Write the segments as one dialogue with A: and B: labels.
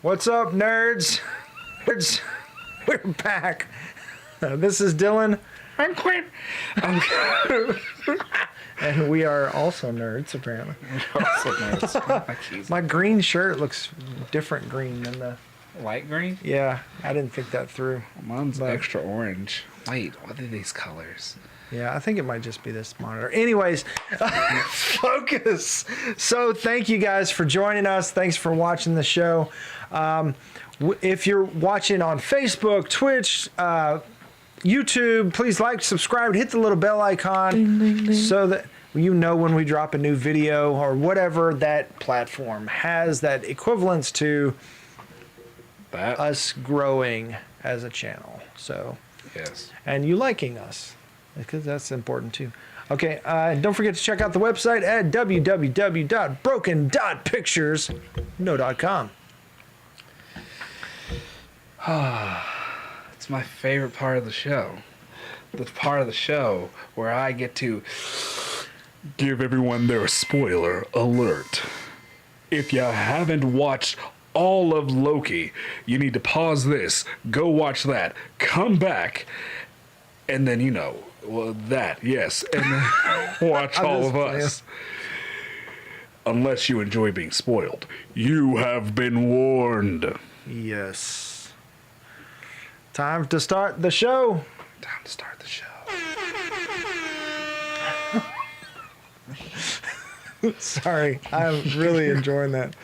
A: What's up, nerds? We're back. This is Dylan.
B: I'm Quinn.
A: And we are also nerds, apparently.
B: We're also nerds.
A: My green shirt looks different green than the...
B: Light green?
A: Yeah, I didn't think that through.
B: Mine's extra orange. Wait, what are these colors?
A: Yeah, I think it might just be this monitor. Anyways, focus. So thank you guys for joining us. Thanks for watching the show. If you're watching on Facebook, Twitch, YouTube, please like, subscribe, hit the little bell icon ding, ding, ding. So that you know when we drop a new video or whatever that platform has that equivalence to us growing as a channel. So
B: yes,
A: and you liking us, because that's important too. Okay, don't forget to check out the website at www.broken.pictures.com.
B: It's my favorite part of the show. The part of the show where I get to give everyone their spoiler alert. If you haven't watched all of Loki, you need to pause this, go watch that, come back, and then, yes, and then watch all of us. Unless you enjoy being spoiled. You have been warned.
A: Yes. Time to start the show.
B: Time to start the show.
A: Sorry, I'm really enjoying that.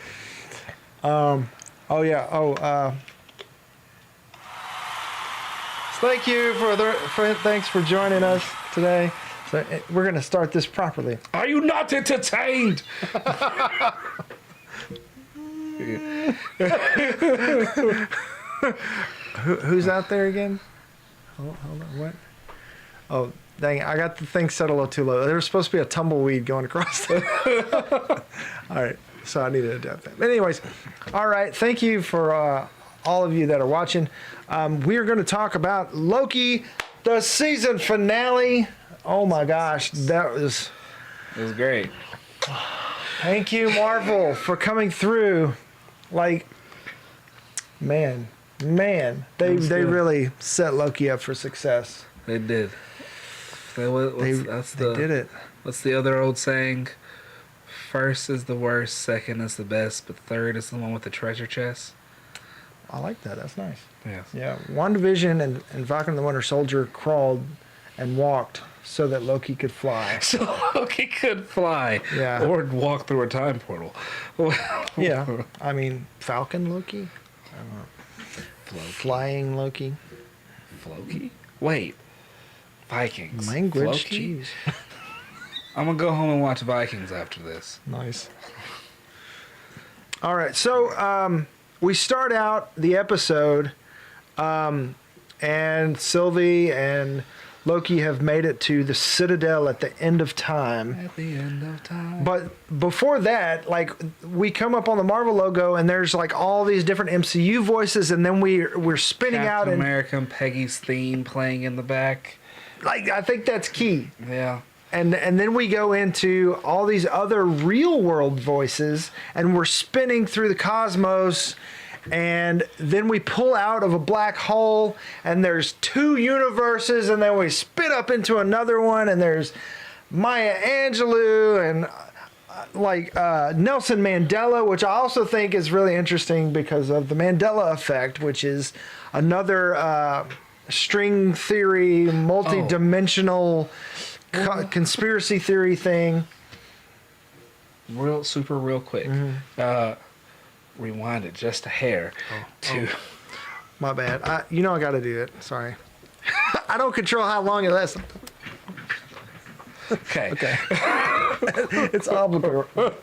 A: Thank you thanks for joining us today. So we're gonna start this properly.
B: Are you not entertained?
A: Who's out there again? Hold on, what? Oh, dang, I got the thing set a little too low. There was supposed to be a tumbleweed going across the... All right, so I needed to adapt that. But anyways, all right, thank you for all of you that are watching. We are going to talk about Loki, the season finale. Oh my gosh, that was...
B: It was great.
A: Thank you, Marvel, for coming through. Like, man, they really set Loki up for success.
B: They did. They
A: did it.
B: What's the other old saying? First is the worst, second is the best, but third is the one with the treasure chest.
A: I like that. That's nice.
B: Yes.
A: Yeah. WandaVision and Falcon and the Winter Soldier crawled and walked so that Loki could fly.
B: So Loki could fly.
A: Yeah.
B: Or walk through a time portal.
A: Yeah. I mean, Falcon Loki? I don't know. Flying Loki?
B: Floki? Wait. Vikings.
A: Language?
B: Floki?
A: Jeez.
B: I'm going to go home and watch Vikings after this.
A: Nice. All right. So, we start out the episode, and Sylvie and Loki have made it to the Citadel at the end of time.
B: At the end of time.
A: But before that, like, we come up on the Marvel logo, and there's like all these different MCU voices, and then we're spinning out.
B: Captain America and Peggy's theme playing in the back.
A: Like, I think that's key.
B: Yeah.
A: And then we go into all these other real world voices, and we're spinning through the cosmos, and then we pull out of a black hole, and there's two universes, and then we spit up into another one, and there's Maya Angelou and Nelson Mandela, which I also think is really interesting because of the Mandela effect, which is another string theory, multi-dimensional conspiracy theory thing.
B: Real quick.
A: Mm-hmm.
B: Rewind it just a hair
A: My bad. I got to do it. Sorry. I don't control how long it lasts.
B: Okay.
A: It's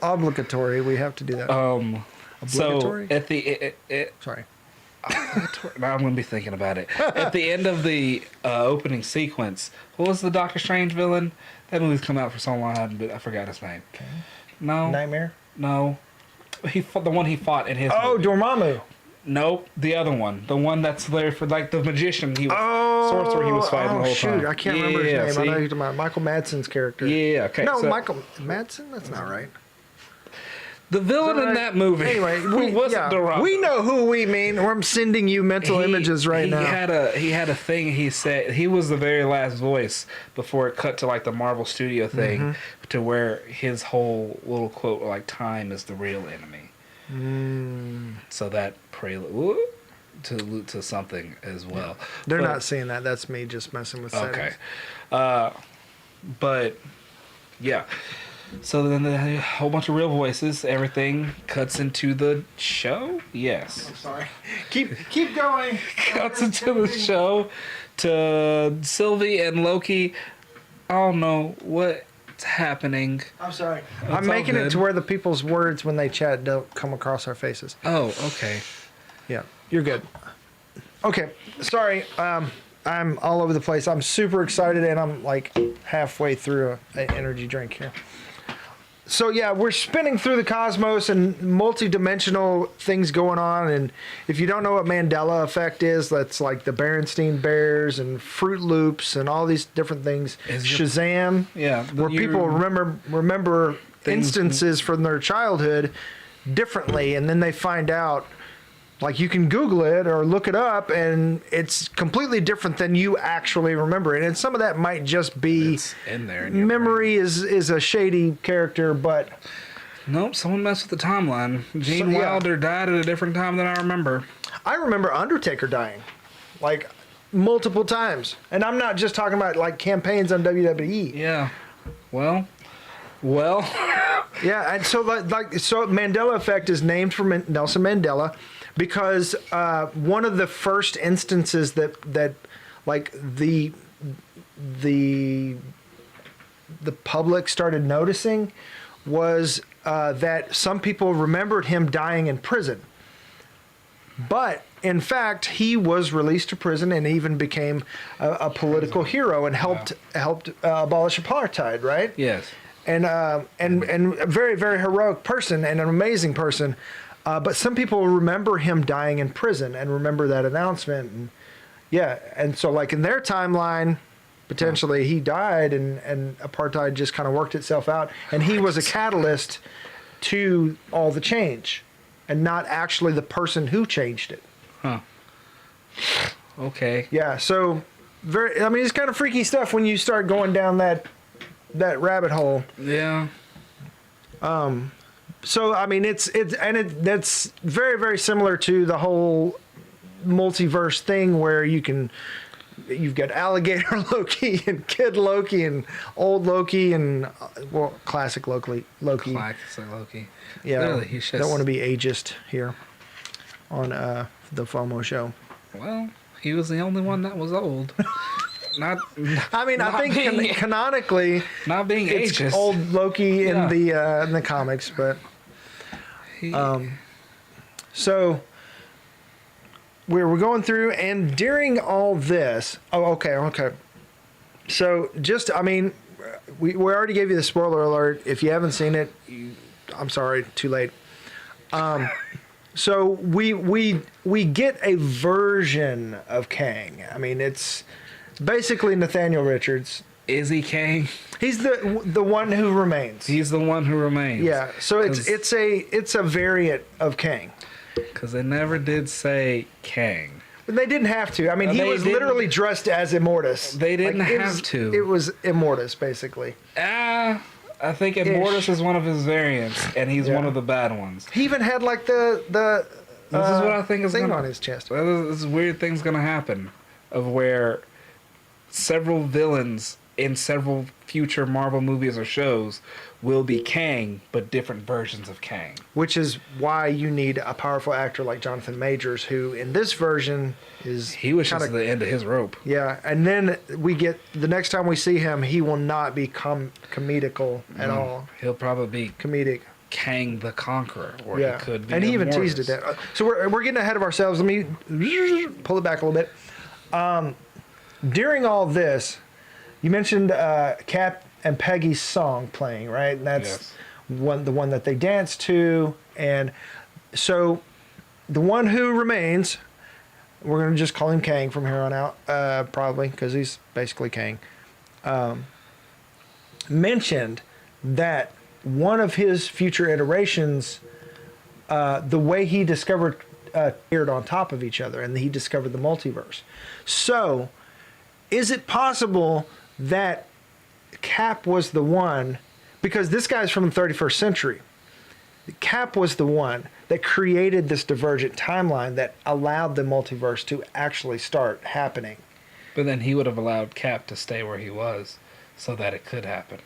A: obligatory. We have to do that. Obligatory?
B: So at the
A: sorry.
B: Now I'm going to be thinking about it. At the end of the opening sequence, what was the Doctor Strange villain? That movie's come out for so long, I forgot his name.
A: Okay.
B: No.
A: Nightmare?
B: No. The one he fought in his movie.
A: Dormammu.
B: Nope, the other one. The one that's there for, like, the magician. Sorcerer he was fighting the whole time.
A: I can't remember his name. I know you're talking about Michael Madsen's character.
B: Yeah, okay.
A: No, Michael Madsen? That's not right.
B: The villain in that movie.
A: Anyway,
B: Dorado.
A: we know who we mean. I'm sending you mental images right now.
B: He had a thing he said. He was the very last voice before it cut to like the Marvel Studio thing, to where his whole little quote like "time is the real enemy." So that prelude to something as well.
A: They're not seeing that. That's me just messing with settings.
B: Okay. But yeah. So then a whole bunch of real voices. Everything cuts into the show. Yes.
A: I'm sorry. Keep going.
B: Cuts into the show to Sylvie and Loki. I don't know what's happening.
A: I'm sorry.
B: It's
A: I'm
B: all
A: making
B: good.
A: it to where the people's words when they chat don't come across our faces.
B: Oh, okay.
A: Yeah, you're good. Okay, sorry. I'm all over the place. I'm super excited, and I'm like halfway through an energy drink here. So yeah, we're spinning through the cosmos and multi-dimensional things going on. And if you don't know what Mandela effect is, that's like the Berenstain Bears and Fruit Loops and all these different things. Shazam,
B: Yeah,
A: where people remember instances from their childhood differently, and then they find out. Like you can Google it or look it up, and it's completely different than you actually remember it. And some of that might just be
B: It's in there. In your
A: memory is a shady character, but
B: Nope, someone messed with the timeline. Gene
A: yeah.
B: Wilder died at a different time than I remember.
A: I remember Undertaker dying, like multiple times. And I'm not just talking about like campaigns on WWE.
B: Yeah. Well.
A: Yeah, and so so Mandela effect is named for Nelson Mandela because one of the first instances that like the public started noticing was that some people remembered him dying in prison. But in fact, he was released to prison and even became a political hero and helped abolish apartheid, right?
B: Yes.
A: And a very, very heroic person and an amazing person. But some people remember him dying in prison and remember that announcement. And yeah, and so like in their timeline, potentially he died and apartheid just kind of worked itself out. And he was a catalyst to all the change and not actually the person who changed it.
B: Huh. Okay.
A: Yeah, so it's kind of freaky stuff when you start going down that rabbit hole.
B: Yeah.
A: So I mean, that's very, very similar to the whole multiverse thing where you've got alligator Loki and kid Loki and old Loki and classic Loki.
B: Classic Loki.
A: Yeah,
B: Clearly, he's just...
A: don't want to be ageist here on the FOMO show.
B: Well, he was the only one that was old. I
A: think canonically,
B: not being
A: it's
B: ageist.
A: old Loki in the comics, but so we're going through, and during all this, okay. So we already gave you the spoiler alert. If you haven't seen it, I'm sorry, too late. So we get a version of Kang. I mean, it's basically Nathaniel Richards.
B: Is he Kang?
A: He's the one who remains.
B: He's the one who remains.
A: Yeah. So it's a variant of Kang.
B: Because they never did say Kang.
A: But they didn't have to. I mean, he was literally dressed as Immortus.
B: They didn't have to.
A: It was Immortus, basically.
B: I think Immortus is one of his variants, and he's one of the bad ones.
A: He even had like the
B: This is what I think is
A: thing
B: gonna,
A: on his chest.
B: This weird thing's gonna happen, of where several villains in several future Marvel movies or shows will be Kang, but different versions of Kang.
A: Which is why you need a powerful actor like Jonathan Majors, who in this version
B: He was just at the end of his rope.
A: Yeah, and then the next time we see him, he will not be comedical at all.
B: He'll probably be
A: Comedic.
B: Kang the Conqueror, or
A: Yeah,
B: he could be.
A: and he even
B: Immortus.
A: teased it. So we're getting ahead of ourselves. Let me pull it back a little bit. During all this, you mentioned Cap and Peggy's song playing, right? And that's the one that they dance to. And so the one who remains, we're going to just call him Kang from here on out, probably, because he's basically Kang, mentioned that one of his future iterations, the way he discovered appeared on top of each other, and he discovered the multiverse. So, is it possible that Cap was the one, because this guy's from the 31st century, Cap was the one that created this divergent timeline that allowed the multiverse to actually start happening.
B: But then he would have allowed Cap to stay where he was so that it could happen.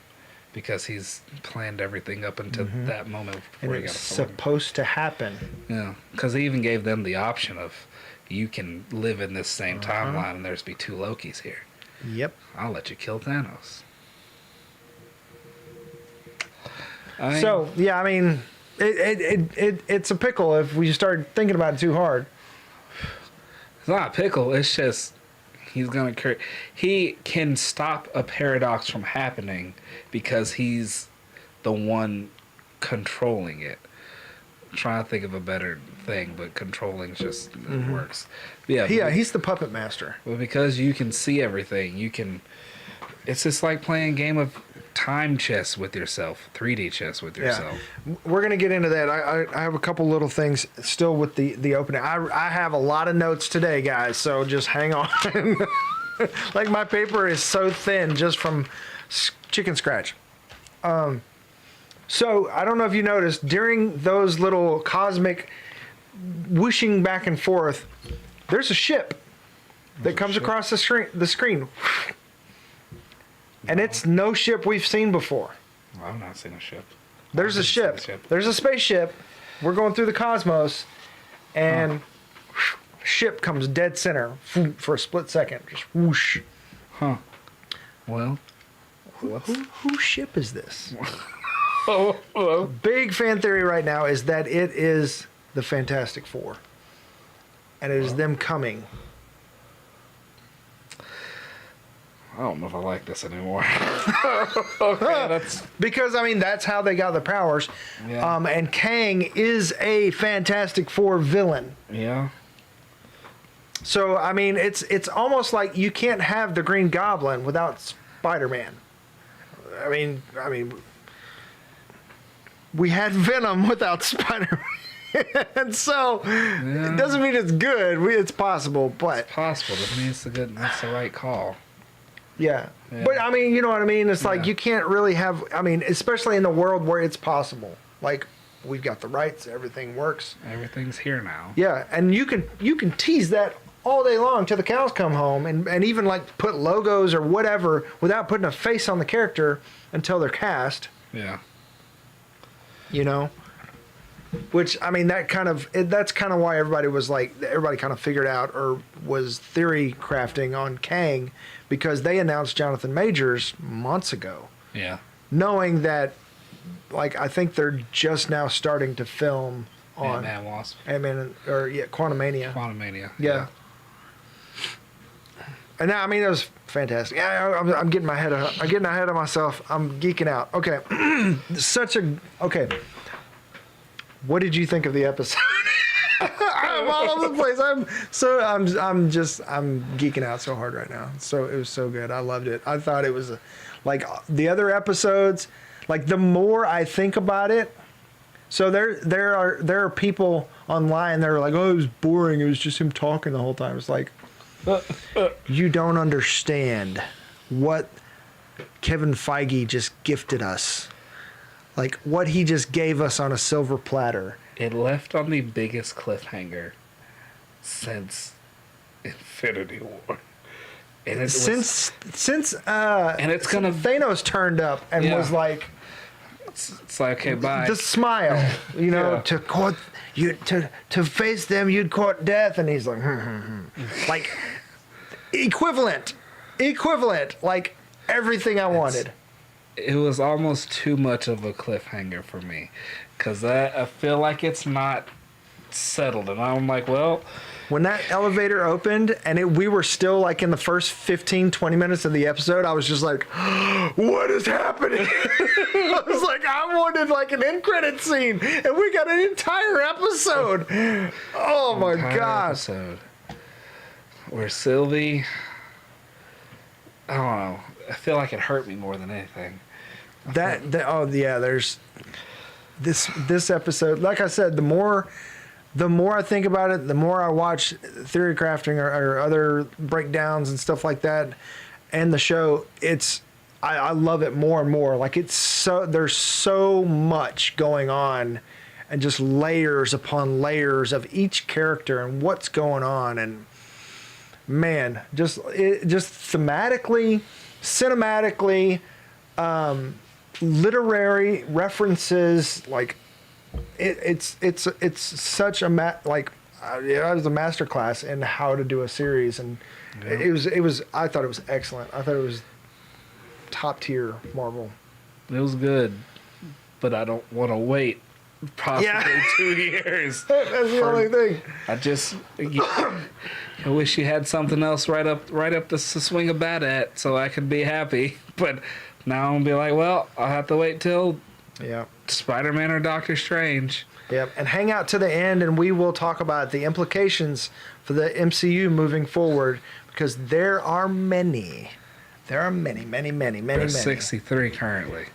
B: Because he's planned everything up until that moment
A: And
B: before he
A: it's
B: got a sword.
A: supposed to happen.
B: Yeah, because he even gave them the option of, you can live in this same timeline and there's be 2 Lokis here.
A: Yep.
B: I'll let you kill Thanos.
A: So, yeah, I mean, it's a pickle if we start thinking about it too hard.
B: It's not a pickle, it's just, he's going to create... He can stop a paradox from happening because he's the one controlling it. I'm trying to think of a better thing, but controlling just works.
A: Yeah, he's the puppet master.
B: But because you can see everything, you can... It's just like playing a game of time chess with yourself, 3D chess with yourself.
A: Yeah. We're going to get into that. I have a couple little things still with the opening. I have a lot of notes today, guys, so just hang on. Like, my paper is so thin just from chicken scratch. So, I don't know if you noticed, during those little cosmic whooshing back and forth, there's a ship that comes across the screen. And it's no ship we've seen before.
B: Well, I've not seen a ship.
A: There's a ship. There's a spaceship. We're going through the cosmos, and ship comes dead center for a split second. Just whoosh.
B: Huh. Well,
A: Whose ship is this?
B: oh.
A: Big fan theory right now is that it is the Fantastic Four. And it is them coming.
B: I don't know if I like this anymore. Okay, that's...
A: Because, I mean, that's how they got the powers.
B: Yeah.
A: And Kang is a Fantastic Four villain.
B: Yeah.
A: So, I mean, it's almost like you can't have the Green Goblin without Spider-Man. I mean, we had Venom without Spider-Man. And so, it doesn't mean it's good. It's possible, but...
B: It's possible. That means that's the right call.
A: Yeah.
B: Yeah.
A: But, I mean, you know what I mean? It's like
B: Yeah.
A: you can't really have... I mean, especially in the world where it's possible. Like, we've got the rights. Everything works.
B: Everything's here now.
A: Yeah, and you can tease that all day long till the cows come home, and even like put logos or whatever without putting a face on the character until they're cast.
B: Yeah.
A: You know, which, I mean, that's kind of why everybody kind of figured out or was theory crafting on Kang, because they announced Jonathan Majors months ago,
B: Yeah.
A: knowing that, like, I think they're just now starting to film on
B: Ant-Man Wasp.
A: Ant-Man Quantumania.
B: Quantumania.
A: Yeah. And now, I mean, it was fantastic. Yeah, I'm getting ahead of myself. I'm geeking out. Okay. Okay. What did you think of the episode? I'm all over the place. I'm geeking out so hard right now. So it was so good. I loved it. I thought it was like the other episodes, like the more I think about it. So there are people online that are like, oh, it was boring. It was just him talking the whole time. It's like, you don't understand what Kevin Feige just gifted us. Like, what he just gave us on a silver platter.
B: It left on the biggest cliffhanger since Infinity War. And it
A: Since
B: and it's gonna
A: Thanos turned up and was like,
B: it's like, okay, bye.
A: the smile, you know,
B: Yeah.
A: to court you to face them, you'd court death, and he's like, like equivalent, like everything I wanted.
B: It was almost too much of a cliffhanger for me, because I feel like it's not settled, and I'm like, well,
A: When that elevator opened and we were still like in the first 15, 20 minutes of the episode, I was just like, what is happening? I was like, I wanted like an end credit scene, and we got an entire episode. Oh my God.
B: episode where Sylvie, I don't know, I feel like it hurt me more than anything.
A: Oh yeah, there's this episode. Like I said, the more I think about it, the more I watch theory crafting or other breakdowns and stuff like that, and the show. I love it more and more. Like there's so much going on, and just layers upon layers of each character and what's going on, and man, just thematically, cinematically, literary references, like it's such a it was a master class in how to do a series, and it was I thought it was excellent. I thought it was top tier Marvel.
B: It was good, but I don't want to wait possibly 2 years.
A: That's the only thing.
B: I wish you had something else right up to swing a bat at, so I could be happy. But now I'm gonna be like, well, I'll have to wait till Spider-Man or Doctor Strange.
A: Yep, and hang out to the end, and we will talk about the implications for the MCU moving forward, because there are many. There are many.
B: There's 63 currently.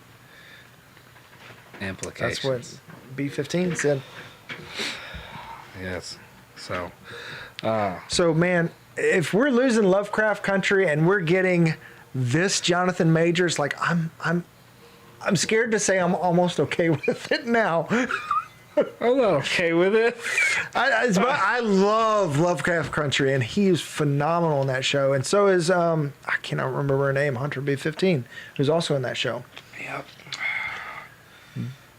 B: Implications.
A: That's what B-15 said.
B: Yes. So.
A: So man, if we're losing Lovecraft Country and we're getting this Jonathan Majors, like I'm scared to say I'm almost okay with it now.
B: I'm not okay with it.
A: I love Lovecraft Country, and he's phenomenal in that show. And so is I cannot remember her name, Hunter B-15, who's also in that show.
B: Yep.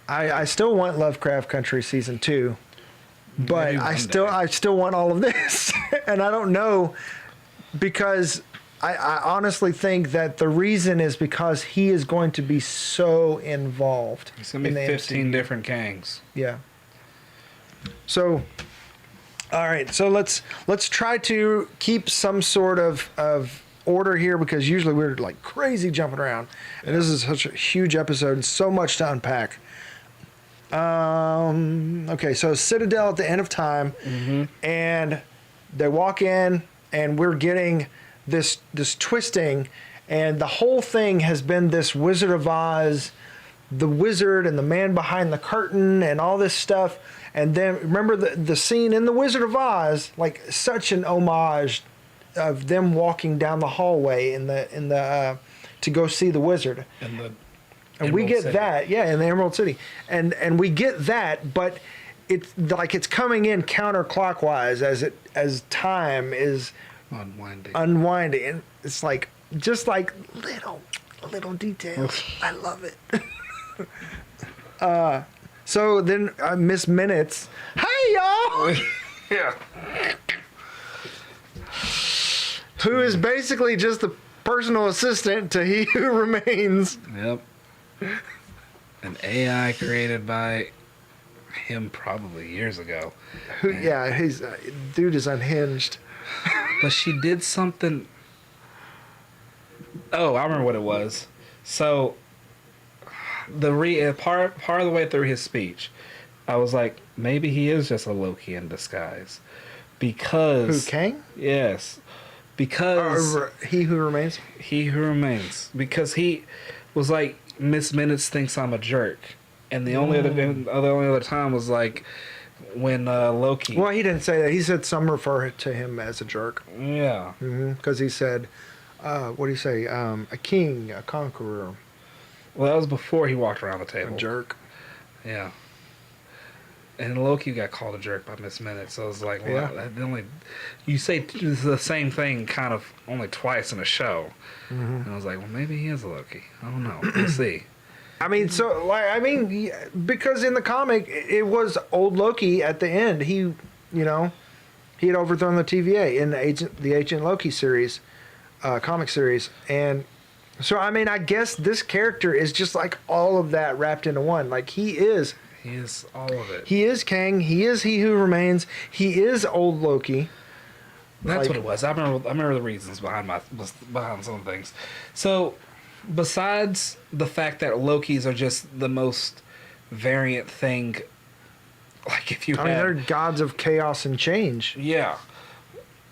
A: I still want Lovecraft Country season 2, but I still want all of this, and I don't know, because I honestly think that the reason is because he is going to be so involved.
B: He's gonna be 15 different Kangs.
A: Yeah. So, all right. So let's try to keep some sort of order here, because usually we're like crazy jumping around, and this is such a huge episode and so much to unpack. Okay. So Citadel at the end of time, and they walk in, and we're getting this twisting, and the whole thing has been this Wizard of Oz, the wizard and the man behind the curtain and all this stuff. And then remember the scene in the Wizard of Oz, like such an homage of them walking down the hallway in the to go see the wizard. And we get that, in the Emerald City, and we get that, but it's like it's coming in counterclockwise as time is unwinding, and it's like just like little details. I love it. So then Miss Minutes, hey y'all,
B: Yeah.
A: who is basically just the personal assistant to He Who Remains.
B: Yep. An AI created by him probably years ago.
A: He's dude is unhinged.
B: But she did something. Oh, I remember what it was. So, part of the way through his speech, I was like, maybe he is just a Loki in disguise, because
A: Who, Kang?
B: Yes, because
A: He Who Remains.
B: He Who Remains, because he was like, Miss Minutes thinks I'm a jerk, and the only other time was like when Loki.
A: Well, he didn't say that. He said some refer to him as a jerk.
B: Yeah.
A: Because he said, what do you say? A king, a conqueror.
B: Well, that was before he walked around the table.
A: A jerk.
B: Yeah. And Loki got called a jerk by Miss Minutes, so I was like, well, you say the same thing kind of only twice in a show. And I was like, well, maybe he is a Loki. I don't know. We'll see.
A: I mean, because in the comic, it was old Loki at the end. He had overthrown the TVA in the Agent Loki series, comic series. And so, I mean, I guess this character is just like all of that wrapped into one. Like, he is
B: all of it.
A: He is Kang. He is He Who Remains. He is old Loki.
B: That's what it was. I remember the reasons behind some things. So, besides the fact that Lokis are just the most variant thing, like if you
A: they're gods of chaos and change.
B: Yeah.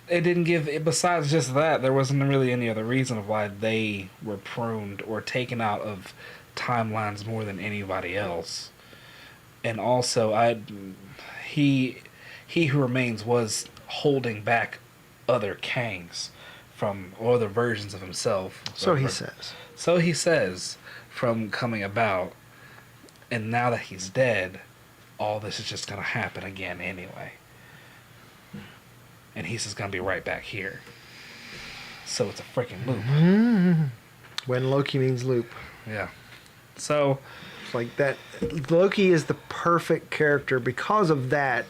B: It didn't give. Besides just that, there wasn't really any other reason of why they were pruned or taken out of timelines more than anybody else. And also, he who remains was holding back other Kangs from, or other versions of himself.
A: So he says.
B: So he says, from coming about. And now that he's dead, all this is just going to happen again anyway. And he's just going to be right back here. So it's a freaking loop.
A: Mm-hmm. When Loki means loop.
B: Yeah. So,
A: like that, Loki is the perfect character because of that.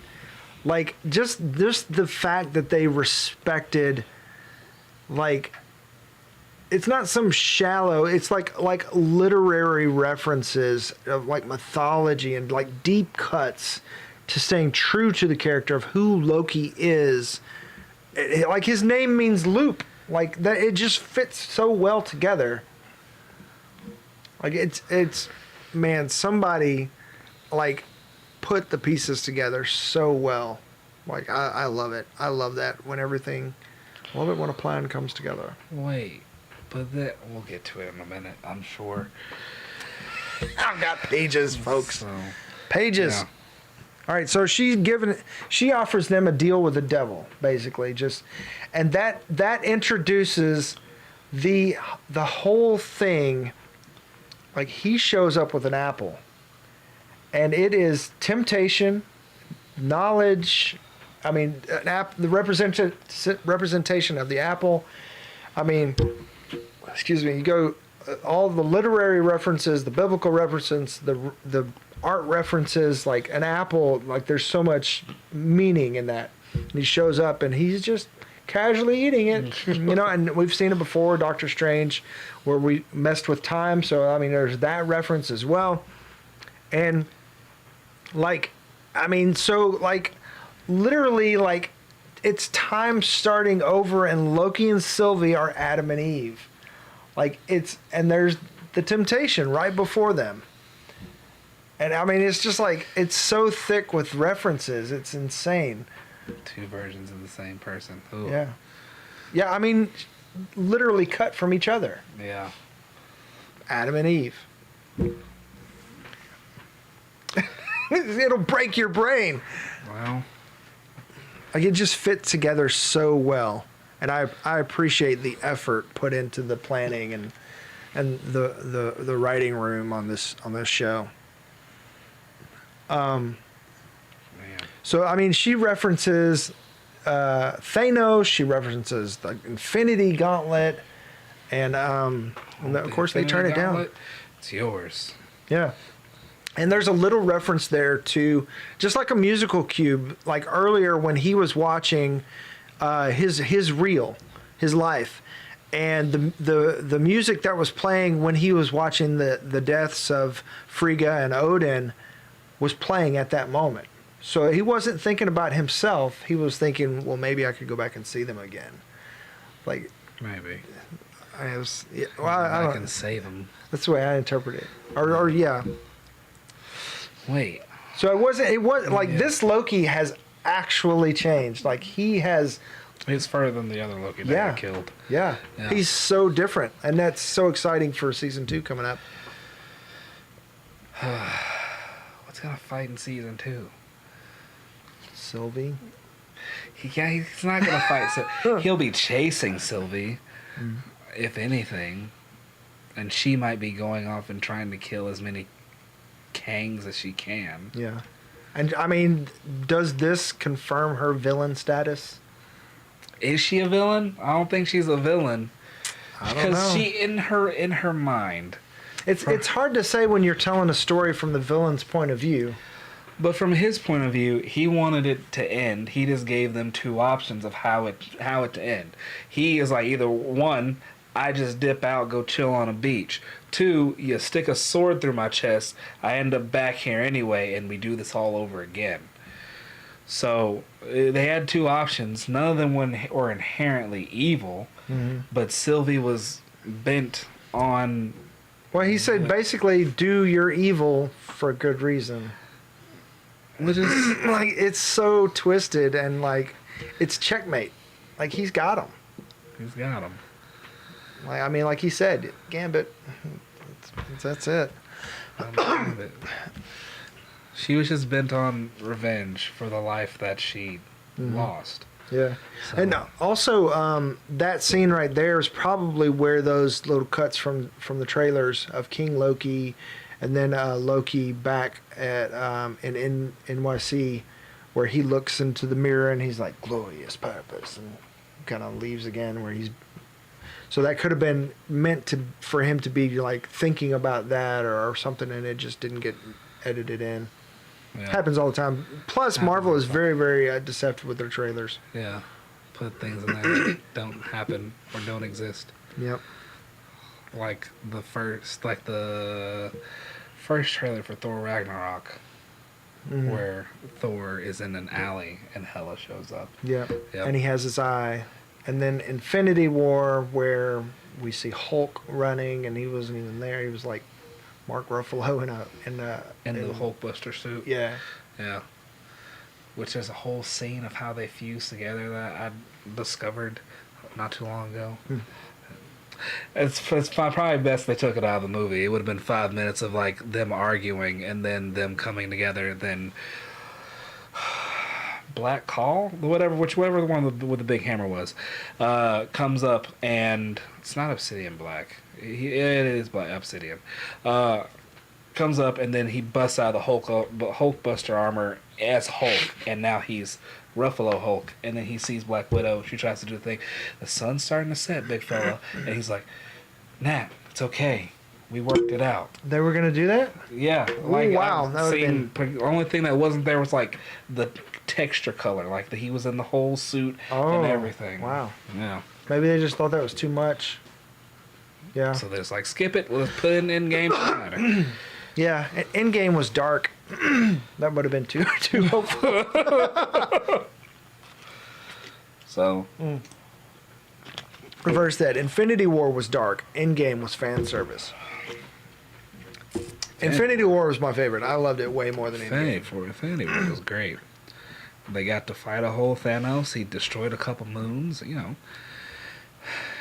A: Like, just the fact that they respected, like, it's not some shallow, it's like literary references of like mythology and like deep cuts to staying true to the character of who Loki is. Like, his name means loop. Like, that, it just fits so well together. Like, it's man, somebody like put the pieces together so well. Like, I love it. I love that when everything, I love it when a plan comes together.
B: wait. But that, we'll get to it in a minute, I'm sure.
A: I've got pages, folks.
B: So,
A: Pages.
B: yeah.
A: All right, so she offers them a deal with the devil, basically, and that introduces the whole thing. Like, he shows up with an apple, and it is temptation, knowledge. I mean, the representation of the apple. I mean, excuse me. You go all the literary references, the biblical references, the art references, like an apple. Like, there's so much meaning in that. And he shows up, and he's just casually eating it, you know. And we've seen it before, Doctor Strange, where we messed with time. So I mean, there's that reference as well. And like, I mean, so like, literally, like, it's time starting over, and Loki and Sylvie are Adam and Eve. Like, and there's the temptation right before them. And I mean, it's just like, it's so thick with references. It's insane.
B: Two versions of the same person. Ooh.
A: Yeah. Yeah, I mean, literally cut from each other.
B: Yeah.
A: Adam and Eve. It'll break your brain.
B: Well.
A: Like, it just fit together so well. And I appreciate the effort put into the planning and the writing room on this show.
B: Man.
A: So I mean, she references Thanos. She references the Infinity Gauntlet, and of course they turn it down.
B: It's yours.
A: Yeah. And there's a little reference there to just like a musical cube, like earlier when he was watching his reel, his life, and the music that was playing when he was watching the deaths of Frigga and Odin was playing at that moment. So he wasn't thinking about himself. He was thinking, well, maybe I could go back and see them again. Like,
B: Maybe.
A: I
B: can save him.
A: That's the way I interpret it. Or yeah.
B: Wait.
A: So it was like, yeah. This Loki has actually changed. Like, he has.
B: He's further than the other Loki that got killed.
A: Yeah. He's so different, and that's so exciting for season 2 coming up.
B: What's gonna fight in season 2?
A: Sylvie.
B: Yeah, he's not gonna fight. So he'll be chasing Sylvie, if anything, and she might be going off and trying to kill as many Kangs as she can.
A: Yeah. And I mean, does this confirm her villain status?
B: Is she a villain? I don't think she's a villain.
A: I don't know.
B: Because she, in her mind.
A: It's hard to say when you're telling a story from the villain's point of view.
B: But from his point of view, he wanted it to end. He just gave them two options of how it to end. He is like, either one, I just dip out, go chill on a beach. Two, you stick a sword through my chest, I end up back here anyway, and we do this all over again. So they had two options. None of them were inherently evil, but Sylvie was bent on...
A: Well, he said basically, do your evil for good reason. Which is like, it's so twisted, and like, it's checkmate. Like, he's got him.
B: He's got him.
A: Like, I mean, like he said, Gambit, That's it.
B: I don't believe it. She was just bent on revenge for the life that she lost.
A: Yeah.
B: So-
A: And also, that scene right there is probably where those little cuts from the trailers of King Loki, and then Loki back at in NYC, where he looks into the mirror and he's like, glorious purpose, and kind of leaves again, where he's. So that could have been meant for him to be like thinking about that or something, and it just didn't get edited in.
B: Yeah.
A: Happens all the time. Plus, Marvel is very, very deceptive with their trailers.
B: Yeah. Put things in there that don't happen or don't exist.
A: Yep.
B: Like the first trailer for Thor Ragnarok, where Thor is in an alley and Hela shows up.
A: Yep.
B: Yep.
A: And he has his eye. And then Infinity War, where we see Hulk running, and he wasn't even there. He was like Mark Ruffalo in the
B: Hulkbuster suit.
A: Yeah.
B: Yeah. Which is a whole scene of how they fuse together that I discovered not too long ago. It's probably best they took it out of the movie. It would have been 5 minutes of like them arguing and then them coming together, and then Black Call, whichever the one with the big hammer was, comes up, and it's not Obsidian Black. It is Black Obsidian. Comes up, and then he busts out of the Hulkbuster armor as Hulk, and now he's Ruffalo Hulk. And then he sees Black Widow. She tries to do the thing. The sun's starting to set, big fella, and he's like, "Nat, it's okay. We worked it out."
A: They were going to do that?
B: Yeah.
A: Ooh, wow. That would have been...
B: The only thing that wasn't there was like the texture color, like he was in the whole suit and everything.
A: Wow.
B: Yeah.
A: Maybe they just thought that was too much. Yeah.
B: So there's like, skip it. Let's put it in game.
A: Yeah. Endgame was dark. That would have been too hopeful.
B: So.
A: Reverse that. Infinity War was dark. Endgame was fan service. Infinity War was my favorite. I loved it way more than Endgame.
B: Infinity War was great. They got to fight a whole Thanos. He destroyed a couple moons. You know,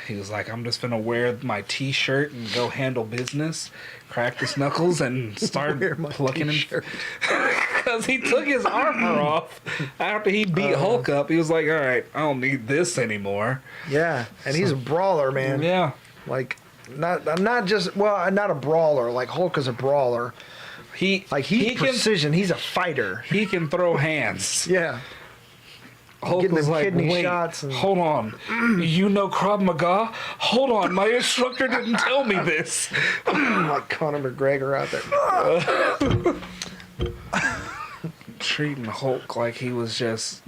B: he was like, "I'm just gonna wear my T-shirt and go handle business, crack his knuckles, and start plucking him." Because he took his armor off after he beat Hulk up. He was like, "All right, I don't need this anymore."
A: Yeah, and he's a brawler, man.
B: Yeah,
A: like not a brawler. Like Hulk is a brawler. He's precision. He's a fighter.
B: He can throw hands.
A: Yeah.
B: Hulk was like, "Wait, hold on. You know Krav Maga? Hold on, my instructor didn't tell me this."
A: Like Conor McGregor out there.
B: Treating Hulk like he was just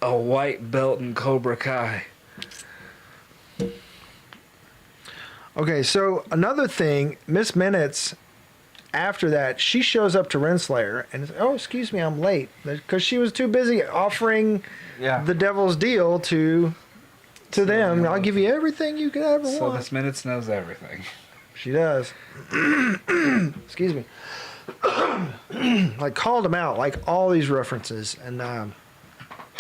B: a white belt in Cobra Kai.
A: Okay, so another thing, Miss Minutes, after that, she shows up to Renslayer and says, "Oh, excuse me, I'm late," because she was too busy offering the devil's deal to them. "I'll give you everything you could ever want."
B: So Miss Minutes knows everything.
A: She does. Excuse me. Like called him out, like all these references, and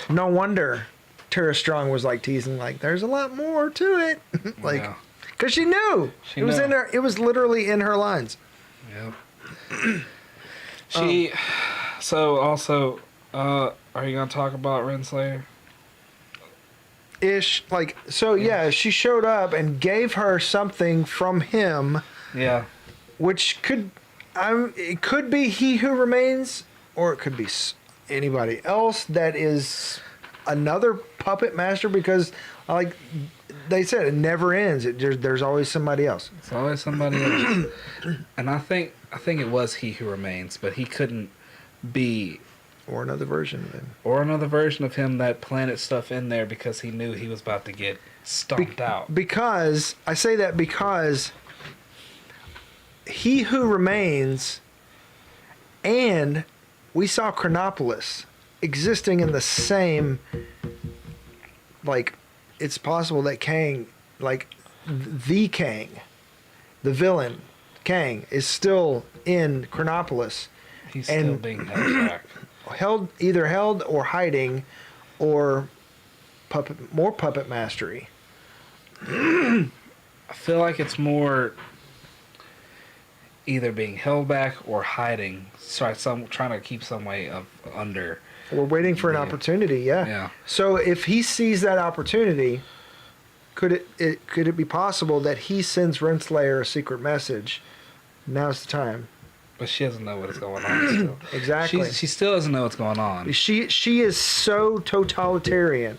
A: no wonder Tara Strong was like teasing, like, "There's a lot more to it," like, because she knew it was in her. It was literally in her lines.
B: Yep. So also, are you gonna talk about Renslayer?
A: Ish, like, so yeah, she showed up and gave her something from him.
B: Yeah.
A: Which it could be He Who Remains, or it could be anybody else that is another puppet master, because like they said, it never ends. There's always somebody else.
B: It's always somebody else. And I think it was He Who Remains, but he couldn't be...
A: Or another version of him.
B: Or another version of him that planted stuff in there because he knew he was about to get stomped out. Because
A: He Who Remains and we saw Chronopolis existing in the same... Like, it's possible that Kang, like, the Kang, the villain, Kang, is still in Chronopolis.
B: He's still being held back.
A: Either held or hiding, or more puppet mastery.
B: I feel like it's more either being held back or hiding, trying to keep some way of under.
A: We're waiting for an opportunity. Yeah.
B: Yeah.
A: So if he sees that opportunity, could it be possible that he sends Renslayer a secret message? Now's the time.
B: But she doesn't know what's going on still.
A: Exactly.
B: She still doesn't know what's going on.
A: She is so totalitarian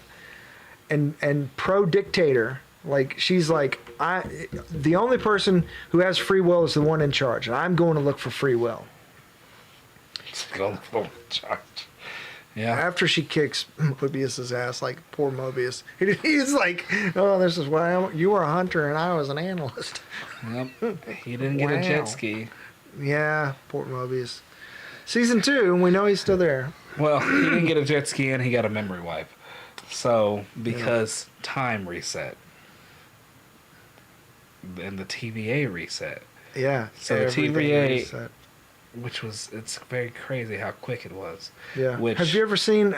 A: and pro dictator. Like she's like, the only person who has free will is the one in charge, and I'm going to look for free will.
B: Yeah.
A: After she kicks Mobius's ass, like poor Mobius, he's like, "Oh, this is why you were a hunter and I was an analyst."
B: Yep. He didn't get a jet ski.
A: Yeah, poor Mobius. Season 2, and we know he's still there.
B: Well, he didn't get a jet ski and he got a memory wipe. So, because time reset. And the TVA reset.
A: Yeah.
B: So the TVA,
A: reset.
B: which was, it's very crazy how quick it was.
A: Yeah.
B: Which,
A: Have you ever seen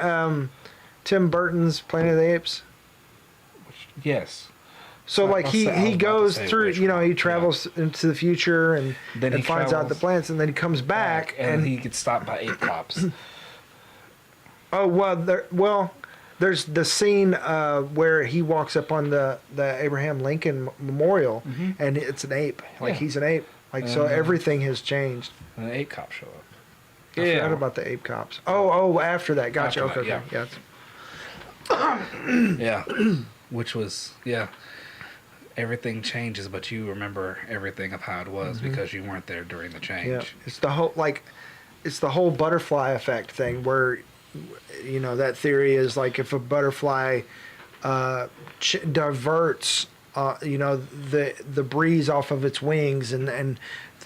A: Tim Burton's Planet of the Apes?
B: yes.
A: So like he goes through, he travels
B: yeah.
A: into the future and
B: Then he
A: finds out the plants, and then he comes back
B: and he gets stopped by ape cops.
A: Oh there's the scene where he walks up on the Abraham Lincoln Memorial, and it's an ape, like he's an ape, like so everything has changed.
B: And the ape cops show up.
A: I forgot about the ape cops. Oh, after that, gotcha.
B: After
A: Okay,
B: that,
A: yeah.
B: Yeah. Which was everything changes, but you remember everything of how it was because you weren't there during the change.
A: Yeah, it's the whole butterfly effect thing where, that theory is like if a butterfly diverts, the breeze off of its wings and the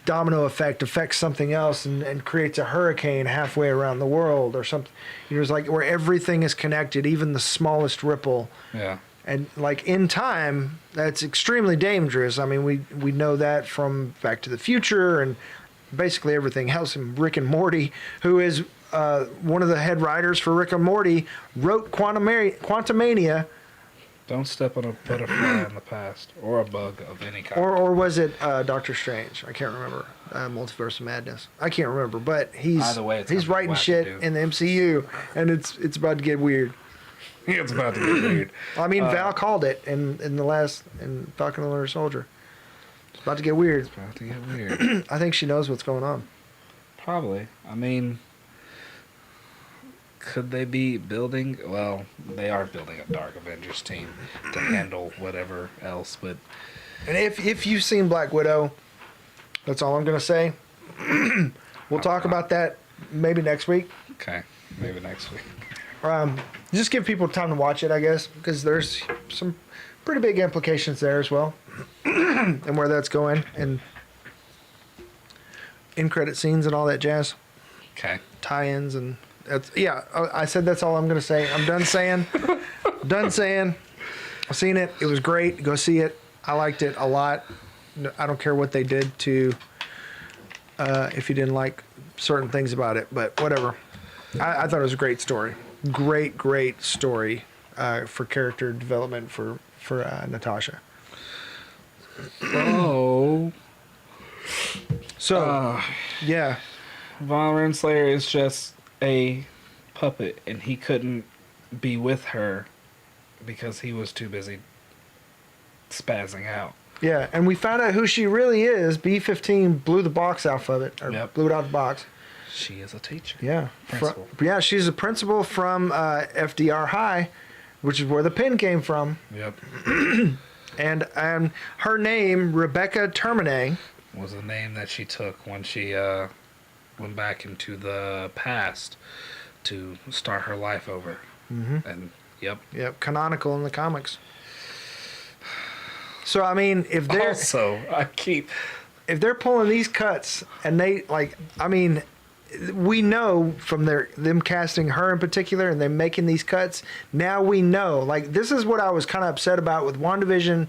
A: domino effect affects something else and creates a hurricane halfway around the world or something. It's like where everything is connected, even the smallest ripple.
B: Yeah.
A: And like in time, that's extremely dangerous. I mean, we know that from Back to the Future and basically everything else. And Rick and Morty, who is one of the head writers for Rick and Morty, wrote Quantumania.
B: Don't step on a butterfly in the past or a bug of any kind.
A: Or was it Doctor Strange? I can't remember. Multiverse of Madness. I can't remember. But he's writing shit in the MCU, and it's about to get weird.
B: It's about to get weird.
A: I mean, Val called it in Falcon and the Winter Soldier. It's about to get weird.
B: It's about to get weird.
A: I think she knows what's going on.
B: Probably. I mean, could they be building? Well, they are building a Dark Avengers team to handle whatever else. But
A: and if you've seen Black Widow, that's all I'm gonna say. We'll talk about that maybe next week.
B: Okay, maybe next week.
A: Just give people time to watch it, I guess, because there's some pretty big implications there as well, and where that's going, and in-credit scenes and all that jazz.
B: Okay.
A: Tie-ins and that's I said that's all I'm gonna say. I'm done saying. I've seen it. It was great. Go see it. I liked it a lot. I don't care what they did to if you didn't like certain things about it, but whatever. I thought it was a great story. Great story for character development for Natasha.
B: Oh.
A: So, yeah.
B: Von Renslayer is just a puppet, and he couldn't be with her because he was too busy spazzing out.
A: Yeah, and we found out who she really is. B-15 blew the box off of it, or blew it out of the box.
B: She is a teacher.
A: Yeah.
B: Principal.
A: She's a principal from FDR High, which is where the pin came from.
B: Yep.
A: And her name, Rebecca Termine,
B: was the name that she took when she went back into the past to start her life over. Mm-hmm. And yep,
A: canonical in the comics. So I mean, if they're if they're pulling these cuts and they we know from them casting her in particular and them making these cuts. Now we know, this is what I was kind of upset about with WandaVision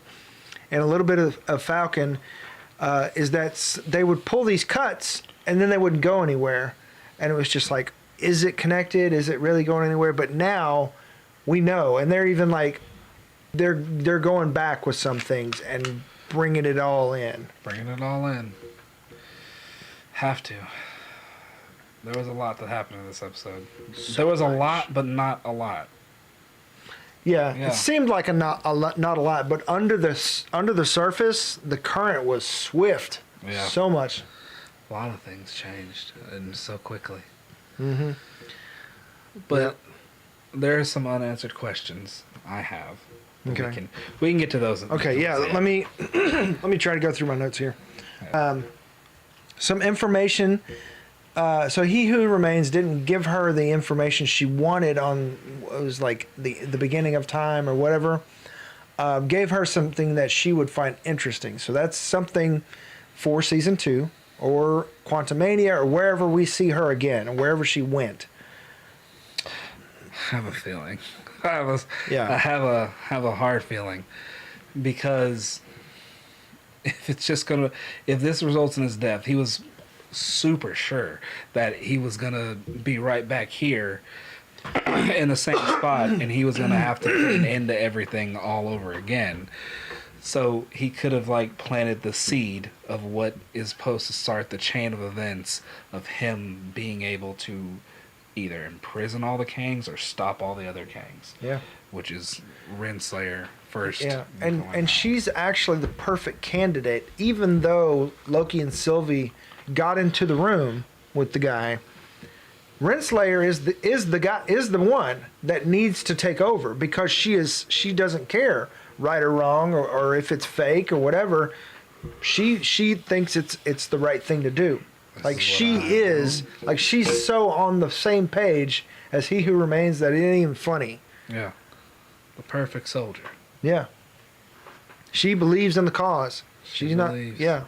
A: and a little bit of Falcon, is that they would pull these cuts and then they wouldn't go anywhere, and it was just like, is it connected? Is it really going anywhere? But now we know, and they're even they're going back with some things and bringing it all in.
B: Have to. There was a lot that happened in this episode. There was a lot, but not a lot.
A: Yeah,
B: Yeah.
A: it seemed like not a lot, but under the surface, the current was swift.
B: Yeah.
A: So much.
B: A lot of things changed, and so quickly.
A: Mm-hmm.
B: But there are some unanswered questions I have.
A: Okay.
B: We can get to those.
A: Okay, yeah. Let me try to go through my notes here. Some information. So He Who Remains didn't give her the information she wanted on, it was like the beginning of time or whatever. Gave her something that she would find interesting. So that's something for season 2 or Quantumania or wherever we see her again or wherever she went.
B: I have a feeling. I
A: Yeah.
B: have a hard feeling, because if this results in his death, he was super sure that he was gonna be right back here in the same spot, and he was gonna have to put an end to everything all over again. So he could have like planted the seed of what is supposed to start the chain of events of him being able to either imprison all the Kangs or stop all the other Kangs.
A: Yeah.
B: Which is Renslayer first.
A: Yeah, and she's actually the perfect candidate, even though Loki and Sylvie got into the room with the guy. Renslayer is the one that needs to take over, because she doesn't care right or wrong or if it's fake or whatever. She thinks it's the right thing to do. Like she's so on the same page as He Who Remains that it ain't even funny.
B: Yeah. The perfect soldier.
A: Yeah. She believes in the cause. She's not.
B: believes.
A: Yeah.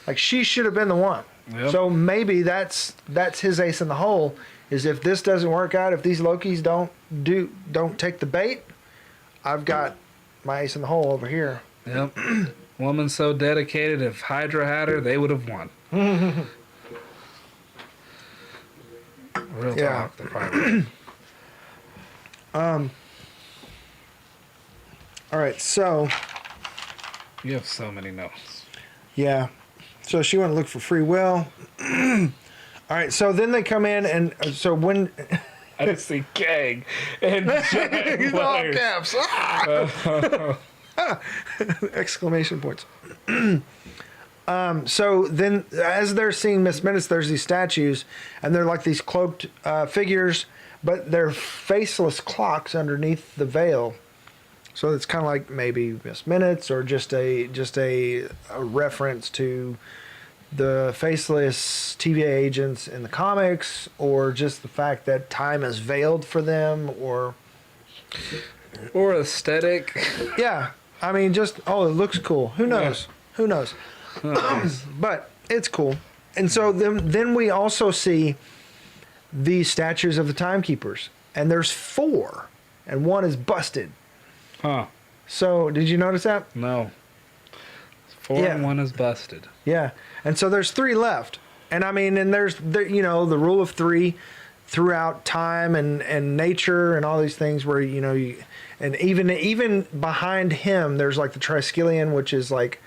A: Like she should have been the one.
B: Yep.
A: So maybe that's his ace in the hole. Is if this doesn't work out, if these Lokis don't take the bait, I've got my ace in the hole over here.
B: Yep. Woman so dedicated, if Hydra had her, they would have won. Real
A: Yeah.
B: talk. They probably would.
A: All right, so
B: You have so many notes.
A: yeah, so she went to look for free will. All right, so then they come in, and so when
B: I just see Kang and giant
A: all
B: letters.
A: caps, exclamation points. So then, as they're seeing Miss Minutes, there's these statues, and they're like these cloaked figures, but they're faceless clocks underneath the veil. So it's kind of like maybe Miss Minutes, or just a reference to the faceless TVA agents in the comics, or just the fact that time is veiled for them, or
B: aesthetic.
A: yeah. I mean, just it looks cool. Who knows? Who knows? But it's cool. And so then we also see the statues of the timekeepers, and there's 4, and one is busted.
B: Huh.
A: So did you notice that?
B: No. 4
A: Yeah.
B: and 1 is busted.
A: Yeah. And so there's 3 left. And I mean, and there's the rule of 3 throughout time and nature and all these things where and even behind him there's like the Triskelion, which is like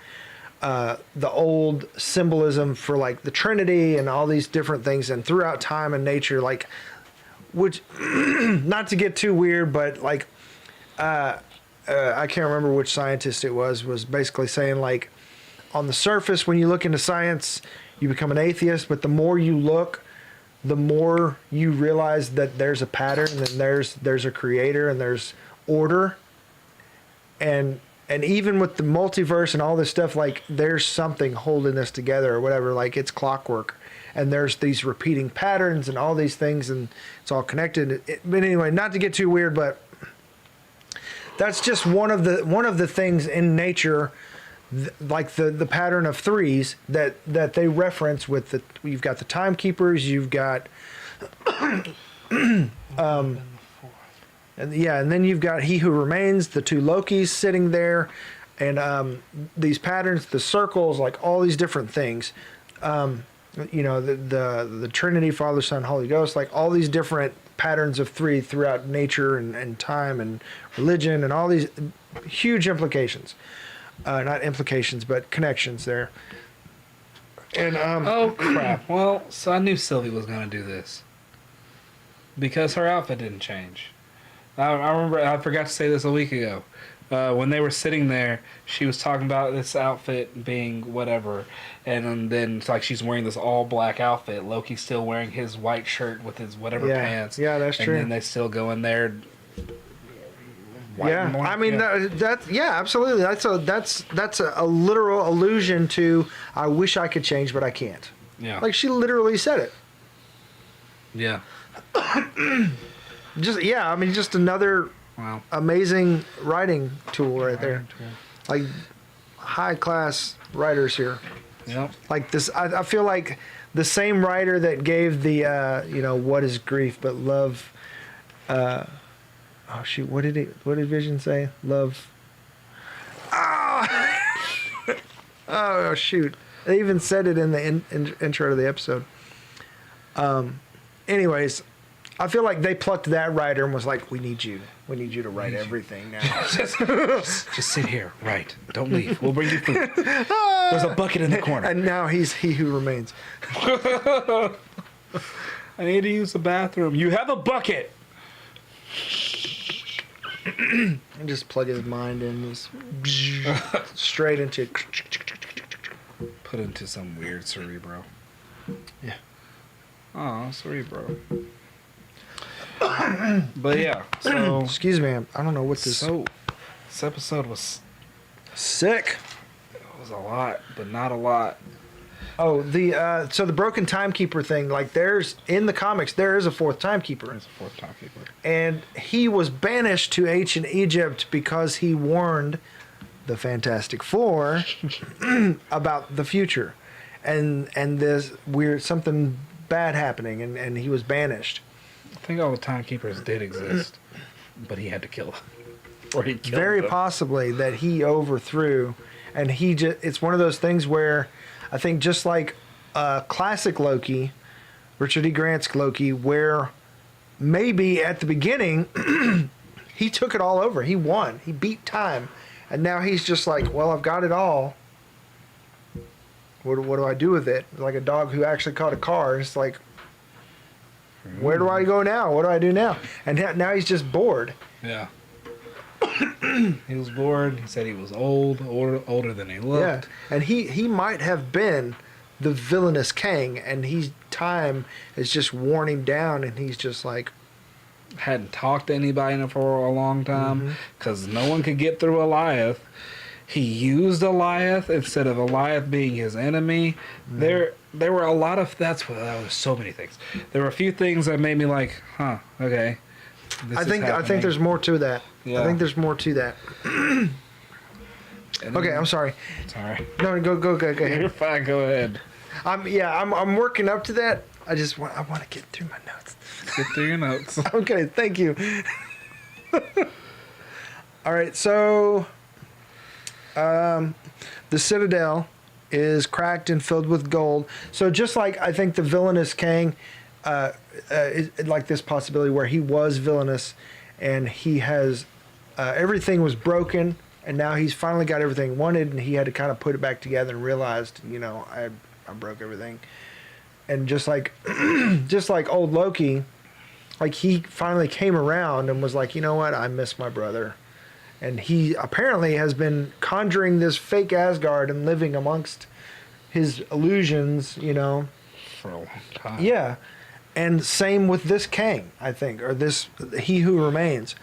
A: the old symbolism for like the Trinity and all these different things, and throughout time and nature, like, which not to get too weird, but like I can't remember which scientist it was basically saying, like, on the surface when you look into science you become an atheist, but the more you look, the more you realize that there's a pattern, and there's a creator, and there's order, and even with the multiverse and all this stuff, like, there's something holding this together or whatever, like it's clockwork, and there's these repeating patterns and all these things, and it's all connected. But anyway, not to get too weird, but that's just one of the things in nature, like the pattern of 3s that they reference with you've got the timekeepers, you've got and then you've got He Who Remains, the 2 Lokis sitting there, and these patterns, the circles, like all these different things, the Trinity, Father, Son, Holy Ghost, like all these different patterns of 3 throughout nature and time and religion, and all these huge implications. Not implications, but connections there. And
B: Oh crap! Well, so I knew Sylvie was gonna do this because her outfit didn't change. I remember I forgot to say this a week ago. When they were sitting there, she was talking about this outfit being whatever, and then it's like she's wearing this all black outfit. Loki's still wearing his white shirt with his whatever pants.
A: Yeah, that's true.
B: And then they still go in there.
A: Yeah, I mean that's absolutely. That's a literal allusion to I wish I could change, but I can't.
B: Yeah.
A: Like she literally said it.
B: Yeah.
A: Just another amazing writing tool right there. Like high class writers here.
B: Yep.
A: Like this, I feel like the same writer that gave the what is grief but love. Oh shoot! What did Vision say? Love. Oh shoot! They even said it in the intro to the episode. Anyways, I feel like they plucked that writer and was like, "We need you to write everything now."
B: just sit here, write. Don't leave. We'll bring you food. There's a bucket in the corner.
A: And now he's he who remains.
B: I need to use the bathroom. You have a bucket.
A: And just plug his mind in, just straight into.
B: Put into some weird cerebro.
A: Yeah.
B: Oh, cerebro. But yeah, so
A: Excuse me, I don't know what this.
B: so this episode was
A: Sick.
B: a lot, but not a lot.
A: Oh, so the broken timekeeper thing, like there's in the comics there is a fourth timekeeper.
B: There's a fourth timekeeper.
A: And he was banished to ancient Egypt because he warned the Fantastic Four about the future. And there's something bad happening and he was banished.
B: I think all the timekeepers did exist, but he had to kill them. Or he killed
A: Very
B: them.
A: possibly that he overthrew, and it's one of those things where I think just like classic Loki, Richard E. Grant's Loki, where maybe at the beginning he took it all over. He won. He beat time. And now he's just like, well, I've got it all. What do I do with it? Like a dog who actually caught a car. It's like, where do I go now? What do I do now? And now he's just bored.
B: Yeah. He was bored. He said he was older than he looked.
A: Yeah, and he might have been the villainous Kang, and time has just worn him down, and he's just like,
B: Hadn't talked to anybody for a long time because no one could get through Eliath. He used Eliath instead of Eliath being his enemy. There were a lot of that was so many things. There were a few things that made me like, huh, okay.
A: I think there's more to that.
B: Yeah.
A: I think there's more to that. Okay, I'm sorry.
B: Sorry.
A: No, go ahead.
B: You're fine. Go ahead.
A: I'm working up to that. I want to get through my notes.
B: Get through your notes.
A: Okay, thank you. All right, so the Citadel is cracked and filled with gold. So just like I think the villainous Kang, like this possibility where he was villainous, and he has everything was broken, and now he's finally got everything he wanted, and he had to kind of put it back together and realized, I broke everything. And just like old Loki, like he finally came around and was like, you know what, I miss my brother. And he apparently has been conjuring this fake Asgard and living amongst his illusions,
B: For a long time.
A: Yeah. And same with this Kang, I think, or this He Who Remains.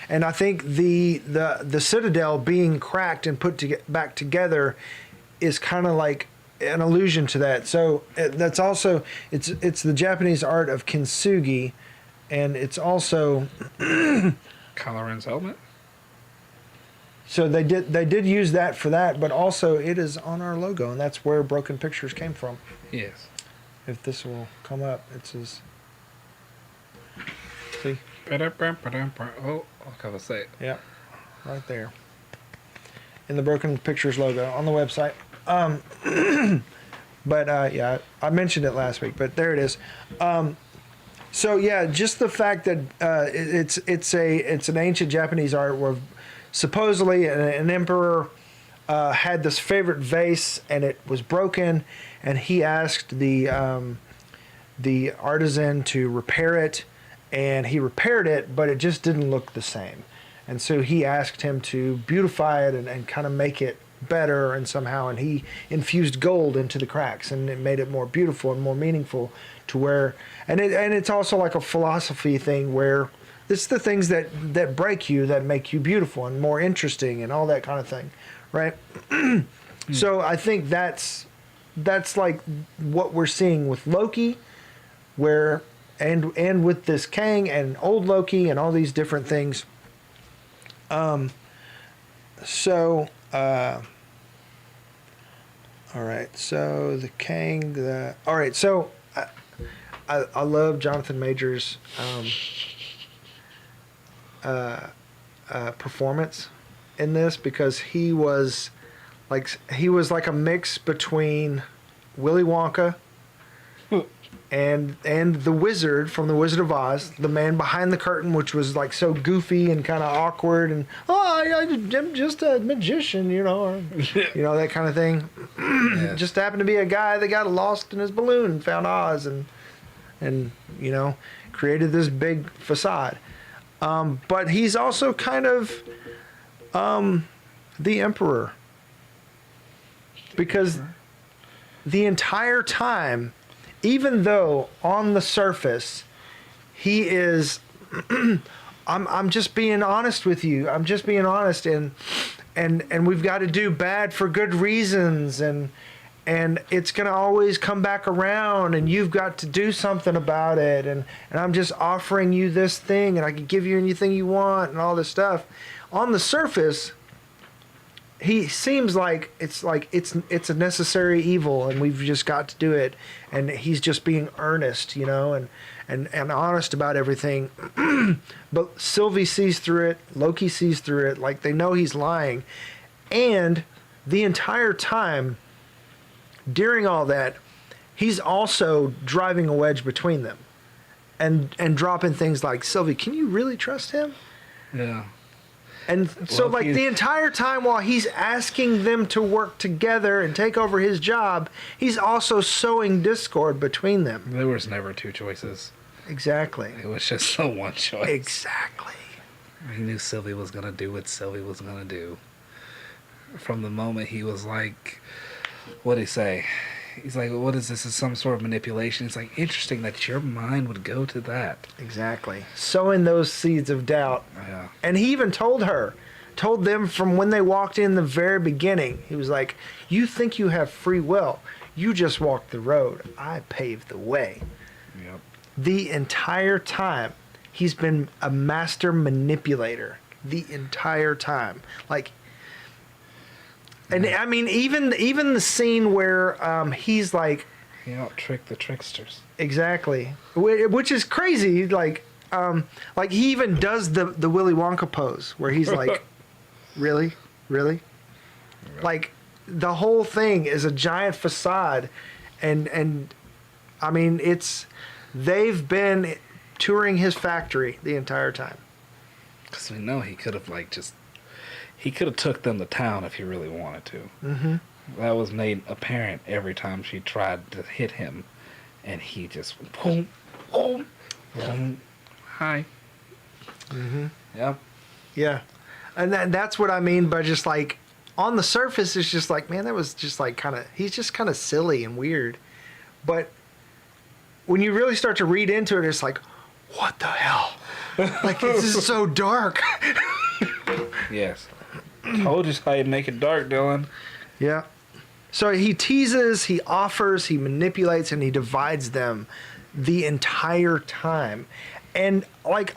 A: And I think the Citadel being cracked and put back together is kind of like an allusion to that. So that's also it's the Japanese art of kintsugi, and it's also
B: Kylo Ren's helmet.
A: So they did use that for that, but also it is on our logo, and that's where Broken Pictures came from.
B: Yes.
A: If this will come up, it says. See?
B: Oh, I'll cover say it.
A: Yeah, right there. In the Broken Pictures logo on the website. But yeah, I mentioned it last week, but there it is. So yeah, just the fact that it's an ancient Japanese art where supposedly an emperor had this favorite vase and it was broken, and he asked the artisan to repair it, and he repaired it, but it just didn't look the same. And so he asked him to beautify it and kind of make it better and somehow, and he infused gold into the cracks, and it made it more beautiful and more meaningful to where, and it's also like a philosophy thing where it's the things that break you that make you beautiful and more interesting and all that kind of thing, right? So I think that's like what we're seeing with Loki, where and with this Kang and old Loki and all these different things. All right, so the Kang, all right, so I love Jonathan Majors' performance in this, because he was like a mix between Willy Wonka and the wizard from The Wizard of Oz, the man behind the curtain, which was like so goofy and kind of awkward, and I'm just a magician, or, that kind of thing. Yeah. Just happened to be a guy that got lost in his balloon and found Oz and created this big facade. But he's also kind of the Emperor, because the entire time, even though on the surface he is I'm just being honest with you. I'm just being honest, and we've got to do bad for good reasons, and it's going to always come back around, and you've got to do something about it, and I'm just offering you this thing, and I can give you anything you want and all this stuff. On the surface, he seems like it's a necessary evil, and we've just got to do it, and he's just being earnest, and honest about everything. But Sylvie sees through it, Loki sees through it, like they know he's lying. And the entire time, during all that, he's also driving a wedge between them and dropping things like, Sylvie, can you really trust him?
B: Yeah.
A: And so, like, the entire time while he's asking them to work together and take over his job, he's also sowing discord between them.
B: There was never two choices.
A: Exactly.
B: It was just the one choice.
A: Exactly.
B: He knew Sylvie was going to do what Sylvie was going to do. From the moment he was like, what did he say? He's like, what is this? Is some sort of manipulation? It's like, interesting that your mind would go to that.
A: Exactly. Sowing those seeds of doubt.
B: Yeah.
A: And he even told them from when they walked in the very beginning, he was like, you think you have free will. You just walked the road. I paved the way.
B: Yep. The
A: entire time, he's been a master manipulator. The entire time. Like, and I mean, even the scene where he's like,
B: he out-tricked the tricksters.
A: Exactly, which is crazy. Like he even does the Willy Wonka pose where he's like, really. Like, the whole thing is a giant facade, and I mean, they've been touring his factory the entire time.
B: Because we know he could have he could have took them to town if he really wanted to.
A: Mm-hmm.
B: That was made apparent every time she tried to hit him, and he just boom, boom, boom. Hi.
A: Mm-hmm.
B: Yeah.
A: Yeah, and that's what I mean by just like, on the surface it's just like, man, that was just like he's just kind of silly and weird, but when you really start to read into it, it's like, what the hell? Like, this is so dark.
B: Yes. Told you how you make it dark, Dylan.
A: Yeah. So he teases, he offers, he manipulates, and he divides them the entire time. And like,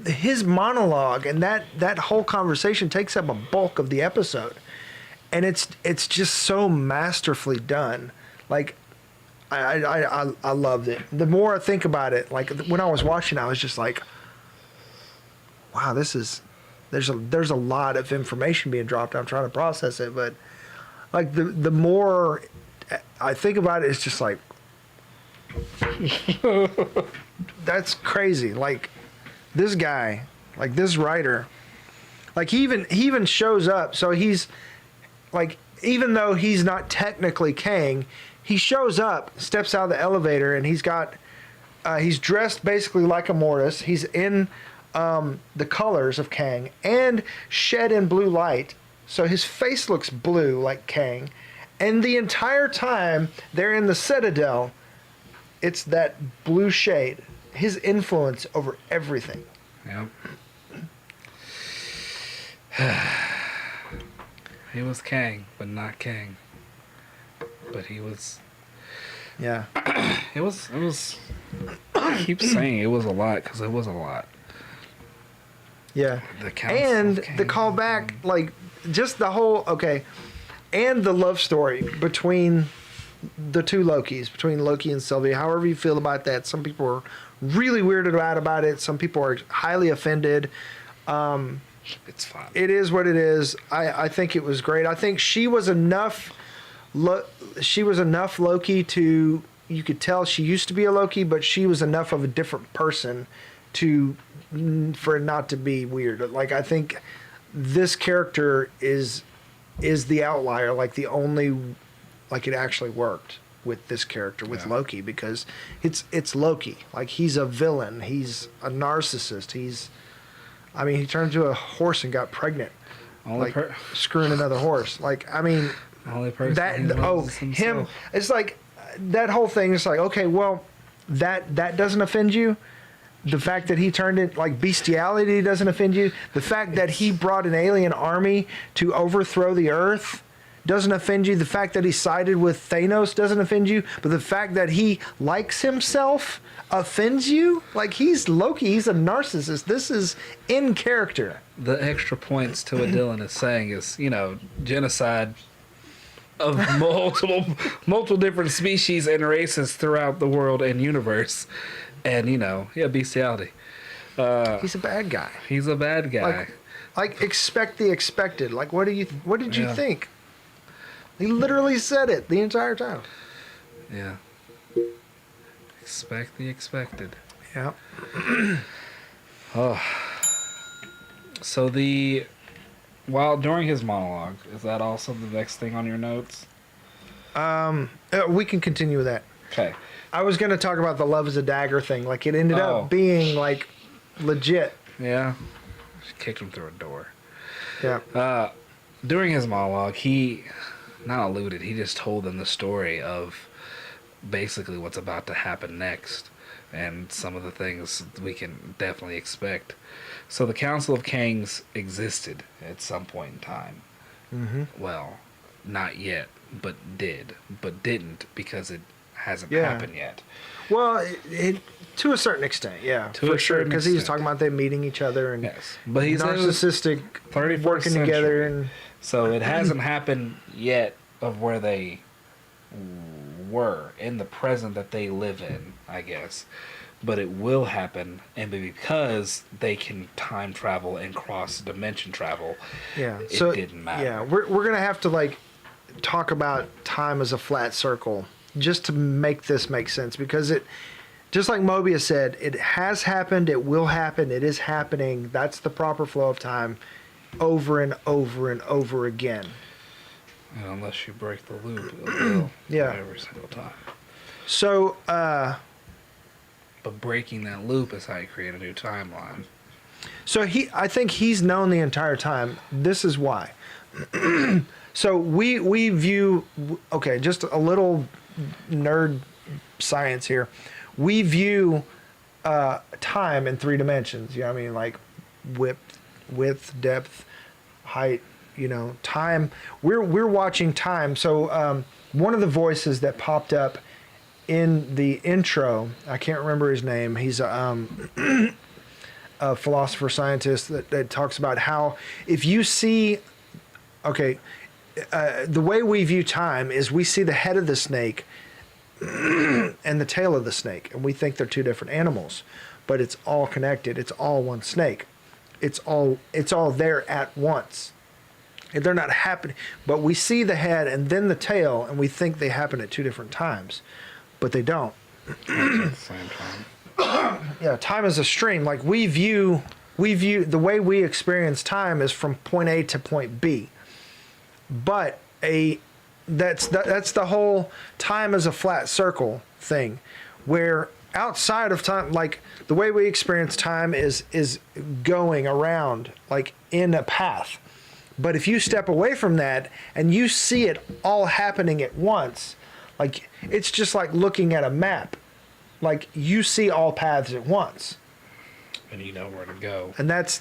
A: his monologue and that whole conversation takes up a bulk of the episode. And it's just so masterfully done. Like, I loved it. The more I think about it, like when I was watching, I was just like, wow, there's a lot of information being dropped. I'm trying to process it, but like the more I think about it, it's just like, that's crazy. Like, this guy, like this writer, like he even shows up. So he's like, even though he's not technically Kang, he shows up, steps out of the elevator, and he's dressed basically like a Mortis. He's in the colors of Kang and shed in blue light, so his face looks blue like Kang. And the entire time they're in the Citadel, it's that blue shade, his influence over everything.
B: Yep. He was Kang, but not Kang. But he was.
A: Yeah.
B: It was. I keep saying it was a lot because it was a lot.
A: Yeah.
B: The Council
A: And
B: of Kang.
A: the callback, like, just the whole, okay, and the love story between the two Lokis, between Loki and Sylvia, however you feel about that. Some people are really weirded out about it. Some people are highly offended.
B: It's fun.
A: It is what it is. I think it was great. I think she was enough Loki to, you could tell she used to be a Loki, but she was enough of a different person for it not to be weird. Like, I think this character is the outlier, like the only, like, it actually worked with this character, with Loki, because it's Loki. Like, he's a villain. He's a narcissist. He turned into a horse and got pregnant. Screwing another horse. Like, I mean,
B: only person
A: that,
B: he loves is
A: him,
B: himself.
A: it's like, that whole thing is like, okay, well, that doesn't offend you? The fact that he turned it, like, bestiality doesn't offend you? The fact that he brought an alien army to overthrow the Earth doesn't offend you? The fact that he sided with Thanos doesn't offend you? But the fact that he likes himself offends you? Like, he's Loki. He's a narcissist. This is in character.
B: The extra points to what Dylan is saying is, genocide of multiple different species and races throughout the world and universe. And, bestiality.
A: He's a bad guy.
B: He's a bad guy.
A: Like, expect the expected. Like, what did you think? He literally said it the entire time.
B: Yeah. Expect the expected.
A: Yeah.
B: Oh. So during his monologue, is that also the next thing on your notes?
A: We can continue with that.
B: Okay.
A: I was going to talk about the love is a dagger thing. Like, it ended up being, like, legit.
B: Yeah. She kicked him through a door.
A: Yeah.
B: During his monologue, he just told them the story of basically what's about to happen next and some of the things we can definitely expect. So the Council of Kangs existed at some point in time.
A: Mm-hmm.
B: Well, not yet, but didn't because it hasn't happened yet.
A: Well, to a certain extent, yeah,
B: To
A: for
B: a
A: sure.
B: certain
A: Because he was
B: extent.
A: talking about them meeting each other and
B: But he's
A: narcissistic
B: 31st
A: working
B: century.
A: together, and
B: So it hasn't happened yet of where they were in the present that they live in, I guess. But it will happen, and because they can time travel and cross dimension travel, it didn't matter.
A: Yeah, we're gonna have to, like, talk about time as a flat circle just to make this make sense, because it, just like Mobius said, it has happened, it will happen, it is happening. That's the proper flow of time, over and over and over again.
B: And unless you break the loop, it will.
A: Yeah.
B: Every single time.
A: So,
B: But breaking that loop is how you create a new timeline.
A: So I think he's known the entire time. This is why. So we view, okay, just a little nerd science here. We view time in 3 dimensions. You know what I mean? Like width, depth, height. Time. We're watching time. So one of the voices that popped up in the intro, I can't remember his name. He's a philosopher scientist that talks about how if you see, the way we view time is we see the head of the snake and the tail of the snake, and we think they're 2 different animals, but it's all connected. It's all one snake. It's all there at once. And they're not happening, but we see the head and then the tail, and we think they happen at 2 different times, but they don't.
B: At the same time.
A: Yeah, time is a stream. Like, we view the way we experience time is from point A to point B. but that's the whole time as a flat circle thing, where outside of time, like the way we experience time is going around like in a path. But if you step away from that and you see it all happening at once, like it's just like looking at a map. Like you see all paths at once.
B: And you know where to go.
A: And that's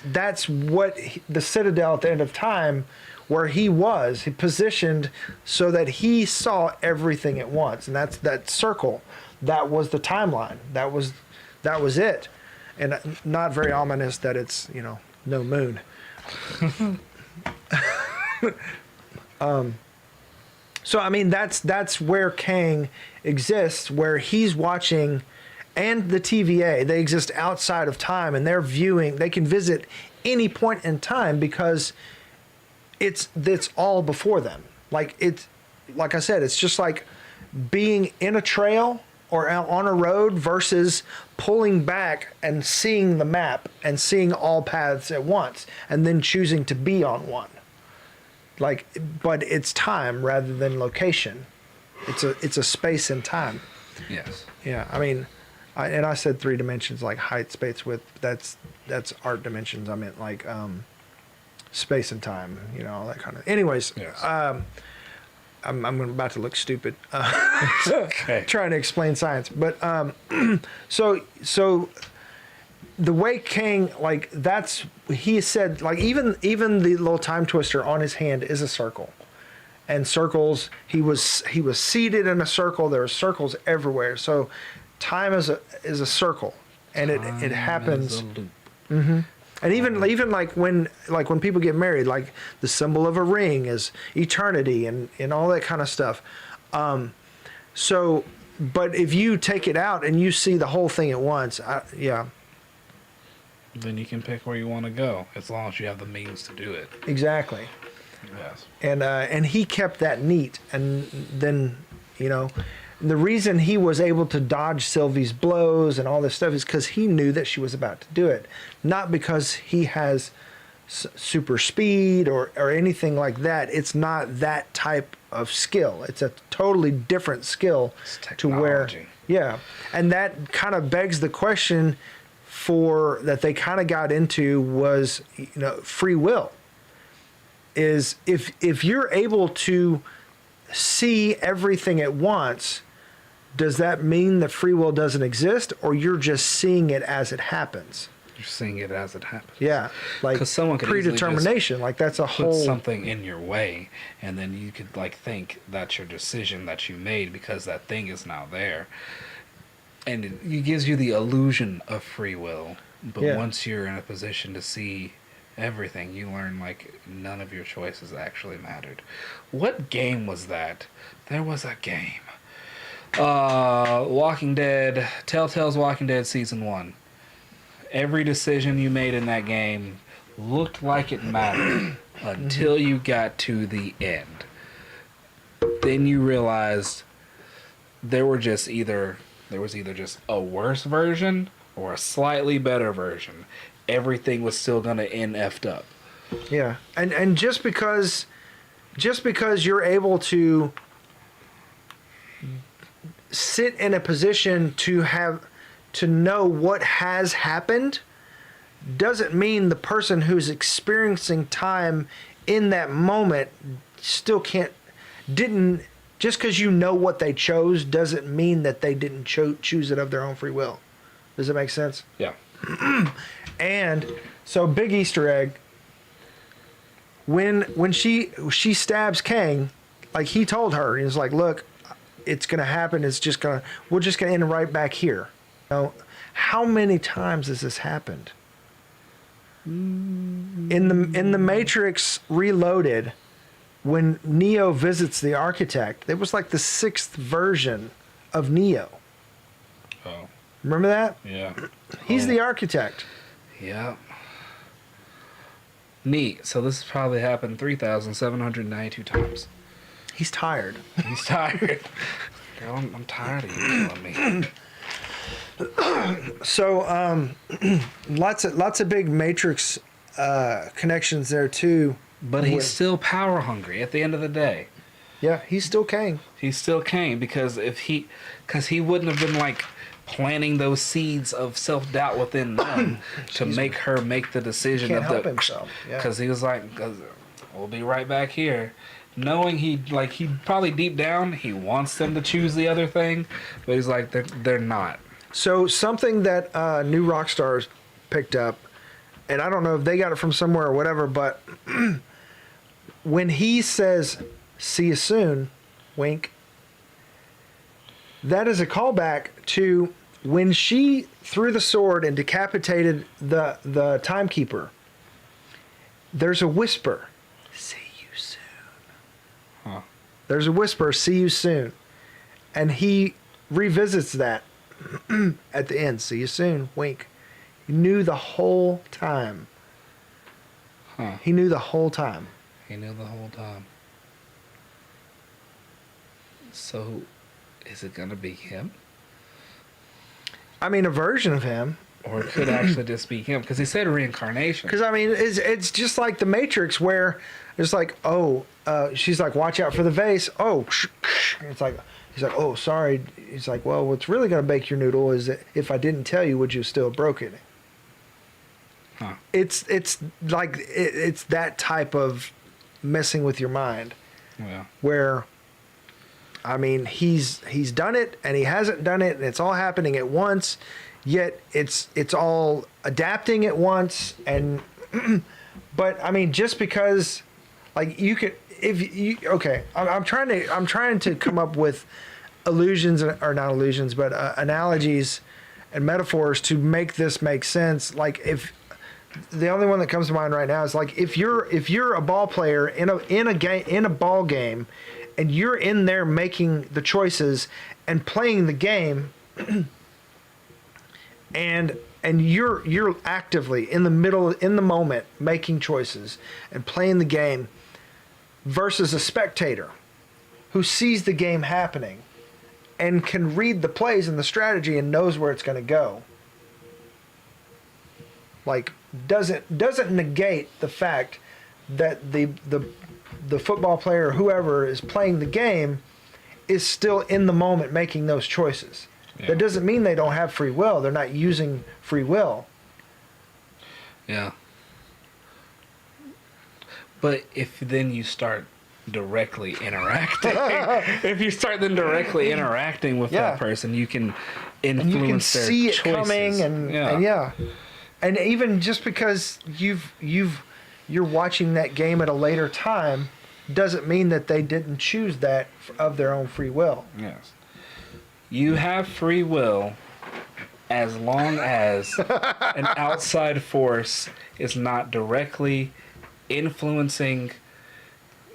A: what the Citadel at the end of time, where he positioned so that he saw everything at once. And that's that circle. That was the timeline. That was it. And not very ominous that it's, no moon. So I mean that's where Kang exists, where he's watching, and the TVA, they exist outside of time, and they're viewing. They can visit any point in time because it's all before them. Like I said, it's just like being in a trail or on a road versus pulling back and seeing the map and seeing all paths at once and then choosing to be on one. But it's time rather than location. It's a space and time.
B: Yes.
A: Yeah, I mean, I said 3 dimensions, like height, space, width. That's art dimensions. I meant like space and time. All that kind of. Anyways,
B: yes.
A: I'm about to look stupid
B: Okay.
A: trying to explain science, but so the way Kang, like he said, like even the little time twister on his hand is a circle, and circles. He was seated in a circle. There are circles everywhere. So time is a circle, and it happens. Mm-hmm. And even like when people get married, like the symbol of a ring is eternity and all that kind of stuff. But if you take it out and you see the whole thing at once, yeah.
B: Then you can pick where you want to go, as long as you have the means to do it.
A: Exactly.
B: Yes.
A: And he kept that neat, and then the reason he was able to dodge Sylvie's blows and all this stuff is because he knew that she was about to do it, not because he has super speed or anything like that. It's not that type of skill. It's a totally different skill to where, yeah, and that kind of begs the question that they kind of got into was free will. Is if you're able to see everything at once, does that mean that free will doesn't exist, or you're just seeing it as it happens?
B: You're seeing it as it happens.
A: Yeah, like
B: someone could
A: predetermination. Like that's a whole
B: put something in your way, and then you could think that's your decision that you made because that thing is now there. And it gives you the illusion of free will, but once you're in a position to see everything, you learn none of your choices actually mattered. What game was that? There was a game. Walking Dead, Telltale's Walking Dead Season 1. Every decision you made in that game looked like it mattered until you got to the end. Then you realized there was either just a worse version or a slightly better version. Everything was still going to end effed up.
A: Yeah. And just because you're able to sit in a position to know what has happened doesn't mean the person who's experiencing time in that moment didn't just because you know what they chose doesn't mean that they didn't choose it of their own free will. Does it make sense?
B: Yeah.
A: And so big Easter egg. When she stabs Kang, like he told her, he was like, "Look, it's gonna happen. We're just gonna end right back here." How many times has this happened? In the Matrix Reloaded, when Neo visits the architect, it was like the 6th version of Neo.
B: Oh.
A: Remember that?
B: Yeah.
A: He's the architect.
B: Yeah. Neat. So this has probably happened 3,792 times.
A: He's tired.
B: He's tired. Girl, I'm tired of you killing me.
A: So lots of big Matrix connections there too.
B: But he's still power hungry at the end of the day.
A: Yeah, he's still Kang.
B: He's still Kang because he wouldn't have been like planting those seeds of self-doubt within them to make her make the decision.
A: Can't help himself.
B: Because he was like, we'll be right back here. Knowing he probably deep down, he wants them to choose the other thing, but he's like, they're not.
A: So something that New Rockstars picked up, and I don't know if they got it from somewhere or whatever, but when he says, "See you soon," wink, that is a callback to when she threw the sword and decapitated the timekeeper. There's a whisper, "See you soon."
B: Huh.
A: There's a whisper, "See you soon," and he revisits that at the end. "See you soon," wink. He knew the whole time.
B: Huh.
A: He knew the whole time.
B: He knew the whole time. So, is it gonna be him?
A: I mean, a version of him.
B: Or it could actually just be him, because he said reincarnation.
A: Because, I mean, it's just like the Matrix, where it's like, she's like, "Watch out for the vase." Oh, it's like, he's like, "Oh, sorry." He's like, "Well, what's really going to bake your noodle is that if I didn't tell you, would you still broke it?"
B: Huh.
A: It's like, it's that type of messing with your mind.
B: Yeah.
A: Where, I mean, he's done it and he hasn't done it, and it's all happening at once. Yet it's all adapting at once, and but I mean, just because, like, you could, if you, okay, I'm trying to come up with illusions, or not illusions, but analogies and metaphors to make this make sense. Like, if the only one that comes to mind right now is like, if you're a ball player in a ball game, and you're in there making the choices and playing the game. And you're actively in the moment making choices and playing the game, versus a spectator who sees the game happening and can read the plays and the strategy and knows where it's going to go. Like, doesn't negate the fact that the football player or whoever is playing the game is still in the moment making those choices. Yeah. That doesn't mean they don't have free will. They're not using free will.
B: Yeah. But if then you start directly interacting, with that person, you can influence
A: and you can
B: their
A: see it
B: choices.
A: coming, and even just because you're watching that game at a later time doesn't mean that they didn't choose that of their own free will.
B: Yes. You have free will as long as an outside force is not directly influencing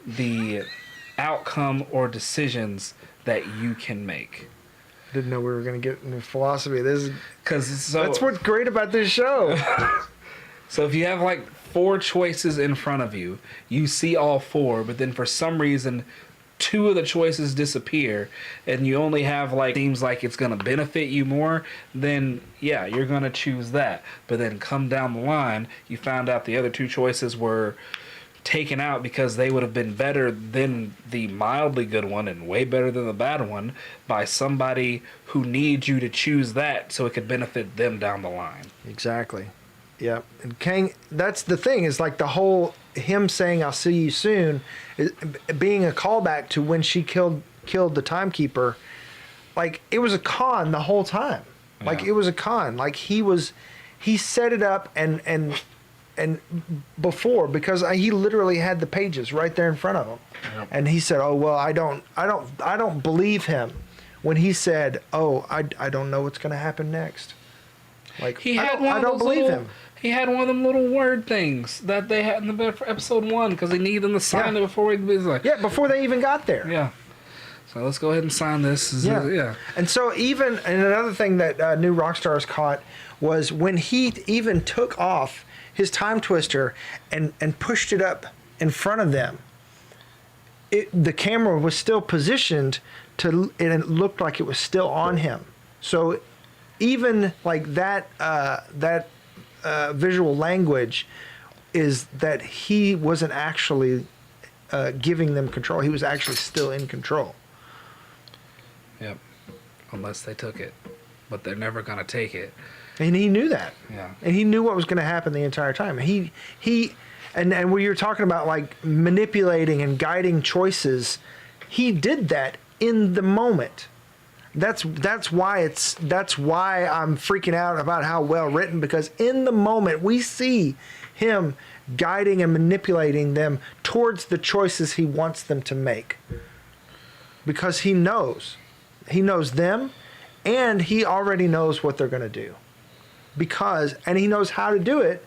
B: the outcome or decisions that you can make.
A: Didn't know we were going to get into philosophy.
B: That's
A: what's great about this show.
B: So if you have like 4 choices in front of you, you see all 4, but then for some reason 2 of the choices disappear, and you only have like, seems like it's going to benefit you more, then yeah, you're going to choose that. But then come down the line, you found out the other 2 choices were taken out because they would have been better than the mildly good one and way better than the bad one by somebody who needs you to choose that so it could benefit them down the line.
A: Exactly. Yeah. And Kang, that's the thing, is like the whole him saying "I'll see you soon" is being a callback to when she killed the timekeeper. Like, it was a con the whole time. Yeah. Like, it was a con. Like, he set it up and before, because he literally had the pages right there in front of him. Yep. And he said, "Oh, well, I don't believe him when he said, 'Oh, I don't know what's going to happen next.'" Like, I don't believe him.
B: He had one of them little word things that they had in the episode 1 because they needed them to sign it before he was like...
A: Yeah, before they even got there.
B: Yeah. So let's go ahead and sign this. Yeah.
A: And so and another thing that New Rockstars caught was when he even took off his time twister and pushed it up in front of them, the camera was still positioned and it looked like it was still on him. So even like that visual language is that he wasn't actually giving them control. He was actually still in control.
B: Yep. Unless they took it. But they're never going to take it.
A: And he knew that.
B: Yeah.
A: And he knew what was going to happen the entire time. And when you're talking about like manipulating and guiding choices, he did that in the moment. That's why I'm freaking out about how well written, because in the moment we see him guiding and manipulating them towards the choices he wants them to make. Because he knows them, and he already knows what they're going to do. And he knows how to do it,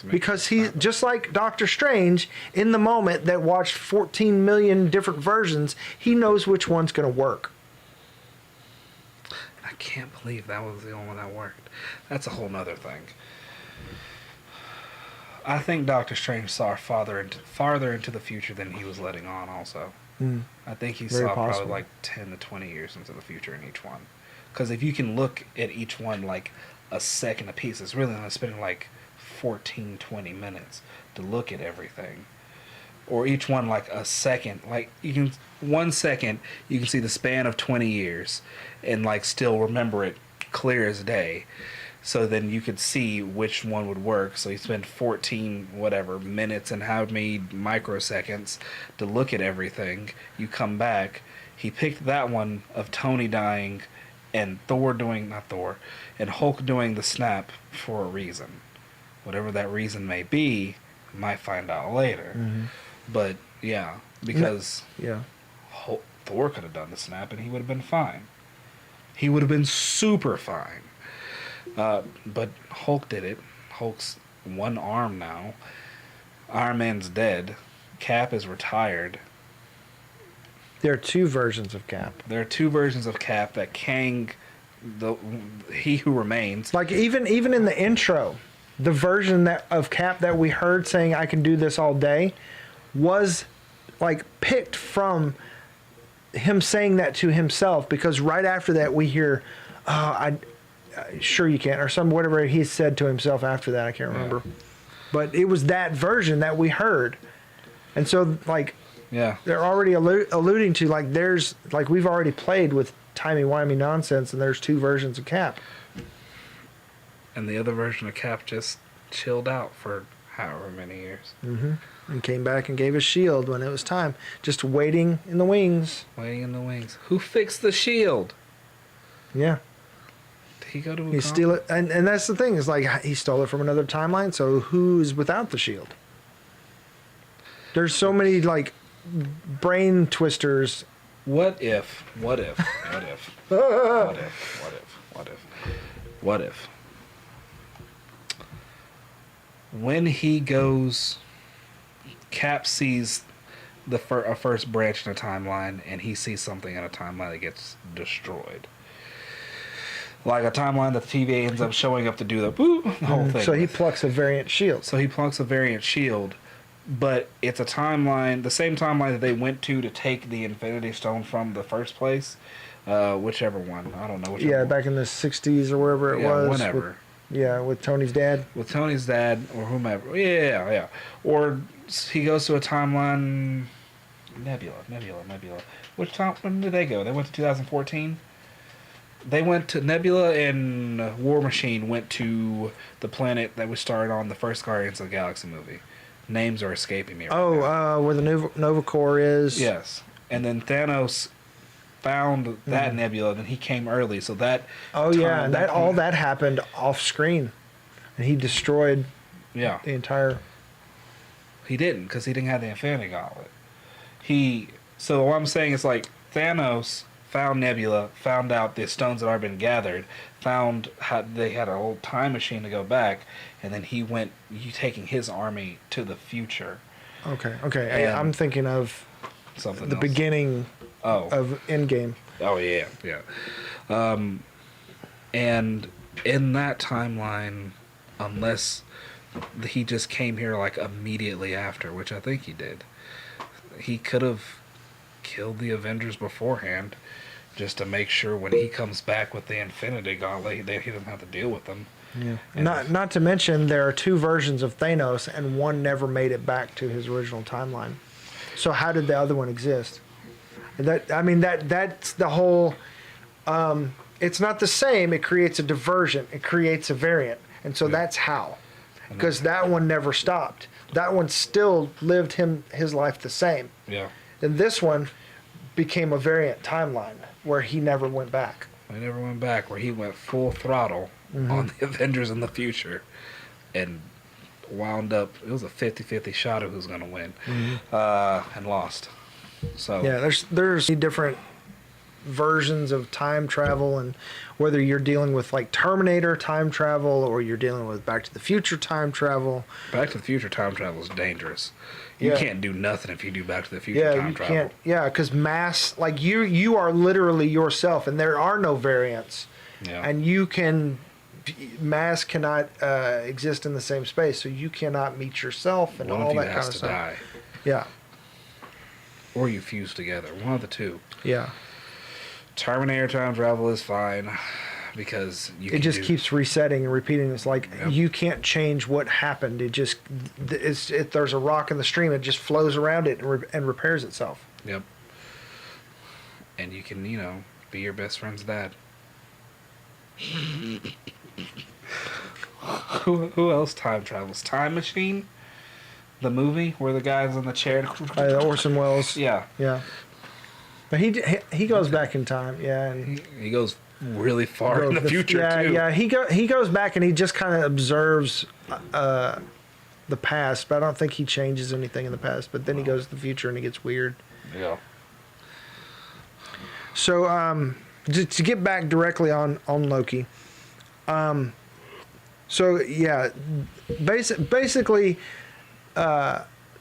A: because he, just like Doctor Strange, in the moment that watched 14 million different versions, he knows which one's going to work.
B: I can't believe that was the only one that worked. That's a whole nother thing. I think Doctor Strange saw farther into the future than he was letting on also. I think he saw probably like 10 to 20 years into the future in each one. Because if you can look at each one like a second a piece, it's really not spending like 14, 20 minutes to look at everything. Or each one like a second. Like 1 second, you can see the span of 20 years and like still remember it clear as day. So then you could see which one would work. So you spend 14 minutes and how many microseconds to look at everything. You come back. He picked that one of Tony dying and and Hulk doing the snap for a reason. Whatever that reason may be, we might find out later. Mm-hmm. But yeah, because Thor could have done the snap and he would have been fine. He would have been super fine. But Hulk did it. Hulk's one arm now. Iron Man's dead. Cap is retired.
A: There are two versions of Cap.
B: That Kang, He Who Remains.
A: Like even in the intro, the version of Cap that we heard saying "I can do this all day" was like picked from him saying that to himself, because right after that we hear, sure you can, or whatever he said to himself after that, I can't remember. Yeah. But it was that version that we heard. And so like they're already alluding to like there's like we've already played with timey-wimey nonsense, and there's two versions of Cap.
B: And the other version of Cap just chilled out for however many years.
A: Mm-hmm. And came back and gave his shield when it was time. Just waiting in the wings.
B: Who fixed the shield?
A: Yeah.
B: Did he go to
A: He steal it, and that's the thing, is like he stole it from another timeline, so who's without the shield? There's so many like brain twisters.
B: What if when he goes, Cap sees a first branch in a timeline, and he sees something in a timeline that gets destroyed. Like a timeline that the TVA ends up showing up to do the whole thing.
A: So he plucks a variant shield.
B: But it's a timeline, the same timeline that they went to take the Infinity Stone from the first place. Whichever one. I don't know.
A: Whichever one. Back in the 60s or wherever it was.
B: Whenever.
A: With Tony's dad.
B: With Tony's dad or whomever. Yeah. Or he goes to a timeline... Nebula. When did they go? They went to 2014? They went to Nebula, and War Machine went to the planet that was started on the first Guardians of the Galaxy movie. Names are escaping me right now.
A: Where the Nova Corps is.
B: Yes. And then Thanos found that nebula, and he came early, so that...
A: Oh, yeah, and all that happened off screen. And he destroyed the entire...
B: He didn't, because he didn't have the Infinity Gauntlet. So what I'm saying is, like, Thanos found Nebula, found out the stones had already been gathered, found how they had a whole time machine to go back, and then he went taking his army to the future.
A: Okay. I'm thinking of
B: something
A: the
B: else.
A: Beginning of Endgame.
B: Oh, yeah. And in that timeline, unless he just came here like immediately after, which I think he did, he could have killed the Avengers beforehand, just to make sure when he comes back with the Infinity Gauntlet that he doesn't have to deal with them.
A: Yeah.
B: And
A: Not to mention there are two versions of Thanos, and one never made it back to his original timeline. So how did the other one exist? That's the whole. It's not the same. It creates a diversion. It creates a variant, and so that's how. Because that one never stopped. That one still lived his life the same.
B: Yeah.
A: And this one became a variant timeline where he never went back.
B: He never went back, where he went full throttle on the Avengers in the future and wound up, it was a 50-50 shot of who's going to win, and lost. So
A: Yeah, there's different versions of time travel, and whether you're dealing with like Terminator time travel or you're dealing with Back to the Future time travel.
B: Back to the Future time travel is dangerous. You
A: Yeah.
B: can't do nothing if you do Back to the Future time travel.
A: Can't. Yeah, because mass, like you are literally yourself, and there are no variants,
B: Yeah.
A: and mass cannot exist in the same space, so you cannot meet yourself and
B: One
A: all
B: of you
A: that kind
B: has
A: of
B: to
A: stuff.
B: die,
A: Yeah,
B: or you fuse together. One of the two.
A: yeah.
B: Terminator time travel is fine because
A: It just keeps resetting and repeating. It's like
B: Yep.
A: you can't change what happened. It just there's a rock in the stream. It just flows around it and repairs itself.
B: Yep. And you can, be your best friend's dad. Who else time travels? Time Machine? The movie where the guy's in the chair.
A: Orson Welles.
B: Yeah.
A: Yeah. But he goes back in time. Yeah, and
B: He goes really far in the future,
A: yeah,
B: too.
A: yeah. He goes back and he just kind of observes the past, but I don't think he changes anything in the past. But then he goes to the future and it gets weird.
B: Yeah.
A: So to get back directly on Loki, so yeah, basically,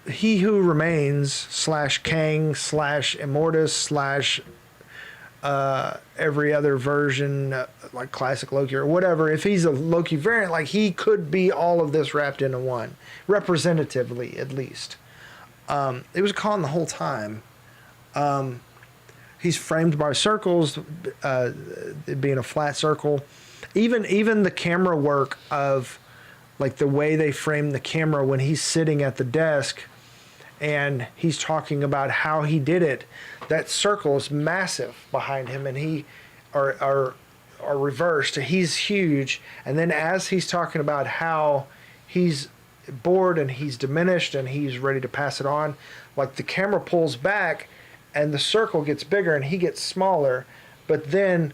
A: He Who Remains / Kang / Immortus / every other version, like classic Loki or whatever. If he's a Loki variant, like he could be all of this wrapped into one, representatively at least. It was Khan the whole time. He's framed by circles, it being a flat circle. Even the camera work of, like the way they frame the camera when he's sitting at the desk, and he's talking about how he did it. That circle is massive behind him, and he are reversed. He's huge, and then as he's talking about how he's bored and he's diminished and he's ready to pass it on, like the camera pulls back and the circle gets bigger and he gets smaller, but then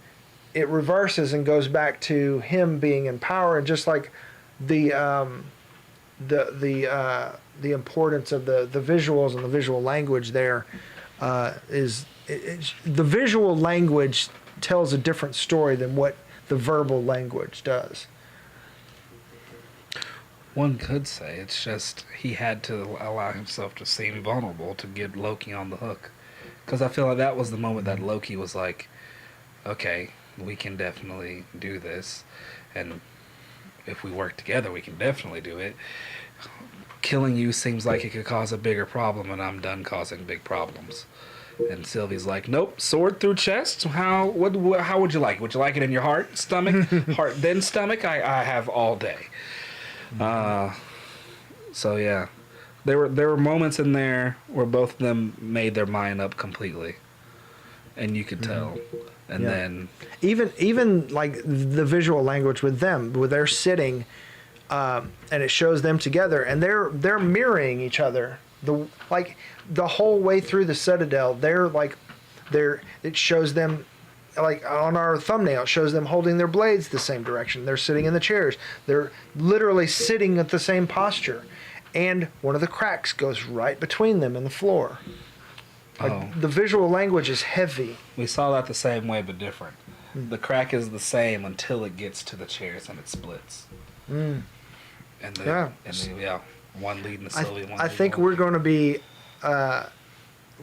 A: it reverses and goes back to him being in power, and just like the importance of the visuals and the visual language there is the visual language tells a different story than what the verbal language does.
B: One could say it's just he had to allow himself to seem vulnerable to get Loki on the hook. Because I feel like that was the moment that Loki was like, okay, we can definitely do this. And if we work together, we can definitely do it. Killing you seems like it could cause a bigger problem, and I'm done causing big problems. And Sylvie's like, nope, sword through chest? How would you like it? Would you like it in your heart, stomach? Heart, then stomach? I have all day. So yeah. There were moments in there where both of them made their mind up completely. And you could tell. And then
A: even like the visual language with them, where they're sitting, and it shows them together, and they're mirroring each other. The whole way through the Citadel, it shows them, like on our thumbnail, it shows them holding their blades the same direction. They're sitting in the chairs. They're literally sitting at the same posture, and one of the cracks goes right between them and the floor. The visual language is heavy.
B: We saw that the same way, but different. The crack is the same until it gets to the chairs and it splits. And one leading the Sylvie, one
A: I
B: leading
A: think
B: Loki.
A: we're going to be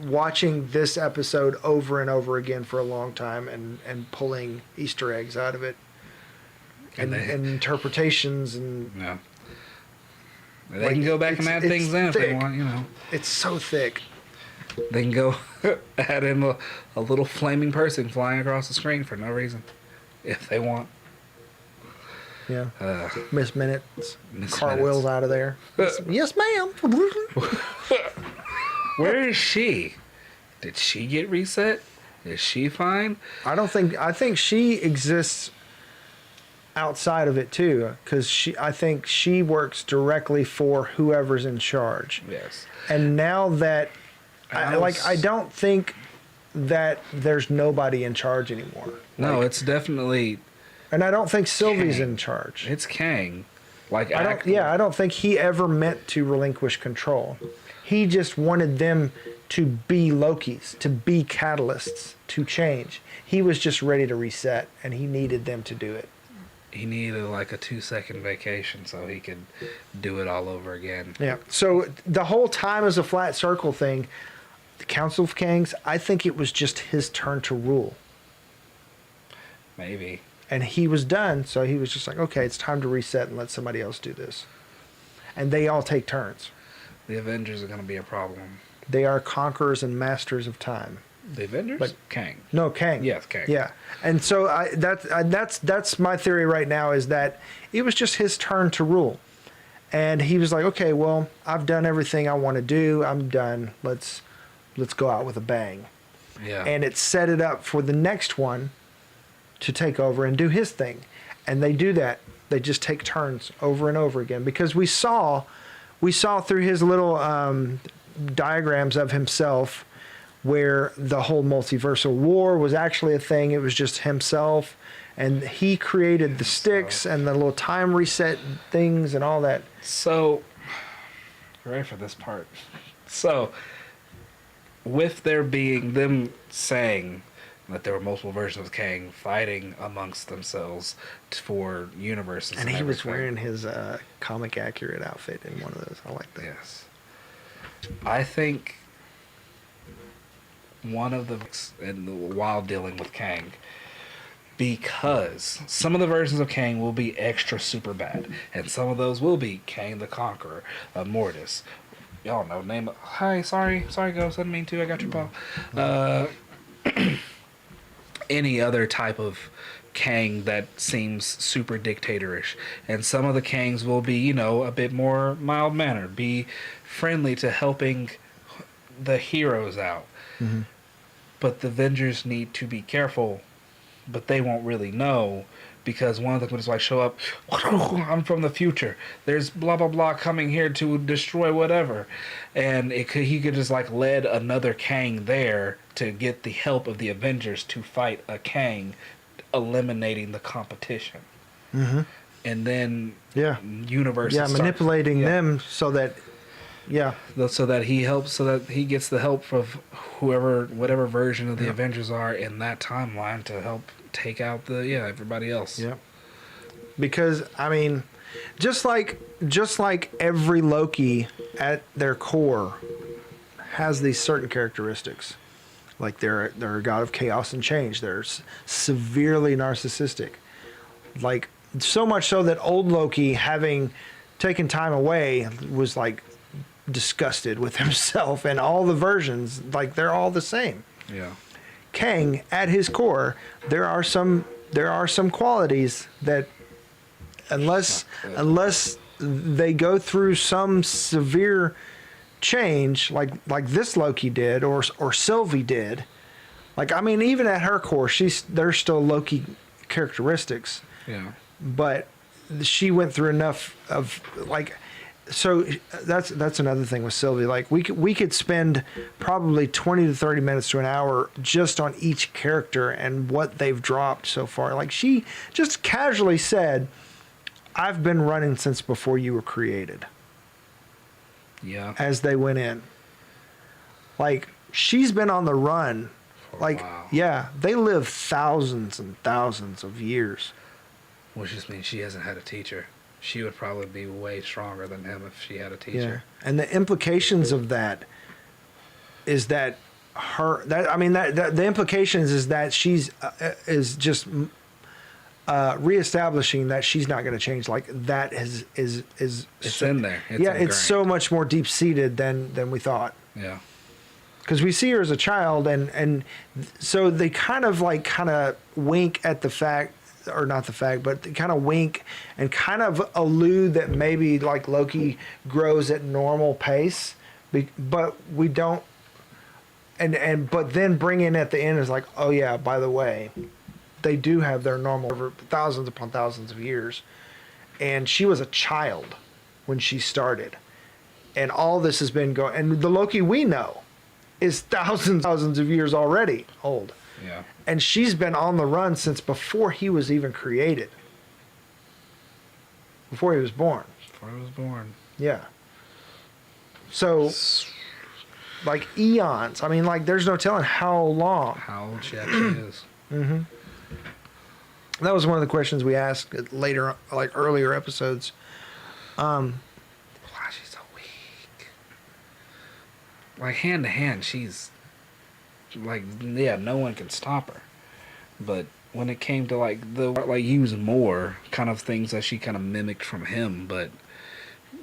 A: watching this episode over and over again for a long time, and pulling Easter eggs out of it, and interpretations, and
B: yeah. They can go back and add things in if they want,
A: It's so thick.
B: They can go add in a little flaming person flying across the screen for no reason, if they want.
A: Yeah. Miss Minutes.
B: Miss
A: Cartwheels out of there. Yes, ma'am.
B: Where is she? Did she get reset? Is she fine?
A: I think she exists outside of it too, because I think she works directly for whoever's in charge.
B: Yes.
A: And now that I don't think that there's nobody in charge anymore.
B: No, it's definitely.
A: And I don't think Sylvie's
B: Kang.
A: in charge.
B: It's Kang. Like
A: I don't think he ever meant to relinquish control. He just wanted them to be Lokis, to be catalysts, to change. He was just ready to reset, and he needed them to do it.
B: He needed like a 2-second vacation so he could do it all over again.
A: Yeah. So the whole time as a flat circle thing, the Council of Kangs, I think it was just his turn to rule.
B: Maybe.
A: And he was done, so he was just like, okay, it's time to reset and let somebody else do this. And they all take turns.
B: The Avengers are going to be a problem.
A: They are conquerors and masters of time.
B: The Avengers?
A: But
B: Kang.
A: No, Kang.
B: Yes, Kang.
A: Yeah, and so that's my theory right now, is that it was just his turn to rule, and he was like, okay, well, I've done everything I want to do. I'm done. Let's go out with a bang.
B: Yeah.
A: And it set it up for the next one to take over and do his thing, and they do that. They just take turns over and over again, because we saw through his little diagrams of himself where the whole multiversal war was actually a thing. It was just himself, and he created the sticks and the little time reset things and all that.
B: So, you ready for this part? So, with there being them saying that there were multiple versions of Kang fighting amongst themselves for universes,
A: And he was
B: everything.
A: wearing his comic accurate outfit in one of those. I like that.
B: Yes. I think one of the, and while dealing with Kang, because some of the versions of Kang will be extra super bad, and some of those will be Kang the Conqueror, Mortis. Y'all know, name it. Hi, sorry, Ghost, I didn't mean to, I got your paw. Any other type of Kang that seems super dictatorish. And some of the Kangs will be, a bit more mild-mannered, be friendly to helping the heroes out.
A: Mm-hmm.
B: But the Avengers need to be careful, but they won't really know, because one of them would just like show up, I'm from the future, there's blah blah blah coming here to destroy whatever, and he could just like lead another Kang there to get the help of the Avengers to fight a Kang, eliminating the competition.
A: Mm-hmm.
B: And then universes
A: manipulating them so that
B: so that he gets the help of whatever version of the Avengers are in that timeline to help take out everybody else.
A: Yeah. Because I mean, just like every Loki at their core has these certain characteristics. Like they're a god of chaos and change. They're severely narcissistic. Like so much so that old Loki, having taken time away, was like disgusted with himself, and all the versions, like they're all the same.
B: Yeah.
A: Kang, at his core, there are some qualities that unless they go through some severe change, like this Loki did, or Sylvie did, like I mean, even at her core, there's still Loki characteristics.
B: Yeah.
A: But she went through enough of like. So that's another thing with Sylvie. Like we could spend probably 20 to 30 minutes to an hour just on each character and what they've dropped so far. Like she just casually said, "I've been running since before you were created."
B: Yeah.
A: As they went in. Like she's been on the run. Like yeah, they live thousands and thousands of years.
B: Which just means she hasn't had a teacher. She would probably be way stronger than him if she had a teacher.
A: Yeah. And the implications of that is that the implications is that she's is just reestablishing that she's not going to change. Like that is
B: it's in there. It's
A: ingrained. It's so much more deep seated than we thought.
B: Yeah.
A: Because we see her as a child, and so they kind of wink at the fact or not the fact, but kind of wink and kind of allude that maybe like Loki grows at normal pace, but we don't. But then bring in at the end is like, oh yeah, by the way, they do have their normal over thousands upon thousands of years, and she was a child when she started, and all this has been going. And the Loki we know is thousands of years already old.
B: Yeah.
A: And she's been on the run since before he was even created. Before he was born.
B: Before I was born.
A: Yeah. So, like eons. I mean, like, there's no telling how long.
B: How old she actually is.
A: Mm-hmm. That was one of the questions we asked later, like earlier episodes.
B: Why she's so weak. Like, hand to hand, she's... Like, yeah, no one can stop her. But when it came to, like, using more kind of things that she kind of mimicked from him, but,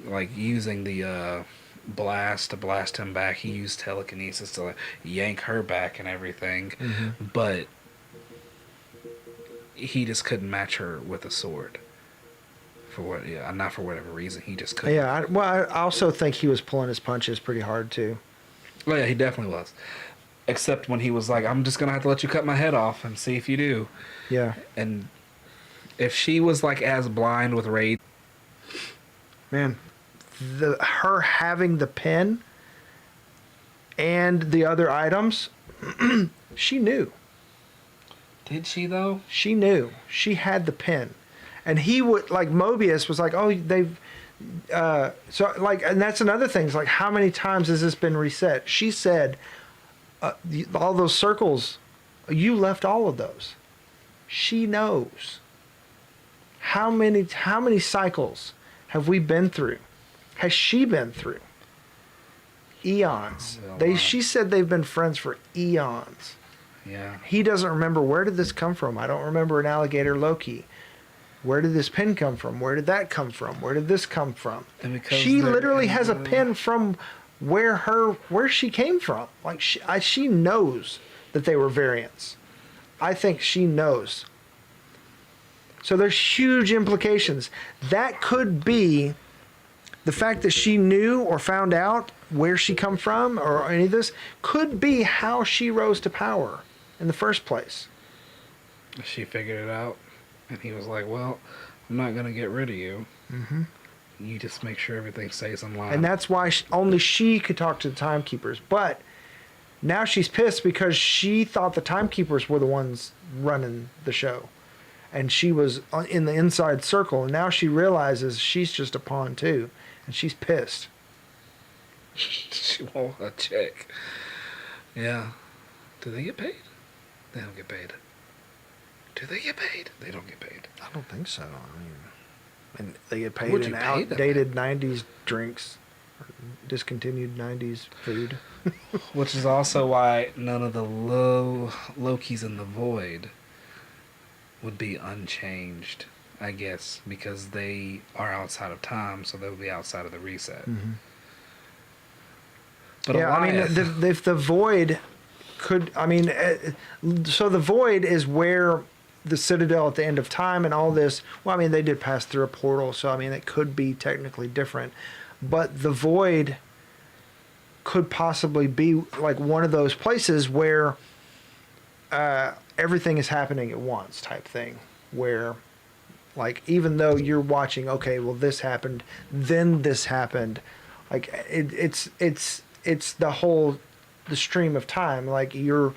B: like, using the blast to blast him back, he used telekinesis to, like, yank her back and everything.
A: Mm-hmm.
B: But he just couldn't match her with a sword. Not for whatever reason, he just couldn't.
A: Yeah, I also think he was pulling his punches pretty hard, too.
B: Oh, yeah, he definitely was. Except when he was like, I'm just going to have to let you cut my head off and see if you do.
A: Yeah.
B: And if she was like as blind with rage.
A: Man, her having the pen and the other items, she knew.
B: Did she though?
A: She knew. She had the pen. And he would, like, Mobius was like, oh, they've, so, like, and that's another thing. It's like, how many times has this been reset? She said, all those circles, you left all of those. She knows. How many cycles have we been through? Has she been through? Eons. She said they've been friends for eons.
B: Yeah.
A: He doesn't remember, where did this come from? I don't remember an alligator Loki. Where did this pin come from? Where did that come from? Where did this come from?
B: And because
A: she literally has a pin from where she came from. Like, she knows that they were variants. I think she knows. So there's huge implications. That could be the fact that she knew or found out where she come from, or any of this could be how she rose to power in the first place.
B: She figured it out, and he was like, well, I'm not going to get rid of you.
A: Mm-hmm.
B: You just make sure everything stays in line.
A: And that's why only she could talk to the timekeepers. But now she's pissed because she thought the timekeepers were the ones running the show. And she was in the inside circle. And now she realizes she's just a pawn too. And she's pissed.
B: She won't a check. Yeah. Do they get paid? They don't get paid. Do they get paid? They don't get paid.
A: I don't think so. I mean, and they get paid
B: Would
A: in
B: you pay them?
A: outdated 90s drinks. Or discontinued 90s food.
B: Which is also why none of the Lokis in the Void would be unchanged, I guess, because they are outside of time, so they'll be outside of the reset.
A: Mm-hmm.
B: But
A: yeah, I mean, if the Void could, I mean, so the Void is where the Citadel at the end of time and all this, well, I mean, they did pass through a portal, so I mean, it could be technically different. But the Void could possibly be like one of those places where everything is happening at once type thing, where like, even though you're watching, okay, well, this happened, then this happened, like it's the stream of time. Like you're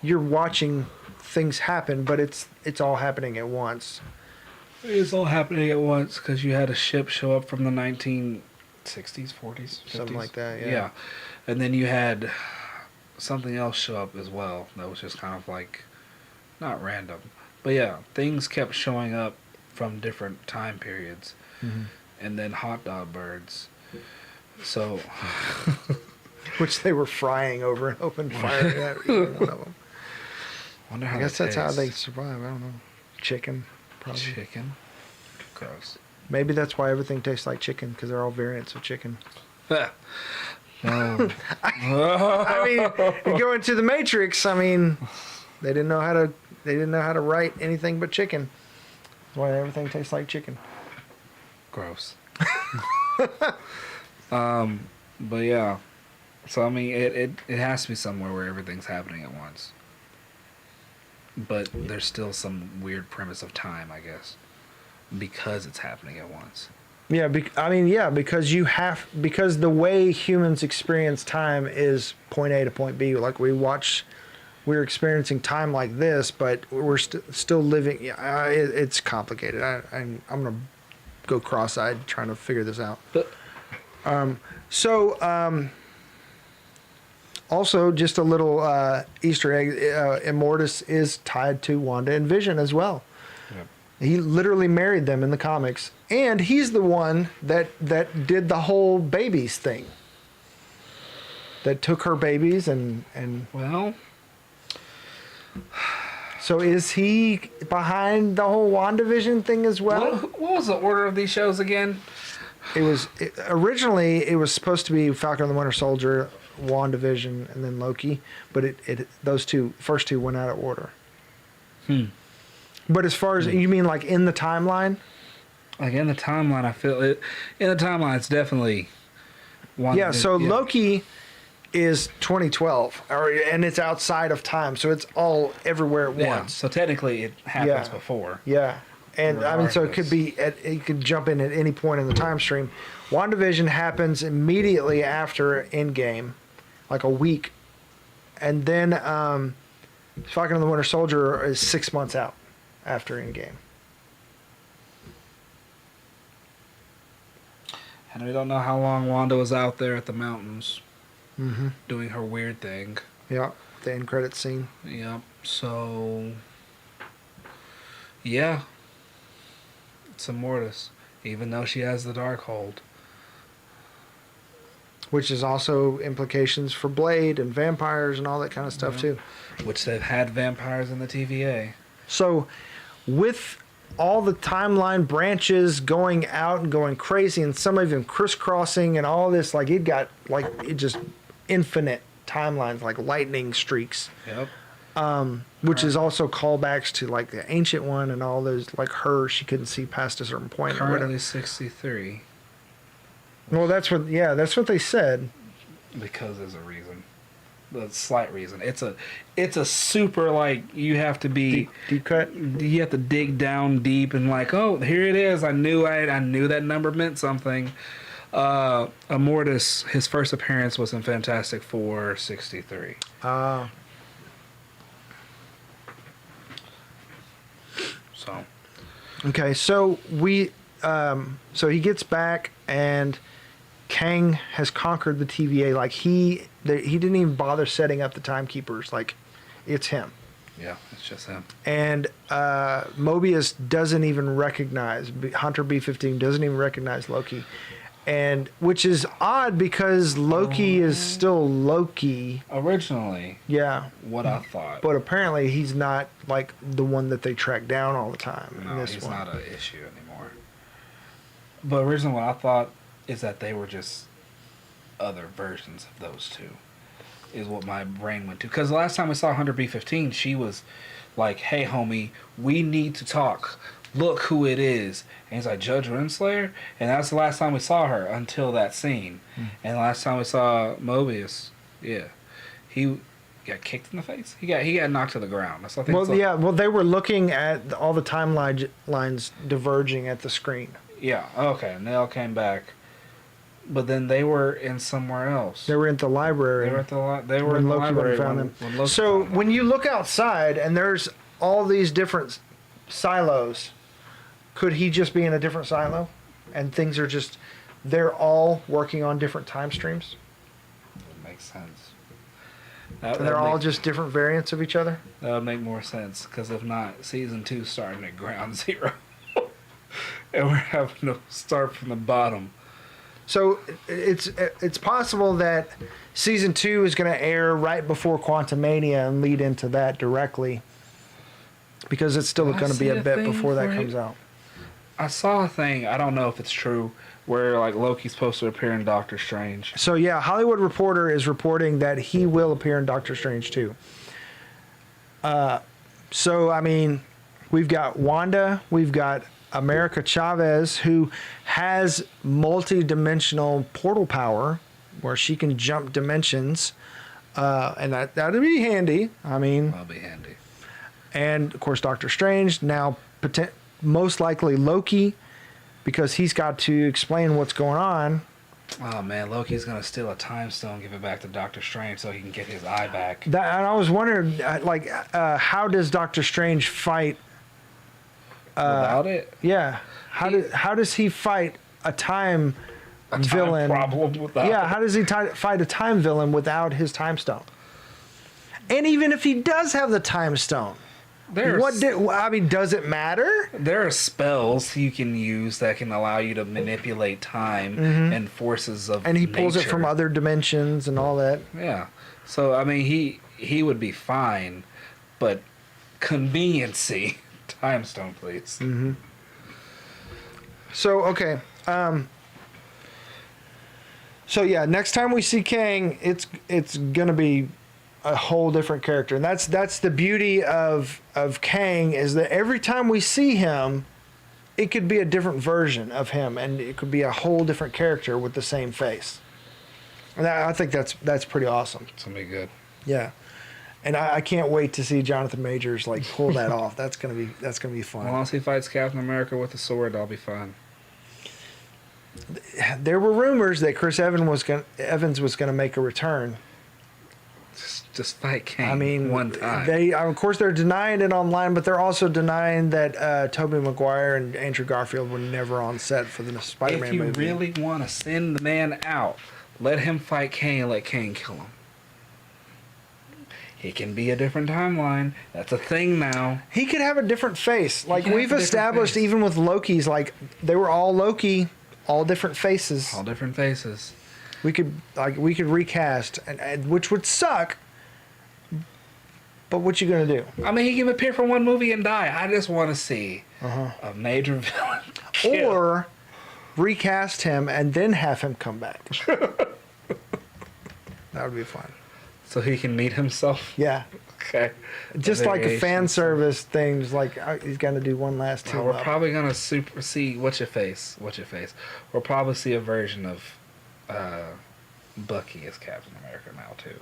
A: watching things happen, but it's all happening at once.
B: It's all happening at once because you had a ship show up from the 1960s, 40s, 50s.
A: Something like that, yeah.
B: Yeah. And then you had something else show up as well that was just kind of like, not random. But yeah, things kept showing up from different time periods.
A: Mm-hmm.
B: And then hot dog birds. So...
A: Which they were frying over an open fire at one of them.
B: Wonder how
A: I guess that's how
B: taste.
A: they survive. I don't know. Chicken, probably.
B: Chicken? Gross.
A: Maybe that's why everything tastes like chicken, because they're all variants of chicken.
B: No.
A: I mean, you go into the Matrix. I mean, they didn't know how to write anything but chicken. why everything tastes like chicken.
B: Gross. But yeah. So I mean, it has to be somewhere where everything's happening at once. But there's still some weird premise of time, I guess, because it's happening at once.
A: Yeah, because because the way humans experience time is point A to point B. Like we're experiencing time like this, but we're still living. Yeah, it's complicated. I'm gonna go cross-eyed trying to figure this out. Also, just a little Easter egg. Immortus is tied to Wanda and Vision as well. Yep. He literally married them in the comics, and he's the one that did the whole babies thing. That took her babies and
B: well.
A: So is he behind the whole WandaVision thing as well?
B: What was the order of these shows again?
A: Originally it was supposed to be Falcon and the Winter Soldier, WandaVision, and then Loki, but those first two went out of order. But as far as you mean, like in the timeline,
B: like in the timeline, I feel it. In the timeline, it's definitely WandaVision.
A: Yeah. So Loki is 2012, and it's outside of time, so it's all everywhere at once.
B: So technically, it happens before.
A: Yeah. And I mean, so it could be it could jump in at any point in the time stream. WandaVision happens immediately after Endgame, like a week, and then Falcon and the Winter Soldier is 6 months out after Endgame.
B: And we don't know how long Wanda was out there at the mountains, doing her weird thing.
A: Yeah, the end credit scene.
B: Yep. So, yeah. It's Immortus, even though she has the Darkhold.
A: Which is also implications for Blade and vampires and all that kind of stuff too.
B: Which they've had vampires in the TVA.
A: So, with all the timeline branches going out and going crazy, and some of them crisscrossing and all this, like it just infinite timelines, like lightning streaks.
B: Yep.
A: Which is also callbacks to like the ancient one and all those, like she couldn't see past a certain point.
B: Currently 63.
A: Well, that's what they said.
B: Because there's a reason. A slight reason. It's a super, like, you have to be
A: deep cut.
B: You have to dig down deep and like, oh, here it is. I knew that number meant something. Immortus, his first appearance was in Fantastic Four 63. So.
A: Okay, so so he gets back and Kang has conquered the TVA. Like he didn't even bother setting up the timekeepers. Like it's him.
B: Yeah, it's just him.
A: And Mobius doesn't even recognize Hunter B-15 doesn't even recognize Loki, and which is odd because Loki is still Loki
B: originally.
A: Yeah,
B: what I thought.
A: But apparently he's not like the one that they track down all the time.
B: No, he's not an issue anymore. But originally, what I thought is that they were just other versions of those two. Is what my brain went to. Because the last time we saw Hunter B-15, she was like, hey, homie, we need to talk. Look who it is. And he's like, Judge Renslayer? And that's the last time we saw her until that scene. And the last time we saw Mobius, he got kicked in the face. He got knocked to the ground. That's what I think.
A: Well, they were looking at all the timelines diverging at the screen.
B: Yeah, okay. And they all came back. But then they were in somewhere else.
A: They were in the library.
B: They were in the library
A: when Loki so when you look outside and there's all these different silos, could he just be in a different silo? And things are just, they're all working on different time streams?
B: That makes sense.
A: And they're all just different variants of each other?
B: That would make more sense. Because if not, season 2 starting at ground zero. And we're having to start from the bottom.
A: So it's possible that season 2 is going to air right before Quantumania and lead into that directly, because it's still going to be a bit before that comes out.
B: I saw a thing, I don't know if it's true, where like Loki's supposed to appear in Doctor Strange.
A: So yeah, Hollywood Reporter is reporting that he will appear in Doctor Strange too. So I mean, We've got Wanda. We've got America Chavez, who has multi-dimensional portal power where she can jump dimensions. And that'd be handy. I mean,
B: That'll be handy.
A: And of course, Doctor Strange. Now, most likely Loki, because he's got to explain what's going on.
B: Oh man, Loki's gonna steal a time stone, give it back to Doctor Strange so he can get his eye back.
A: And I was wondering, how does Doctor Strange fight?
B: Without it?
A: Yeah. How does he fight a time villain?
B: Problem without
A: Yeah.
B: it.
A: How does he fight a time villain without his time stone? And even if he does have the time stone, does it matter?
B: There are spells you can use that can allow you to manipulate time and forces of
A: And he pulls it
B: nature.
A: from other dimensions and all that.
B: Yeah. So I mean, he would be fine, but conveniency, time stone, please.
A: Mm-hmm. So okay. So yeah, next time we see Kang, it's gonna be a whole different character, and that's the beauty of Kang, is that every time we see him, it could be a different version of him, and it could be a whole different character with the same face. And I think that's pretty awesome.
B: It's gonna be good.
A: Yeah, and I can't wait to see Jonathan Majors pull that off. That's gonna be fun.
B: Once he fights Captain America with a sword, I'll be fine.
A: There were rumors that Chris Evans was gonna make a return.
B: Just fight Kang.
A: I mean,
B: one time.
A: Of course, they're denying it online, but they're also denying that Tobey Maguire and Andrew Garfield were never on set for the Spider-Man
B: if you
A: movie.
B: really want to send the man out, let him fight Kang and let Kang kill him. He can be a different timeline. That's a thing now.
A: He could have a different face. We've
B: can have a different
A: established,
B: face.
A: even with Loki's, they were all Loki, all different faces.
B: All different faces.
A: We could recast, and which would suck. But what you gonna do?
B: I mean, he can appear for one movie and die. I just want to see a major villain kill.
A: Or recast him and then have him come back. That would be fun.
B: So he can meet himself.
A: Yeah.
B: Okay.
A: Just like a fan
B: Variation.
A: service thing, just he's gonna do one last
B: Well,
A: team
B: we're
A: up.
B: probably gonna see what's your face. We'll probably see a version of Bucky as Captain America now too.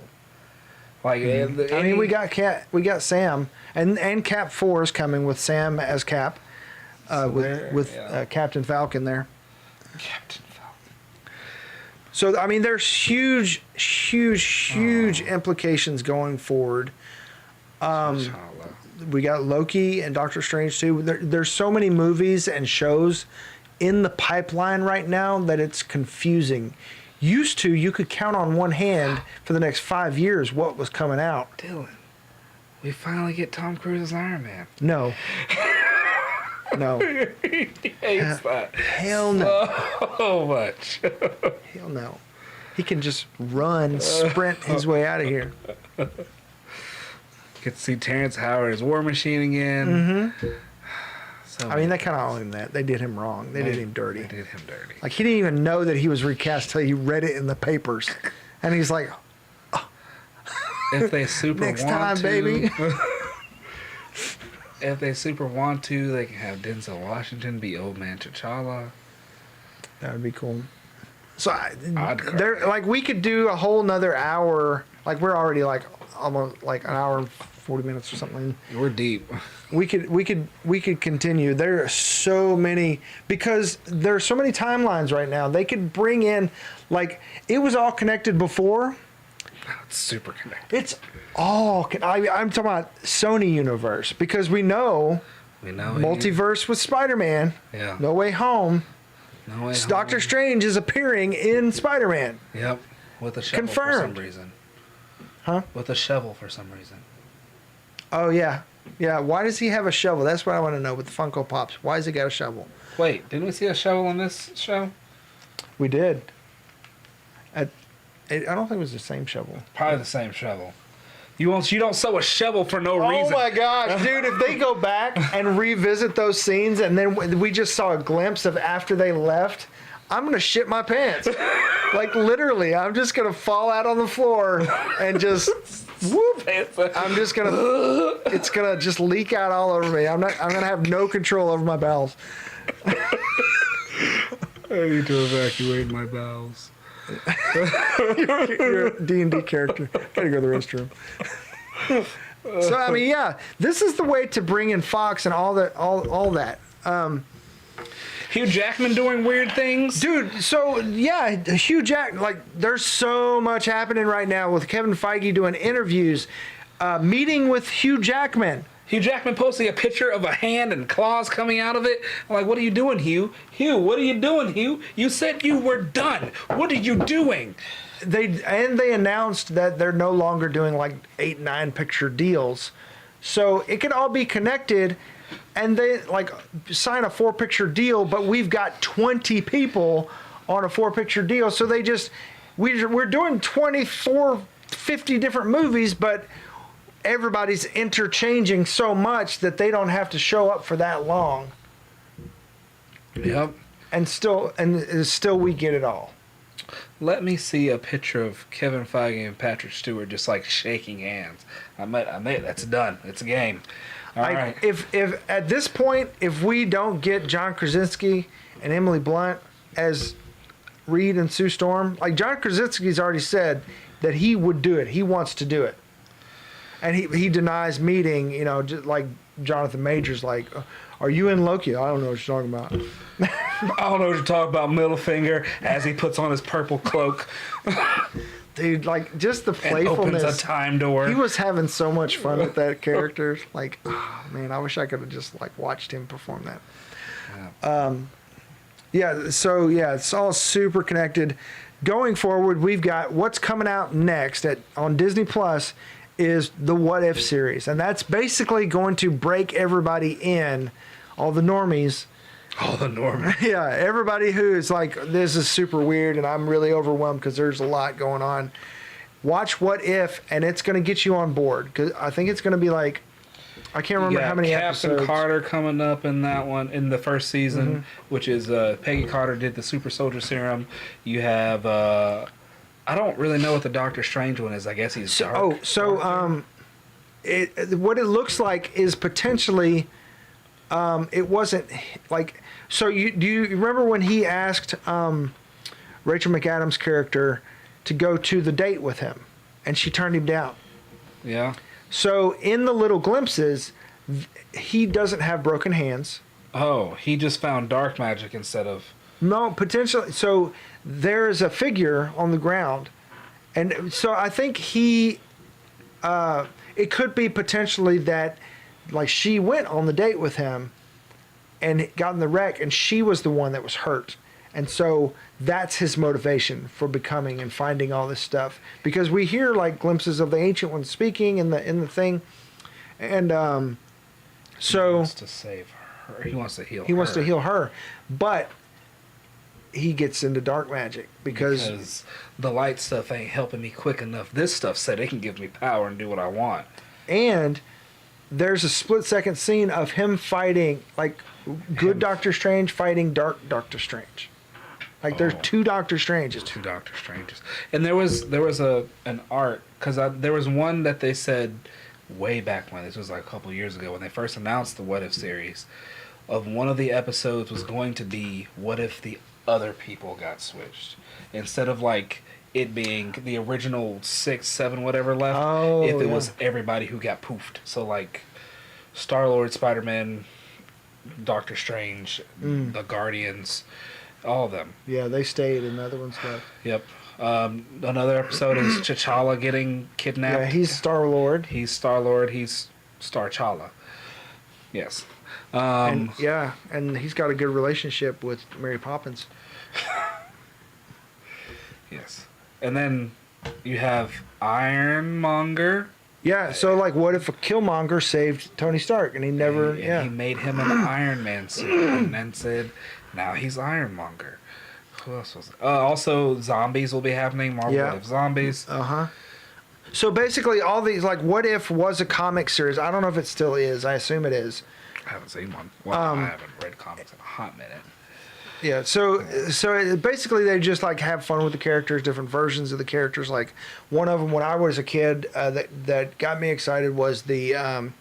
A: I mean, we got Sam, and Cap 4 is coming with Sam as Cap, with Captain Falcon there.
B: Captain Falcon.
A: So I mean, there's huge implications going forward.
B: T'Challa.
A: We got Loki and Doctor Strange too. There's so many movies and shows in the pipeline right now that it's confusing. Used to, you could count on one hand for the next 5 years what was coming out.
B: Dylan, we finally get Tom Cruise as Iron Man.
A: No. No.
B: He hates that
A: Hell no.
B: so much.
A: Hell no. He can just sprint his way out of here.
B: Get to see Terrence Howard as War Machine again. So
A: I mean, they kind of owe him that. They did him wrong. They did him dirty.
B: They did him dirty.
A: He didn't even know that he was recast till he read it in the papers. And he's like,
B: If they super
A: next
B: want
A: time,
B: to,
A: baby.
B: If they super want to, they can have Denzel Washington be Old Man T'Challa.
A: That would be cool. So
B: I'd cry.
A: we could do a whole nother hour. We're already almost an hour and 40 minutes or something.
B: We're deep.
A: We could continue. There are so many, because there are so many timelines right now. They could bring in, it was all connected before.
B: It's super connected.
A: It's all. I'm talking about Sony universe, because we know multiverse with Spider-Man.
B: Yeah.
A: No Way Home.
B: No way.
A: Doctor Strange is appearing in Spider-Man.
B: Yep. With a shovel
A: Confirmed.
B: for some reason.
A: Huh?
B: With a shovel for some reason.
A: Oh yeah, yeah. Why does he have a shovel? That's what I want to know with the Funko Pops. Why has he got a shovel?
B: Wait, didn't we see a shovel in this show?
A: We did. I don't think it was the same shovel.
B: Probably the same shovel. You don't sew a shovel for no
A: Oh
B: reason.
A: my gosh, dude! If they go back and revisit those scenes, and then we just saw a glimpse of after they left, I'm gonna shit my pants. Literally, I'm just gonna fall out on the floor and just Whoop! I'm just gonna. It's gonna just leak out all over me. I'm gonna have no control over my bowels.
B: I need to evacuate my bowels.
A: You're a D&D character. Gotta go to the restroom. So I mean, yeah, this is the way to bring in Fox and all that.
B: Hugh Jackman doing weird things,
A: dude. So yeah, Hugh Jackman. Like, there's so much happening right now with Kevin Feige doing interviews, meeting with Hugh Jackman.
B: Hugh Jackman posting a picture of a hand and claws coming out of it. I'm like, what are you doing, Hugh? Hugh, what are you doing, Hugh? You said you were done. What are you doing?
A: They announced that they're no longer doing like 8-9 picture deals, so it can all be connected. And they like sign a 4-picture deal, but we've got 20 people on a 4-picture deal. So we're doing 24, 50 different movies, but everybody's interchanging so much that they don't have to show up for that long.
B: Yep.
A: And still we get it all.
B: Let me see a picture of Kevin Feige and Patrick Stewart just like shaking hands. I made that's done. It's a game. All right.
A: If at this point, if we don't get John Krasinski and Emily Blunt as Reed and Sue Storm, like John Krasinski's already said that he would do it. He wants to do it. And he denies meeting, just like Jonathan Majors, like, are you in Loki? I don't know what you're talking about.
B: I don't know what you're talking about, middle finger, as he puts on his purple cloak.
A: Dude, like, just the playfulness.
B: And opens a time door.
A: He was having so much fun with that character. Like, oh, man, I wish I could have just, like, watched him perform that. It's all super connected. Going forward, we've got what's coming out next on Disney Plus is the What If series. And that's basically going to break everybody in, all the normies.
B: All the normies.
A: Yeah, everybody who is like, this is super weird and I'm really overwhelmed because there's a lot going on. Watch What If, and it's going to get you on board. Because I think it's going to be like, I can't remember how many
B: Captain
A: episodes.
B: Carter coming up in that one, in the first season, which is Peggy Carter did the Super Soldier Serum. You have... I don't really know what the Doctor Strange one is. I guess he's dark.
A: What it looks like is potentially, it wasn't like. So do you remember when he asked Rachel McAdams' character to go to the date with him, and she turned him down?
B: Yeah.
A: So in the little glimpses, he doesn't have broken hands.
B: Oh, he just found dark magic instead of...
A: No, potentially. So there's a figure on the ground. And so I think it could be potentially that, like, she went on the date with him and got in the wreck, and she was the one that was hurt. And so that's his motivation for becoming and finding all this stuff. Because we hear, like, glimpses of the Ancient One speaking in the thing. And so...
B: He wants to save her. He wants to heal her.
A: He wants to heal her. But... he gets into dark magic because
B: the light stuff ain't helping me quick enough. This stuff said it can give me power and do what I want.
A: And there's a split-second scene of him fighting, like, good Doctor Strange fighting dark Doctor Strange. Like, there's 2 Doctor Stranges.
B: 2 Doctor Stranges. And there was an art, because there was one that they said way back when, this was like a couple years ago, when they first announced the What If series, of one of the episodes was going to be, what if the other people got switched? Instead of, like, it being the original 6, 7, whatever left, if it was everybody who got poofed. So, like, Star-Lord, Spider-Man, Doctor Strange, the Guardians, all of them.
A: Yeah, they stayed and the other ones left.
B: Yep. Another episode is T'Challa getting kidnapped.
A: Yeah, he's Star-Lord.
B: He's Star-Lord. He's Star-Chala. Yes.
A: And he's got a good relationship with Mary Poppins.
B: Yes. And then you have Ironmonger.
A: Yeah, so, like, what if a Killmonger saved Tony Stark and he never...
B: He made him an Iron Man suit and then said, now he's Ironmonger. Who else was it? Also, zombies will be happening. Marvel What If Zombies.
A: So, basically, all these, like, What If was a comic series. I don't know if it still is. I assume it is.
B: I haven't seen one. Well, I haven't read comics in a hot minute.
A: Yeah, basically they just like have fun with the characters, different versions of the characters. Like one of them, when I was a kid, that got me excited was the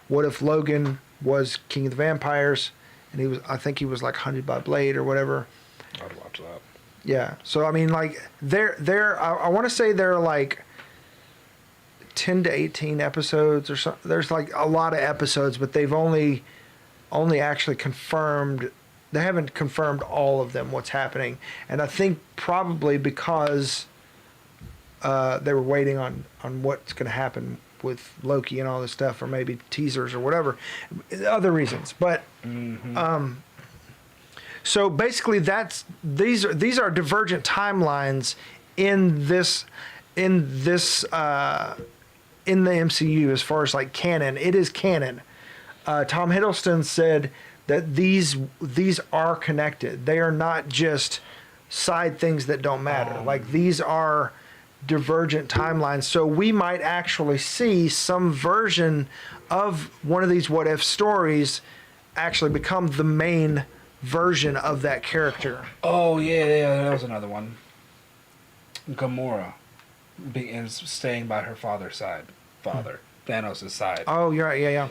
A: what if Logan was King of the Vampires, and I think he was like hunted by Blade or whatever.
B: I'd watch that.
A: Yeah, so I mean, like I want to say they're like 10 to 18 episodes or something. There's like a lot of episodes, but they've only actually confirmed. They haven't confirmed all of them, what's happening. And I think probably because they were waiting on what's going to happen with Loki and all this stuff, or maybe teasers or whatever, other reasons. But so basically these are divergent timelines in the MCU as far as like canon. It is canon. Tom Hiddleston said that these are connected. They are not just side things that don't matter. Like these are divergent timelines. So we might actually see some version of one of these what if stories actually become the main version of that character.
B: Oh yeah, that was another one. Gamora is staying by her father's side. Thanos' side.
A: Oh, you're right. Yeah.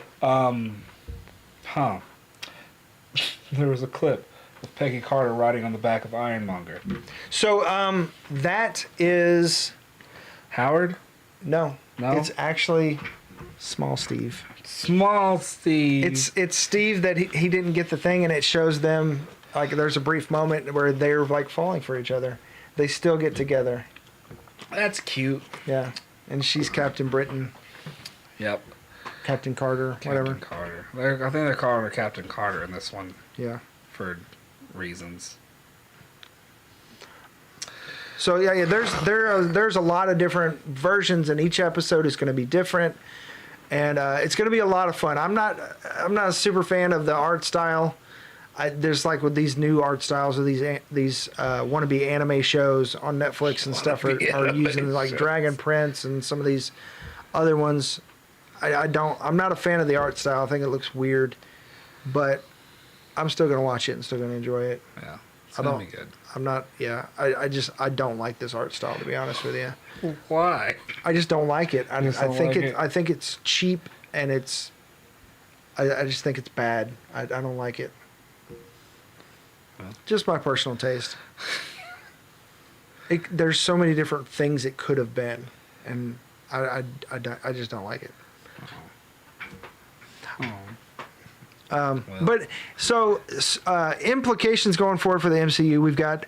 B: There was a clip of Peggy Carter riding on the back of Ironmonger.
A: So that is
B: Howard?
A: no.
B: No?
A: It's actually Small Steve.
B: Small Steve.
A: It's Steve that he didn't get the thing, and it shows them like there's a brief moment where they're like falling for each other. They still get together.
B: That's cute.
A: Yeah, and she's Captain Britain.
B: Yep.
A: Captain Carter, whatever.
B: Captain Carter. I think they're calling her Captain Carter in this one
A: Yeah.
B: for reasons.
A: So yeah, there's a lot of different versions, and each episode is going to be different, and it's going to be a lot of fun. I'm not a super fan of the art style. There's like with these new art styles of these wannabe anime shows on Netflix and stuff are using like Dragon Prince and some of these other ones. I'm not a fan of the art style. I think it looks weird, but I'm still gonna watch it and still gonna enjoy it.
B: Yeah, it's gonna be good.
A: I'm not. Yeah, I don't like this art style, to be honest with you.
B: Why?
A: I just don't like it. I think it's cheap, and I just think it's bad. I don't like it.
B: Well.
A: Just my personal taste. There's so many different things it could have been, and I just don't like it.
B: Well.
A: But so implications going forward for the MCU, we've got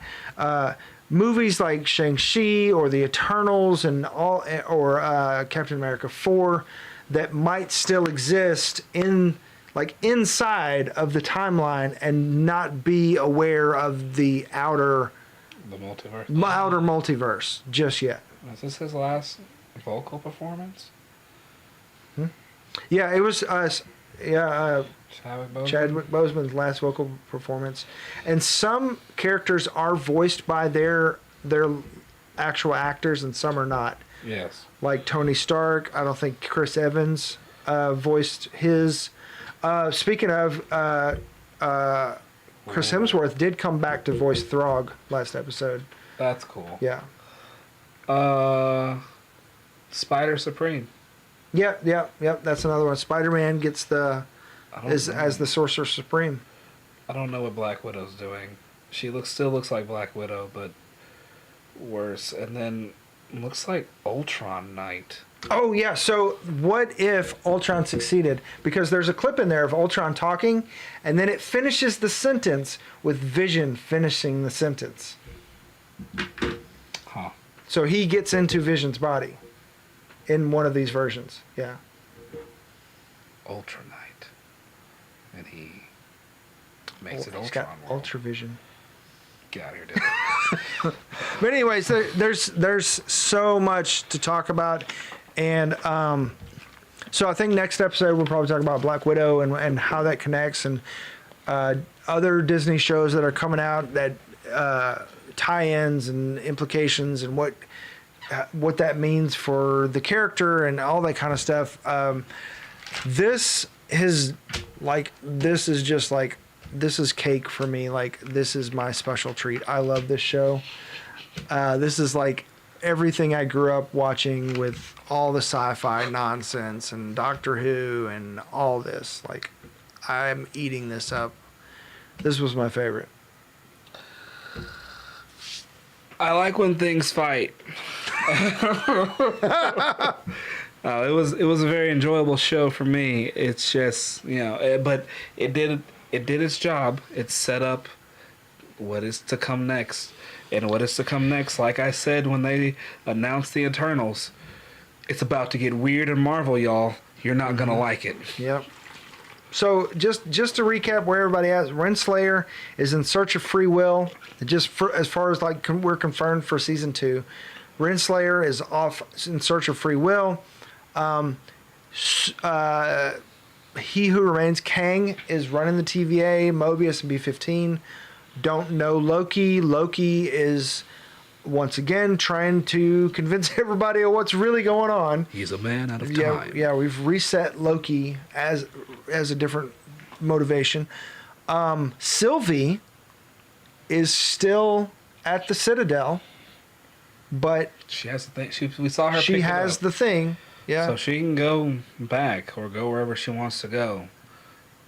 A: movies like Shang-Chi or the Eternals and all, or Captain America 4 that might still exist inside of the timeline and not be aware of the outer multiverse just yet.
B: Is this his last vocal performance?
A: Yeah, it was
B: Chadwick
A: Boseman's last vocal performance, and some characters are voiced by their actual actors, and some are not.
B: Yes.
A: Like Tony Stark, I don't think Chris Evans voiced his. Speaking of, Chris Hemsworth did come back to voice Throg last episode.
B: That's cool.
A: Yeah.
B: Spider Supreme.
A: Yep. That's another one. Spider-Man gets as the Sorcerer Supreme.
B: I don't know what Black Widow's doing. She still looks like Black Widow, but worse. And then looks like Ultron Knight.
A: Oh yeah. So what if Ultron succeeded? Because there's a clip in there of Ultron talking, and then it finishes the sentence with Vision finishing the sentence.
B: Huh.
A: So he gets into Vision's body in one of these versions. Yeah.
B: Ultra Knight. And he makes it
A: He's
B: Ultron
A: got
B: World.
A: Ultra Vision.
B: Get out of here, dude.
A: But anyways, there's so much to talk about, and so I think next episode we'll probably talk about Black Widow and how that connects, and other Disney shows that are coming out that tie-ins and implications and what that means for the character and all that kind of stuff. This is just like this is cake for me. Like, this is my special treat. I love this show. This is like everything I grew up watching with all the sci-fi nonsense and Doctor Who and all this. Like, I'm eating this up. This was my favorite.
B: I like when things fight. It was a very enjoyable show for me. It's just, but it did its job. It set up what is to come next. And what is to come next, like I said when they announced the Eternals, it's about to get weird and Marvel, y'all. You're not gonna like it.
A: Yep. So just to recap where everybody is, Renslayer is in search of free will. As far as like we're confirmed for season 2, Renslayer is off in search of free will. He Who Remains, Kang, is running the TVA. Mobius and B-15 don't know Loki. Loki is once again trying to convince everybody of what's really going on.
B: He's a man out of time.
A: Yeah, we've reset Loki as a different motivation. Sylvie is still at the Citadel, but
B: she has the thing. We saw her.
A: She has the thing. Yeah.
B: So she can go back or go wherever she wants to go.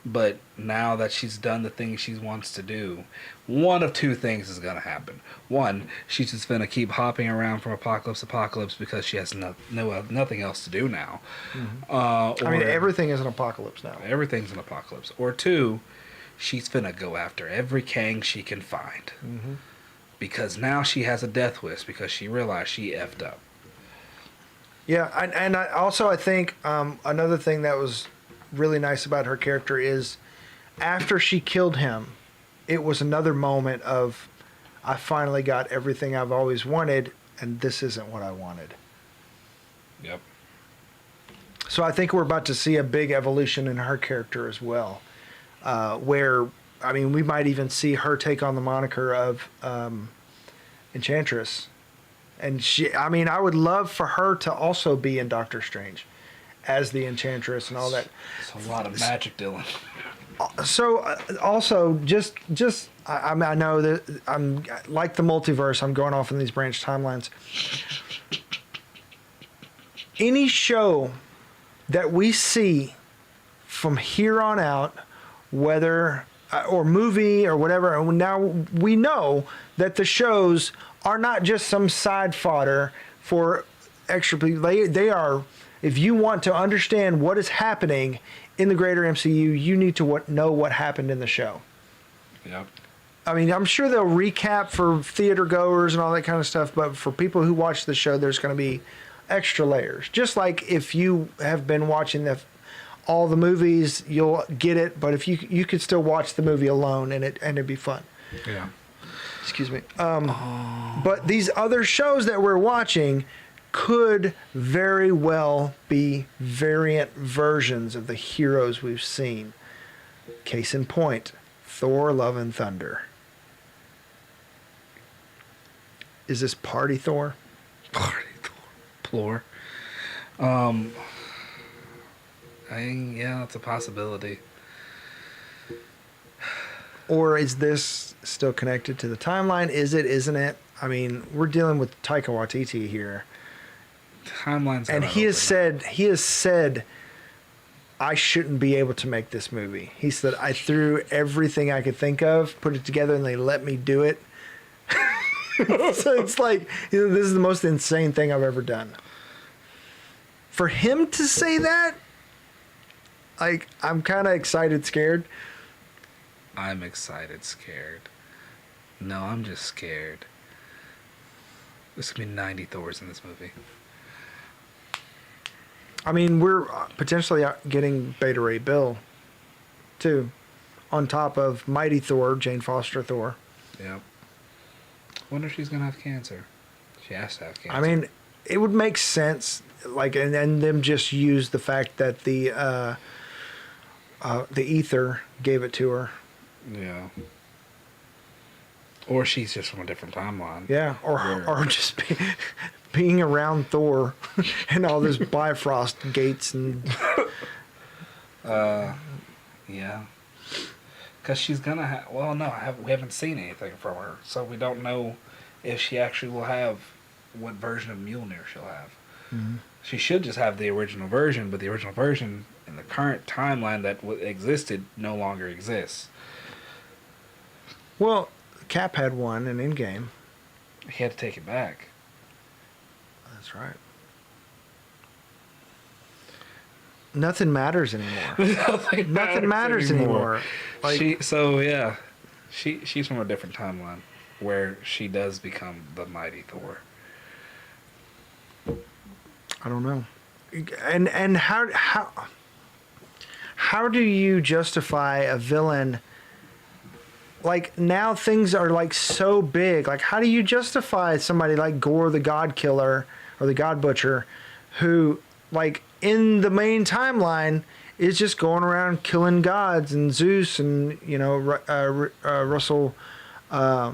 B: But now that she's done the thing she wants to do, one of two things is going to happen. One, she's just going to keep hopping around from apocalypse to apocalypse because she has nothing else to do now.
A: Mm-hmm. Everything is an apocalypse now.
B: Everything's an apocalypse. Or two, she's going to go after every Kang she can find. Mm-hmm. Because now she has a death wish because she realized she effed up.
A: Yeah, and I think another thing that was really nice about her character is after she killed him, it was another moment of, I finally got everything I've always wanted, and this isn't what I wanted.
B: Yep.
A: So I think we're about to see a big evolution in her character as well, where, we might even see her take on the moniker of Enchantress. And I would love for her to also be in Doctor Strange as the Enchantress and all that.
B: It's a lot of magic, Dylan.
A: So, also, I know that I'm like the multiverse. I'm going off in these branch timelines. Any show that we see from here on out, whether or movie or whatever, and now we know that the shows are not just some side fodder for extra people. They are. If you want to understand what is happening in the greater MCU, you need to know what happened in the show.
B: Yep.
A: I'm sure they'll recap for theater goers and all that kind of stuff, but for people who watch the show, there's going to be extra layers. Just like if you have been watching all the movies, you'll get it, but if you could still watch the movie alone and it'd be fun.
B: Yeah.
A: Excuse me. But these other shows that we're watching could very well be variant versions of the heroes we've seen. Case in point, Thor: Love and Thunder. Is this Party Thor?
B: Party Thor. Yeah, it's a possibility.
A: Or is this still connected to the timeline? Is it? Isn't it? We're dealing with Taika Waititi here.
B: Timelines.
A: And he has said, I shouldn't be able to make this movie. He said, I threw everything I could think of, put it together, and they let me do it. So it's like, this is the most insane thing I've ever done. For him to say that, I'm kind of excited, scared.
B: I'm excited, scared. No, I'm just scared. There's going to be 90 Thors in this movie.
A: We're potentially getting Beta Ray Bill, too, on top of Mighty Thor, Jane Foster Thor.
B: Yep. Wonder if she's going to have cancer. She has to have cancer.
A: It would make sense, and them just use the fact that the ether gave it to her.
B: Yeah. Or she's just from a different timeline.
A: Yeah, or just being around Thor and all those Bifrost gates and.
B: Yeah. Because she's gonna have. Well, no, we haven't seen anything from her, so we don't know if she actually will have what version of Mjolnir she'll have.
A: Mm-hmm.
B: She should just have the original version, but the original version in the current timeline that existed no longer exists.
A: Well, Cap had one in Endgame.
B: He had to take it back.
A: That's right. Nothing matters anymore. Nothing matters anymore. Like,
B: she's from a different timeline where she does become the mighty Thor.
A: I don't know. And how do you justify a villain? Like, now things are like so big. Like, how do you justify somebody like Gore the God Killer or the God Butcher, who, like, in the main timeline is just going around killing gods and Zeus and, you know, Russell
B: Crowe?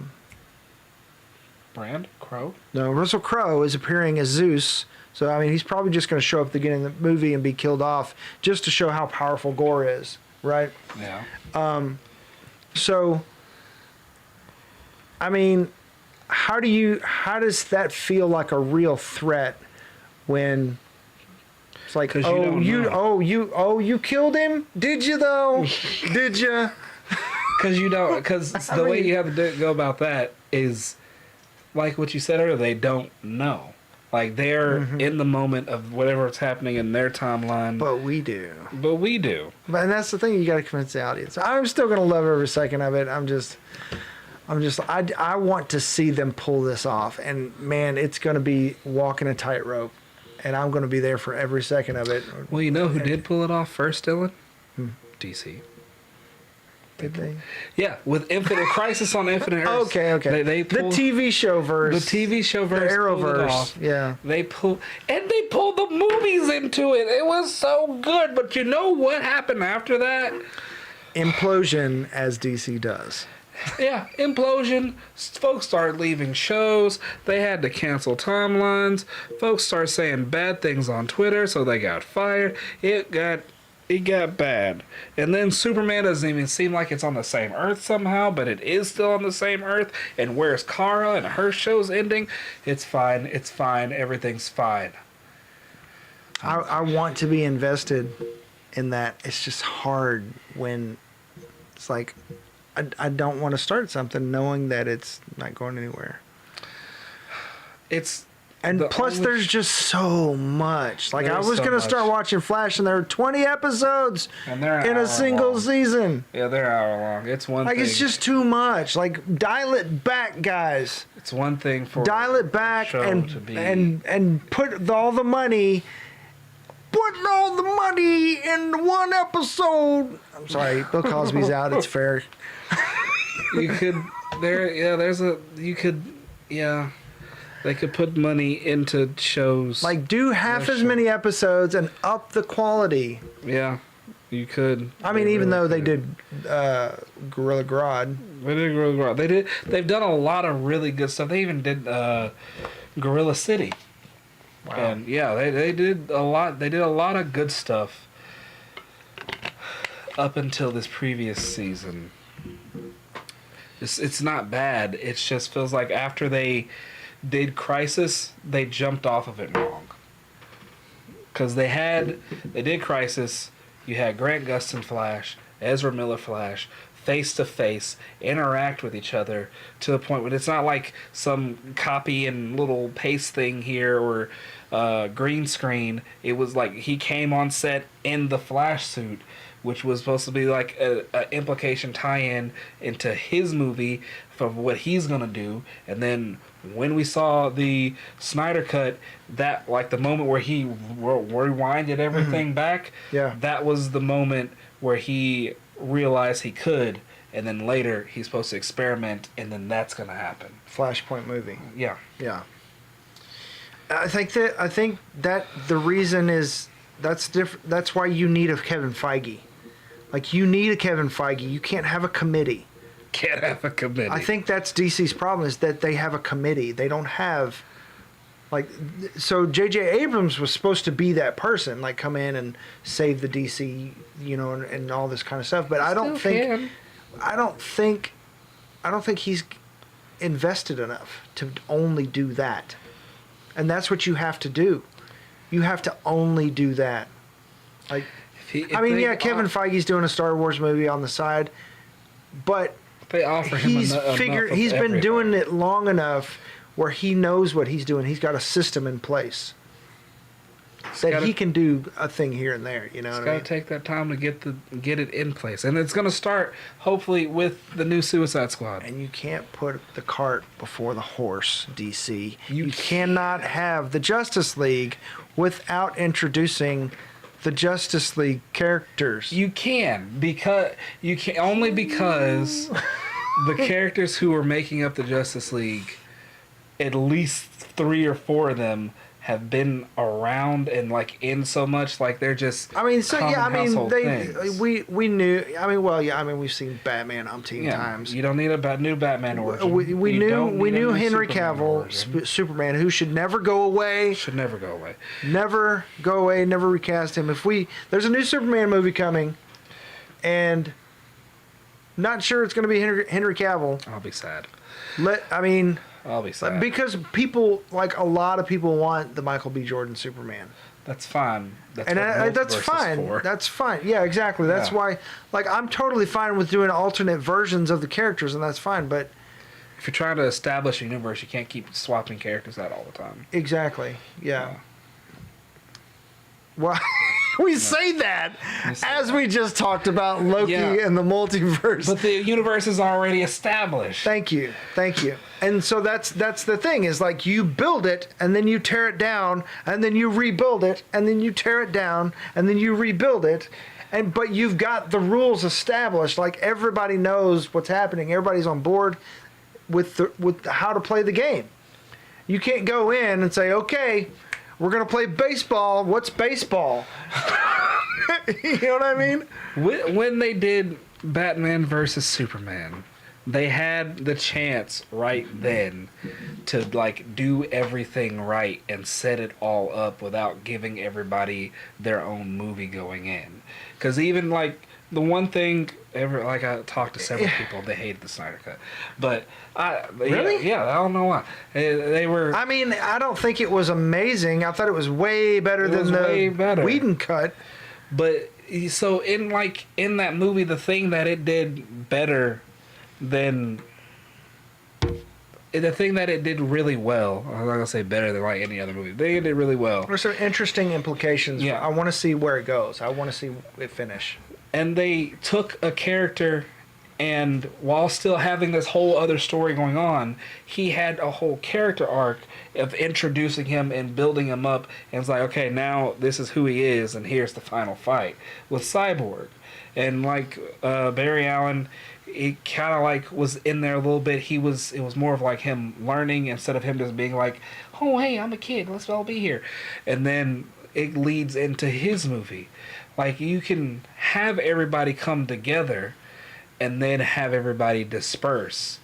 A: No, Russell Crowe is appearing as Zeus. So, I mean, he's probably just going to show up at the beginning of the movie and be killed off just to show how powerful Gore is, right?
B: Yeah.
A: So, I mean, how does that feel like a real threat when it's like, you killed him? Did you though? Did you?
B: Because the way you have to go about that is, like what you said earlier, they don't know. Like, they're in the moment of whatever's happening in their timeline.
A: But we do. And that's the thing, you got to convince the audience. I'm still going to love every second of it. I want to see them pull this off. And, man, it's going to be walking a tightrope. And I'm going to be there for every second of it.
B: Well, you know who did pull it off first, Dylan? DC.
A: Did they?
B: Yeah, with Crisis on Infinite Earths.
A: Okay.
B: They pulled,
A: the TV show verse.
B: The TV show verse.
A: The Arrowverse. Yeah.
B: They pulled the movies into it. It was so good. But you know what happened after that?
A: Implosion, as DC does.
B: Yeah, implosion. Folks started leaving shows. They had to cancel timelines. Folks started saying bad things on Twitter, so they got fired. It got bad. And then Superman doesn't even seem like it's on the same Earth somehow, but it is still on the same Earth. And where's Kara? And her show's ending. It's fine. Everything's fine.
A: I want to be invested in that. It's just hard when it's like, I don't want to start something knowing that it's not going anywhere. And plus, there's just so much. Like, I was going to start watching Flash, and there are 20 episodes in a single season.
B: Yeah, they're hour long. It's one thing.
A: Like, it's just too much. Like, dial it back, guys.
B: It's one thing for
A: dial it back and put all the money. Putting all the money in one episode. I'm sorry, Bill Cosby's out. It's fair.
B: They could put money into shows.
A: Like, do half as many episodes and up the quality.
B: Yeah, you could.
A: I mean, even though they did Gorilla Grodd.
B: They did Gorilla Grodd. They've done a lot of really good stuff. They even did Gorilla City. Wow. And yeah, they did a lot. They did a lot of good stuff up until this previous season. It's not bad. It just feels like after they did Crisis, they jumped off of it wrong. Because they did Crisis. You had Grant Gustin Flash, Ezra Miller Flash, face to face, interact with each other to the point where it's not like some copy and little paste thing here or green screen. It was like he came on set in the Flash suit, which was supposed to be like a implication tie-in into his movie for what he's gonna do. And then when we saw the Snyder cut, that like the moment where he rewinded everything back, that was the moment where he realized he could. And then later he's supposed to experiment, and then that's gonna happen.
A: Flashpoint movie.
B: Yeah.
A: I think that the reason is that's different. That's why you need a Kevin Feige. Like, you need a Kevin Feige. You can't have a committee.
B: Can't have a committee.
A: I think that's DC's problem, is that they have a committee. They don't have, like, so J.J. Abrams was supposed to be that person, like, come in and save the DC, you know, and all this kind of stuff. But I don't think. I don't think he's invested enough to only do that. And that's what you have to do. You have to only do that. Like, Kevin Feige's doing a Star Wars movie on the side, but
B: they offer him
A: he's been doing it long enough where he knows what he's doing. He's got a system in place that he can do a thing here and there. You know,
B: it's got to take that time to get it in place, and it's going to start hopefully with the new Suicide Squad.
A: And you can't put the cart before the horse, DC. You cannot have the Justice League without introducing the Justice League characters.
B: You can only because the characters who are making up the Justice League, at least 3 or 4 of them have been around and like in so much, like they're just.
A: I mean, so yeah, I mean,
B: things.
A: we knew. I mean, well, yeah, I mean, we've seen Batman umpteen times.
B: You don't need a new Batman origin.
A: We knew Henry Cavill, Superman, who should never go away.
B: Should never go away.
A: Never go away. Never recast him. There's a new Superman movie coming, and not sure it's going to be Henry Cavill.
B: I'll be sad.
A: I'll
B: be sad.
A: Because people, like a lot of people, want the Michael B. Jordan Superman.
B: That's fine.
A: That's fine. That's fine. Yeah, exactly. That's why, like, I'm totally fine with doing alternate versions of the characters, and that's fine. But
B: if you're trying to establish a universe, you can't keep swapping characters out all the time.
A: Exactly. Yeah. Well, we say that as we just talked about Loki and the multiverse.
B: But the universe is already established.
A: Thank you. And so that's the thing, is like you build it and then you tear it down and then you rebuild it and then you tear it down and then you rebuild it. But you've got the rules established. Like, everybody knows what's happening. Everybody's on board with how to play the game. You can't go in and say, okay, we're going to play baseball. What's baseball? You know what I mean?
B: When they did Batman versus Superman, they had the chance right then to, like, do everything right and set it all up without giving everybody their own movie going in. Because even, like, the one thing, I talked to several people, they hated the Snyder Cut. But
A: really?
B: Yeah, I don't know why. They were.
A: I mean, I don't think it was amazing. I thought it was way better than the Whedon cut.
B: But so in that movie, the thing that it did better than. The thing that it did really well, I'm not going to say better than like any other movie. They did really well.
A: There's some interesting implications.
B: Yeah.
A: I want to see where it goes. I want to see it finish.
B: And they took a character, and while still having this whole other story going on, he had a whole character arc of introducing him and building him up. And it's like, okay, now this is who he is, and here's the final fight with Cyborg. And like Barry Allen, he kind of like was in there a little bit. It was more of like him learning instead of him just being like, oh, hey, I'm a kid, let's all be here. And then it leads into his movie. Like, you can have everybody come together and then have everybody disperse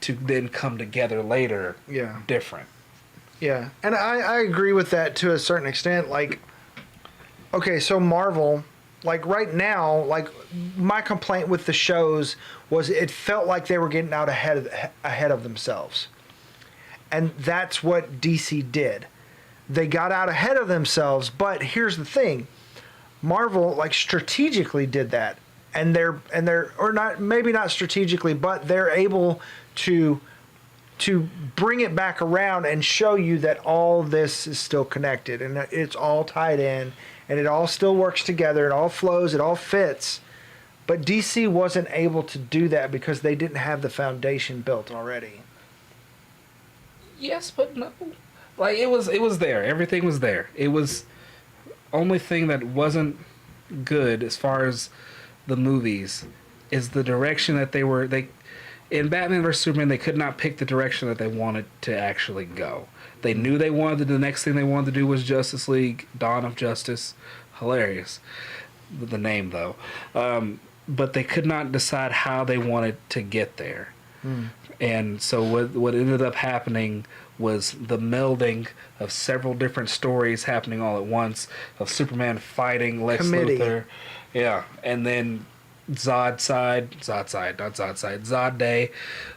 B: to then come together later.
A: Yeah.
B: Different.
A: Yeah. And I agree with that to a certain extent. Like, okay, so Marvel, like right now, like my complaint with the shows was it felt like they were getting out ahead of themselves. And that's what DC did. They got out ahead of themselves, but here's the thing. Marvel like strategically did that, and they're or not, maybe not strategically, but they're able to bring it back around and show you that all this is still connected and it's all tied in and it all still works together, it all flows, it all fits. But DC wasn't able to do that because they didn't have the foundation built already.
B: Yes, but no. Like, it was there. Everything was there. It was only thing that wasn't good as far as the movies is the direction that they in Batman vs Superman, they could not pick the direction that they wanted to actually go. They knew they wanted the next thing they wanted to do was Justice League Dawn of Justice. Hilarious, the name though, but they could not decide how they wanted to get there. And so what ended up happening was the melding of several different stories happening all at once, of Superman fighting Lex Luthor. Yeah, and then Zod Day,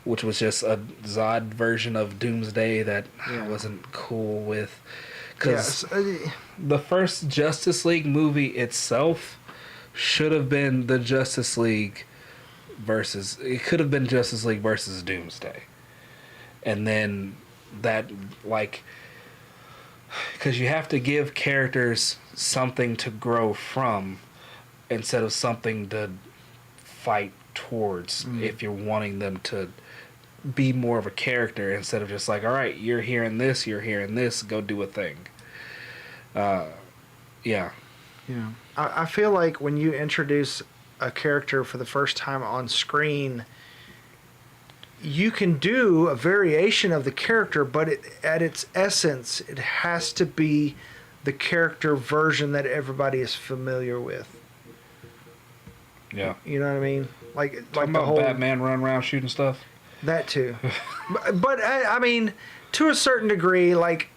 B: which was just a Zod version of Doomsday that I wasn't cool with. Because the first Justice League movie itself should have been the Justice League versus... It could have been Justice League versus Doomsday. And then that, like... Because you have to give characters something to grow from instead of something to fight towards if you're wanting them to be more of a character instead of just like, all right, you're hearing this, go do a thing. Yeah.
A: I feel like when you introduce a character for the first time on screen, you can do a variation of the character, but at its essence, it has to be the character version that everybody is familiar with.
B: Yeah.
A: You know what I mean? Like
B: the whole Batman running around shooting stuff.
A: That too. but I mean, to a certain degree, like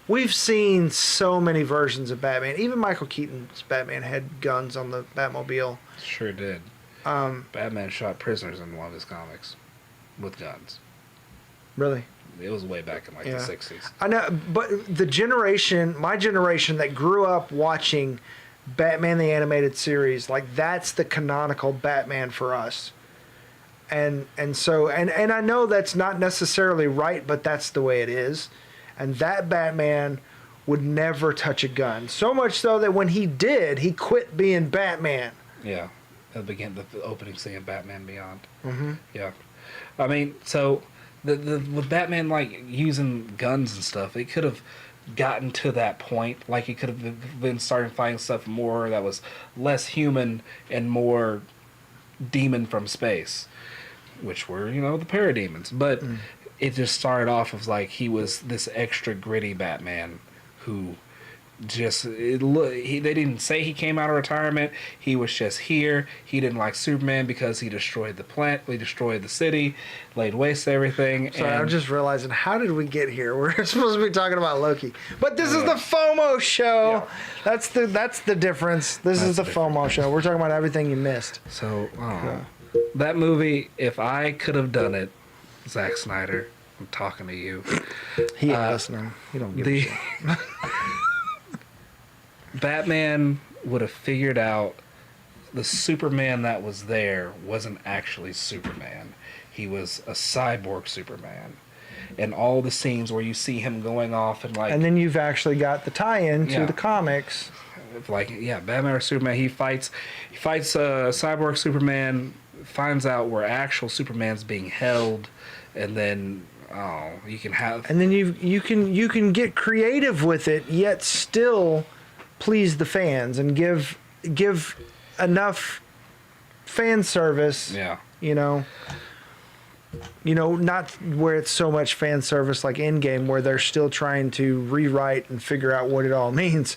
A: we've seen so many versions of Batman. Even Michael Keaton's Batman had guns on the Batmobile.
B: Sure did. Batman shot prisoners in one of his comics with guns.
A: Really?
B: It was way back in the 60s.
A: I know, but my generation that grew up watching Batman the Animated Series, like that's the canonical Batman for us. And so I know that's not necessarily right, but that's the way it is. And that Batman would never touch a gun. So much so that when he did, he quit being Batman.
B: Yeah. That began the opening scene of Batman Beyond.
A: Mm-hmm.
B: Yeah. I mean, so with Batman like using guns and stuff, it could have gotten to that point. Like he could have been starting fighting stuff more that was less human and more demon from space, which were, the parademons. But it just started off as like he was this extra gritty Batman who they didn't say he came out of retirement. He was just here. He didn't like Superman because he destroyed the plant. He destroyed the city, laid waste to everything.
A: Sorry, I'm just realizing, how did we get here? We're supposed to be talking about Loki, but this is the FOMO show. Yeah. That's the difference. This is the FOMO show. We're talking about everything you missed.
B: So that movie, if I could have done it, Zack Snyder, I'm talking to you.
A: He ain't listening. He don't give a shit.
B: Batman would have figured out the Superman that was there wasn't actually Superman. He was a cyborg Superman. And all the scenes where you see him going off and like...
A: And then you've actually got the tie-in to the comics.
B: Like, Batman or Superman, he fights cyborg Superman, finds out where actual Superman's being held, and then... you can have...
A: And then you can get creative with it, yet still... please the fans and give enough fan service.
B: Yeah.
A: Not where it's so much fan service like Endgame, where they're still trying to rewrite and figure out what it all means.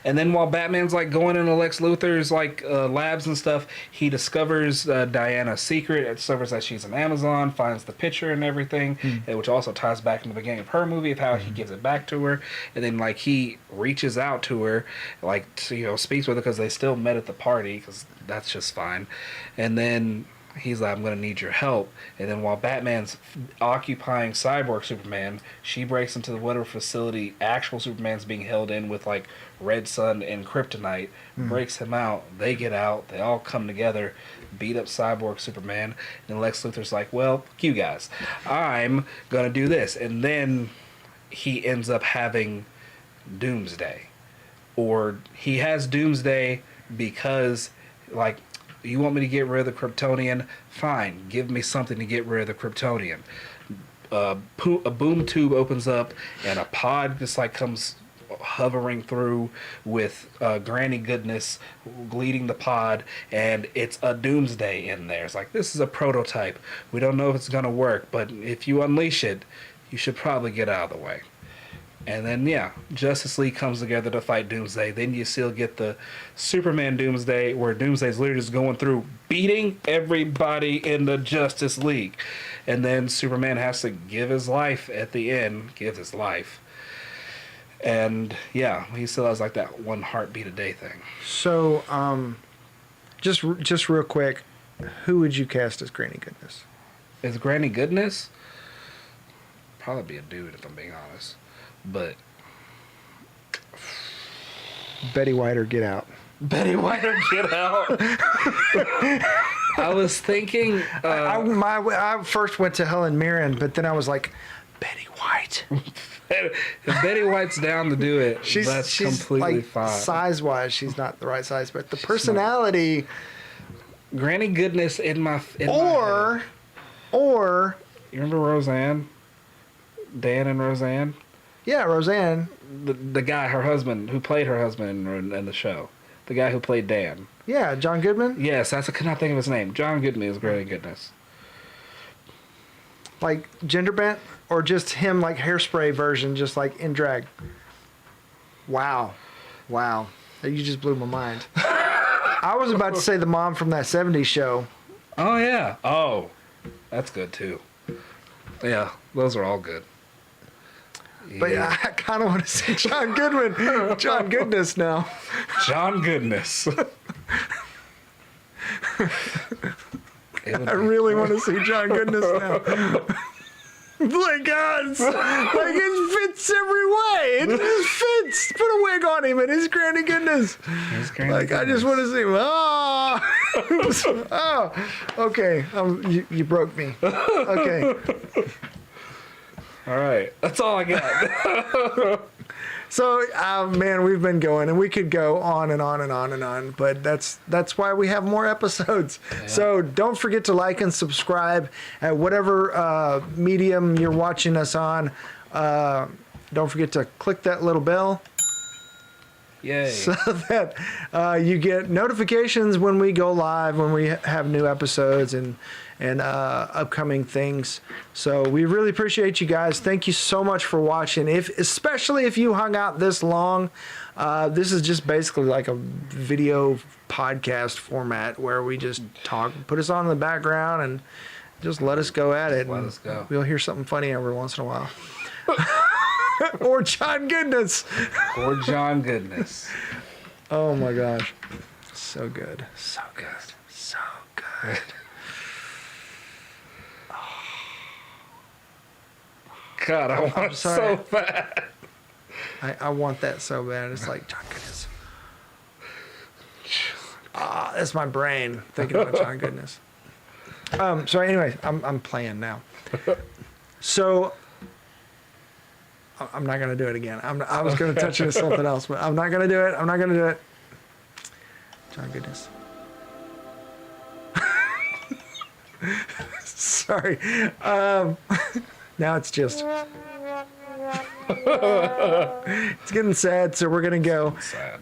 B: And then while Batman's like going into Lex Luthor's like labs and stuff, he discovers Diana's secret. It discovers that she's an Amazon, finds the picture and everything, which also ties back in the beginning of her movie of how he gives it back to her. And then like he reaches out to her, like to, speaks with her because they still met at the party because that's just fine. And then he's like, I'm going to need your help. And then while Batman's occupying cyborg Superman, she breaks into whatever facility actual Superman's being held in with like Red Sun and Kryptonite, breaks him out. They get out. They all come together, beat up cyborg Superman. And Lex Luthor's like, well, you guys, I'm going to do this. And then he ends up having Doomsday. Or he has Doomsday because, like, you want me to get rid of the Kryptonian? Fine. Give me something to get rid of the Kryptonian. A boom tube opens up, and a pod just like comes hovering through with Granny Goodness leading the pod, and it's a Doomsday in there. It's like, this is a prototype. We don't know if it's going to work, but if you unleash it, you should probably get out of the way. And then, Justice League comes together to fight Doomsday. Then you still get the Superman Doomsday, where Doomsday's literally just going through beating everybody in the Justice League. And then Superman has to give his life at the end, And yeah, he still has like that one heartbeat a day thing.
A: So, just real quick, who would you cast as Granny Goodness?
B: Is Granny Goodness? Probably be a dude if I'm being honest. But
A: Betty White or Get Out?
B: Betty White or Get Out? I was thinking.
A: I first went to Helen Mirren, but then I was like, Betty White.
B: If Betty White's down to do it, that's completely
A: like,
B: fine.
A: Size-wise, she's not the right size, but the personality.
B: Granny Goodness in my head.
A: Or
B: You remember Roseanne? Dan and Roseanne?
A: yeah, Roseanne.
B: The guy, her husband, who played her husband in the show. The guy who played Dan.
A: Yeah, John Goodman.
B: Yes, I could not think of his name. John Goodman is Granny Goodness.
A: Like gender bent, or just him like Hairspray version, just like in drag. Wow. You just blew my mind. I was about to say the mom from that 70s show.
B: Oh, yeah. Oh, that's good, too. Yeah, those are all good.
A: But
B: Yeah.
A: I kind of want to see John Goodman. John Goodness now.
B: John Goodness.
A: I really want to see John Goodness now. Like, God, like it fits every way. It just fits. Put a wig on him and his Granny Goodness. Like, I just want to see him. Oh, okay. You broke me. Okay.
B: All right. That's all I got.
A: So, man, we've been going, and we could go on and on and on and on, but that's why we have more episodes. Yeah. So don't forget to like and subscribe at whatever medium you're watching us on. Don't forget to click that little bell.
B: Yay.
A: So that you get notifications when we go live, when we have new episodes and upcoming things. So we really appreciate you guys. Thank you so much for watching. Especially if you hung out this long, this is just basically like a video podcast format where we just talk, put us on in the background and just let us go at it.
B: Let us go.
A: We'll hear something funny every once in a while. Or John Goodness.
B: Or John Goodness.
A: Oh my gosh. So good. So good. So good.
B: God, I want it so bad.
A: I want that so bad. It's like, John Goodness. That's my brain thinking about John Goodness. So anyway, I'm playing now. So I'm not gonna do it again. I was gonna touch it as something else, but I'm not gonna do it. I'm not gonna do it. John Goodness. Sorry. Now it's just. It's getting sad, so we're gonna go.
B: Sad.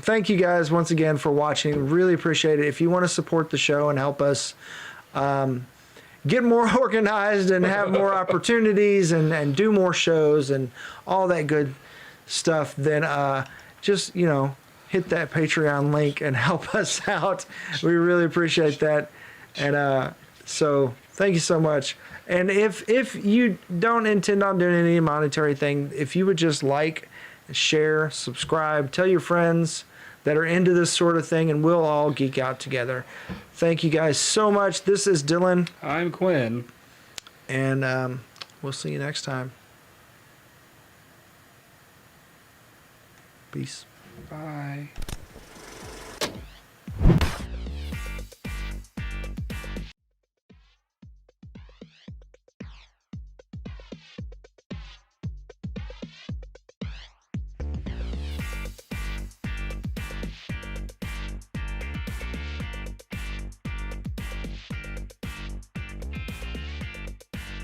A: Thank you guys once again for watching. Really appreciate it. If you want to support the show and help us get more organized and have more opportunities and do more shows and all that good stuff, then just, hit that Patreon link and help us out. We really appreciate that. And so thank you so much. And if you don't intend on doing any monetary thing, if you would just like, share, subscribe, tell your friends that are into this sort of thing, and we'll all geek out together. Thank you guys so much. This is Dylan.
B: I'm Quinn.
A: And we'll see you next time. Peace.
B: Bye.